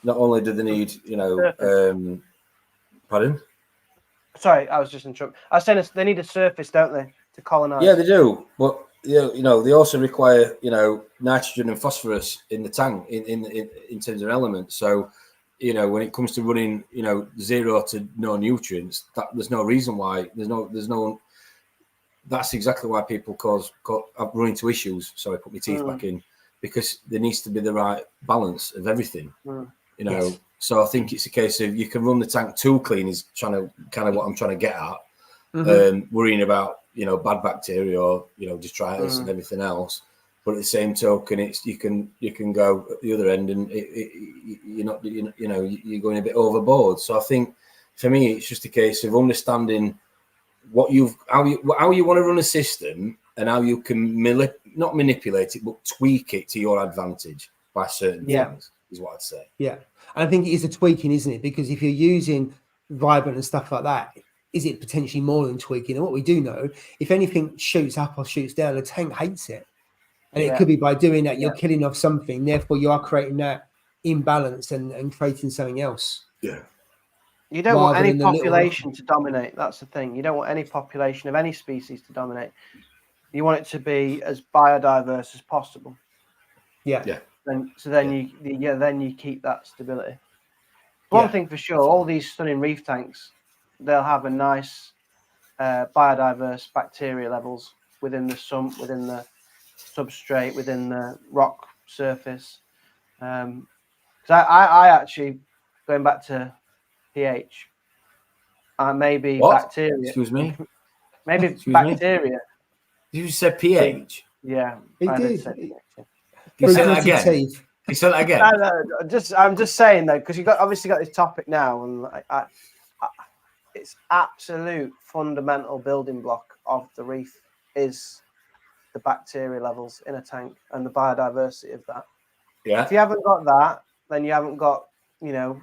not only do they need pardon? Sorry, I was just interrupting. I was saying they need a surface, don't they, to colonize? Yeah, they do. But they also require nitrogen and phosphorus in the tank in terms of elements. So when it comes to running 0 to no nutrients, there's no reason why there's no. That's exactly why people run into issues. Sorry, put my teeth back in, because there needs to be the right balance of everything. Yes. So I think it's a case of you can run the tank too clean is kind of what I'm trying to get at. Worrying about bad bacteria or detritus and everything else, but at the same token, it's you can go at the other end and you're going a bit overboard. So I think for me, it's just a case of understanding how you want to run a system and how you can not manipulate it but tweak it to your advantage by certain things is what I'd say. Yeah, and I think it is a tweaking, isn't it? Because if you're using Vibrant and stuff like that, is it potentially more than tweaking? And what we do know, if anything shoots up or shoots down, the tank hates it. And it could be by doing that, you're killing off something. Therefore, you are creating that imbalance and creating something else. Yeah. You don't want any population to dominate. That's the thing. You don't want any population of any species to dominate. You want it to be as biodiverse as possible. Yeah. Then you keep that stability. One thing for sure, all these stunning reef tanks, they'll have a nice biodiverse bacteria levels within the sump, within the substrate, within the rock surface. Because I actually, going back to pH, maybe what? Bacteria. Excuse me? Maybe bacteria. Did you say pH? Yeah. It did. You said that again? You said that again? No, I'm just saying though, because you've obviously got this topic now, and it's absolute fundamental building block of the reef is the bacteria levels in a tank and the biodiversity of that. Yeah. If you haven't got that, then you haven't got, that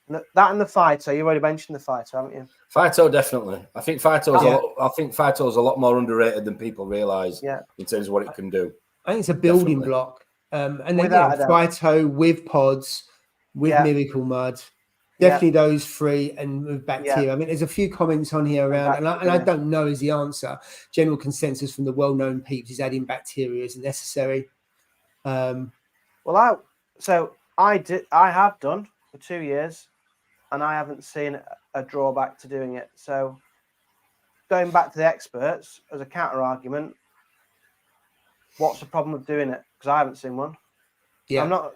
and the phyto. You already mentioned the phyto, haven't you? Phyto, definitely. I think phyto is a lot more underrated than people realise in terms of what it can do. I think it's a building block. And then phyto with pods, with miracle mud. Definitely those three, and with bacteria. Yeah. I mean, there's a few comments on here around, and I don't know is the answer. General consensus from the well-known peeps is adding bacteria isn't necessary. I have done for 2 years, and I haven't seen a drawback to doing it. So, going back to the experts as a counter argument, what's the problem with doing it? Because I haven't seen one. Yeah, I'm not.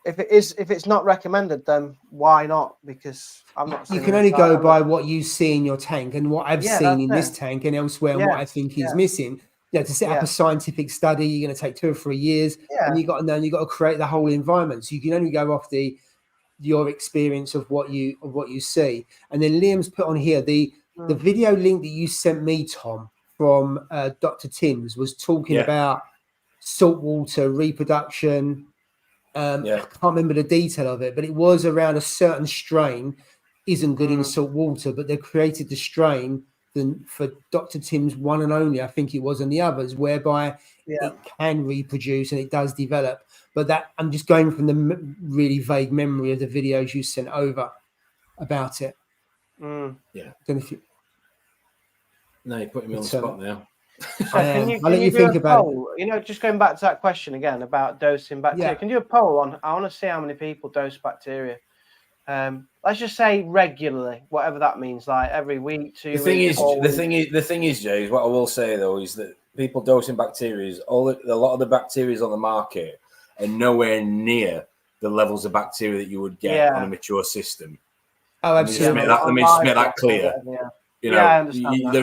If it's not recommended, then why not? Because I'm not. You can only go by what you see in your tank and what I've seen in this tank and elsewhere, and what I think is missing. To set up a scientific study, you're going to take 2 or 3 years, and you got to create the whole environment. So you can only go off your experience of what you see. And then Liam's put on here the video link that you sent me, Tom, from Dr. Timms was talking about saltwater reproduction. I can't remember the detail of it, but it was around a certain strain isn't good in salt water, but they created the strain for Dr. Timms one and only, I think it was, and the others, whereby it can reproduce and it does develop. But that I'm just going from the really vague memory of the videos you sent over about it. Yeah. Don't know if you... No, you're putting me on the spot now. So can you think about poll? You know, just going back to that question again about dosing bacteria. Can you do a poll on? I want to see how many people dose bacteria. Let's just say regularly, whatever that means, like every week, 2 weeks. The thing is, Jay, what I will say though is that people dosing bacteria, a lot of the bacteria on the market are nowhere near the levels of bacteria that you would get on a mature system. Oh, absolutely. Let me just make that clear. You know, I understand that.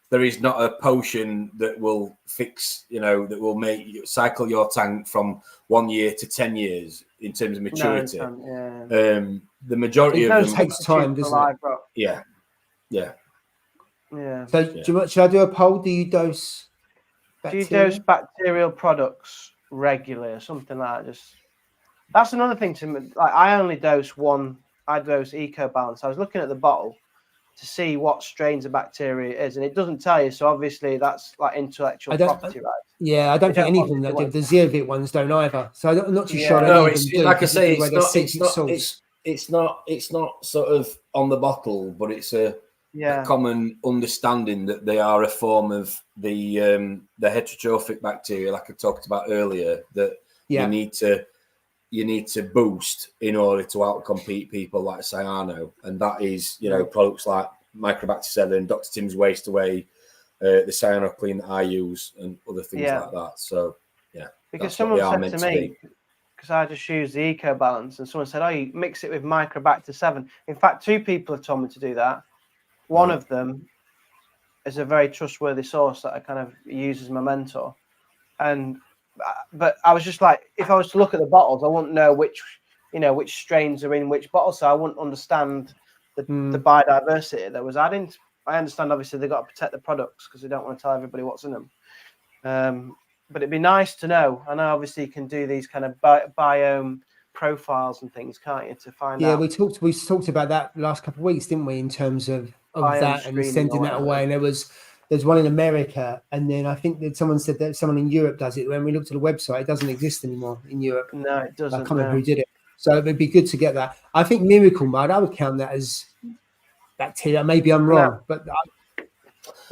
There is not a potion that will fix, you know, that will make you cycle your tank from 1 year to 10 years in terms of maturity. The majority of them takes time, doesn't it? Yeah. So should I do a poll? Do you dose bacteria? Do you dose bacterial products regularly or something like that? That's another thing to me. Like, I only dose one. I dose EcoBalance. I was looking at the bottle to see what strains of bacteria it is, and it doesn't tell you. So obviously that's like intellectual property rights. Yeah, I don't think any of them that do. The Zeolite ones don't either. So I'm not too sure. No, it's like I say, it's not sort of on the bottle, but it's a common understanding that they are a form of the heterotrophic bacteria, like I talked about earlier, that you need to boost in order to outcompete people like Cyano, and that is, you know, products like Microbacter 7, Dr. Tim's Waste Away, the Cyano Clean that I use, and other things like that. So because someone said to me, because I just use the EcoBalance, and someone said, "Oh, you mix it with Microbacter 7." In fact, 2 people have told me to do that. One of them is a very trustworthy source that I kind of use as my mentor, but I was just like, if I was to look at the bottles, I wouldn't know which strains are in which bottle, so I wouldn't understand the biodiversity that was adding. I understand, obviously, they've got to protect the products because they don't want to tell everybody what's in them. But it'd be nice to know. I know, obviously, you can do these kind of biome profiles and things, can't you, to find out? Yeah, we talked about that last couple of weeks, didn't we, in terms of that and sending that away. And there's one in America, and then I think that someone said that someone in Europe does it. When we looked at the website, it doesn't exist anymore in Europe. No, it doesn't. I can't remember who did it. So it'd be good to get that. I think Miracle Mud, I would count that as bacteria. Maybe I'm wrong, but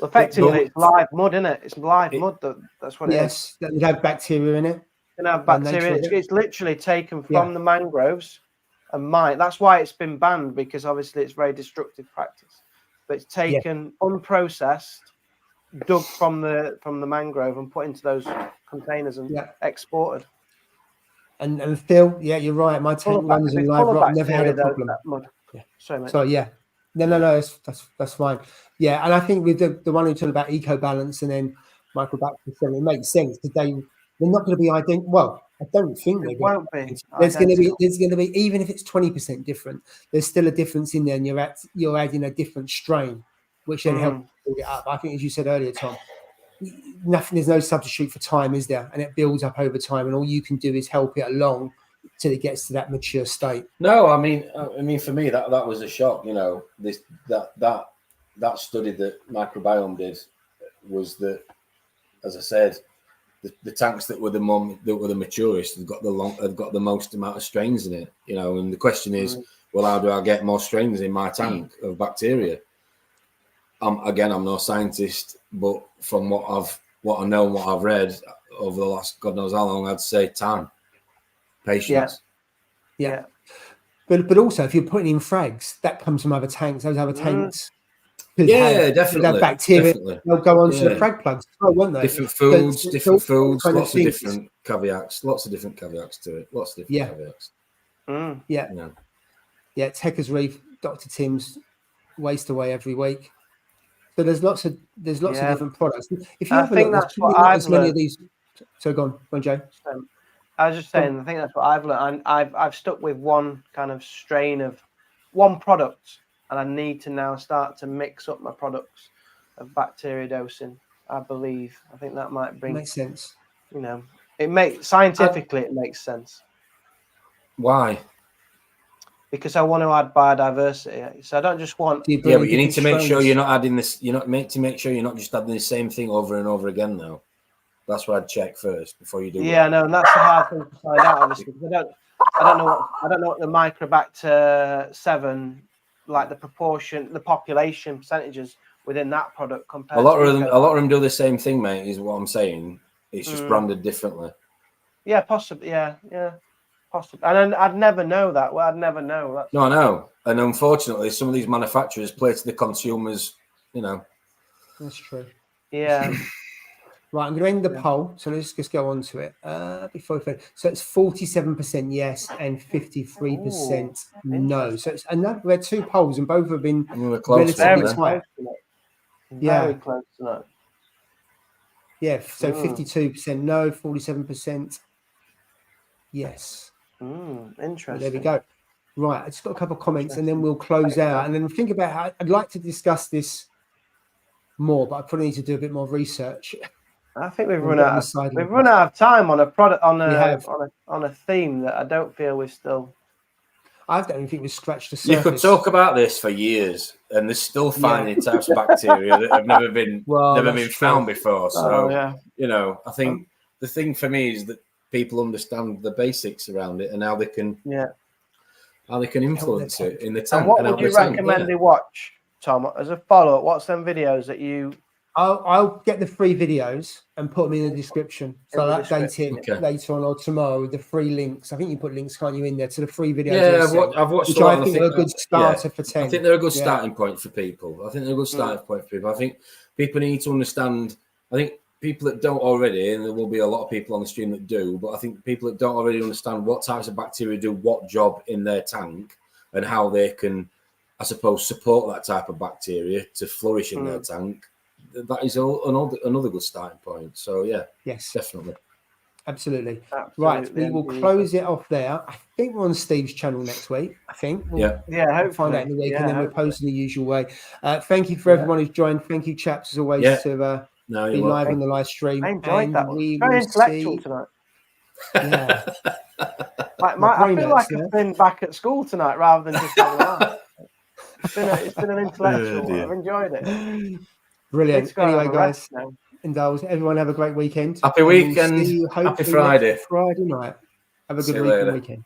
effectively, it's live mud, isn't it? It's live mud. That's what it is. Yes, that would have bacteria in it. Can have bacteria. It's literally taken from the mangroves and mined. That's why it's been banned, because obviously it's very destructive practice. But it's taken unprocessed, dug from the mangrove and put into those containers and exported. And Phil, you're right. My tank runs in live rock. Never had a problem. Sorry, mate. So no, that's fine. Yeah, and I think with the one who talked about EcoBalance and then Microbacter 7, it makes sense because they're not going to be identical. Well, I don't think they won't be. There's going to be even if it's 20% different, there's still a difference in there, and you're adding a different strain, which then helps build it up. I think, as you said earlier, Tom, there's no substitute for time, is there? And it builds up over time, and all you can do is help it along till it gets to that mature state. No, I mean, for me that was a shock. You know, that study that Microbiome did was that, as I said, the tanks that were the maturest have got the most amount of strains in it. You know, and the question is, well, how do I get more strains in my tank of bacteria? Again, I'm no scientist, but from what I know and what I've read over the last God knows how long, I'd say time, patience. Yeah. But also, if you're putting in frags, that comes from other tanks. Those other tanks, definitely, have bacteria. Definitely. They'll go on to the frag plugs, won't they? Different foods, lots of different caveats to it. Lots of different caveats. Yeah, Techers Reef, Dr. Tim's Waste Away every week. So there's lots of different products. If you think that's what I've learned. Of these. So go on, Jay. I was just saying, I think that's what I've learned. I've stuck with one kind of strain of one product, and I need to now start to mix up my products of bacteria dosing. I believe. I think that might makes sense. You know, it makes scientifically it makes sense. Why? Because I want to add biodiversity, so I don't just want. But you need to make sure you're not adding this. You need to make sure you're not just adding the same thing over and over again, though. That's what I'd check first before you do. Yeah, no, and that's the hard thing to find out, obviously, because I don't know what the Microbacter 7, like the proportion, the population percentages within that product compared. A lot of them do the same thing, mate. Is what I'm saying. It's just branded differently. Yeah, possibly. Yeah, possibly. And I'd never know that. Well, I'd never know. No, I know. And unfortunately, some of these manufacturers play to the consumers. You know. That's true. Yeah. Right, I'm going to end the poll, so let's just go on to it. Before we finish. So it's 47% yes and 53% no. So it's another. We had 2 polls, and both have been relatively tight. Very close to that. Yeah, so 52% no, 47% yes. Interesting. There we go. Right, I just got a couple of comments, and then we'll close out. And then think about how I'd like to discuss this more, but I probably need to do a bit more research. I think we've run out of time on a product on a theme that I don't feel we've still. I don't even think we've scratched the surface. You could talk about this for years, and there's still finding types of bacteria that have never been found before. So you know, I think the thing for me is that people understand the basics around it and how they can influence it in the tank. And what would you recommend they watch, Tom, as a follow-up? What's them videos that you? I'll get the free videos and put them in the description. So I'll update it later on or tomorrow with the free links. I think you put links, can't you, in there to the free videos? Yeah, I've watched. Which I think are a good starter for 10. I think they're a good starting point for people. I think people need to understand. I think people that don't already, and there will be a lot of people on the stream that do, but I think people that don't already understand what types of bacteria do what job in their tank and how they can, I suppose, support that type of bacteria to flourish in their tank. That is another good starting point. So yes, definitely, absolutely. Right, we will close it off there. I think we're on Steve's channel next week. I think hopefully find out in the week, and then we'll post in the usual way. Thank you for everyone who's joined. Thank you, chaps, as always, to be live on the live stream. I enjoyed that. Very intellectual tonight. Yeah, I feel like I've been back at school tonight rather than just having a laugh. It's been an intellectual. I've enjoyed it. Brilliant. Anyway, guys, indulge. Everyone have a great weekend. Happy weekend. Happy Friday. Friday night. Have a good weekend.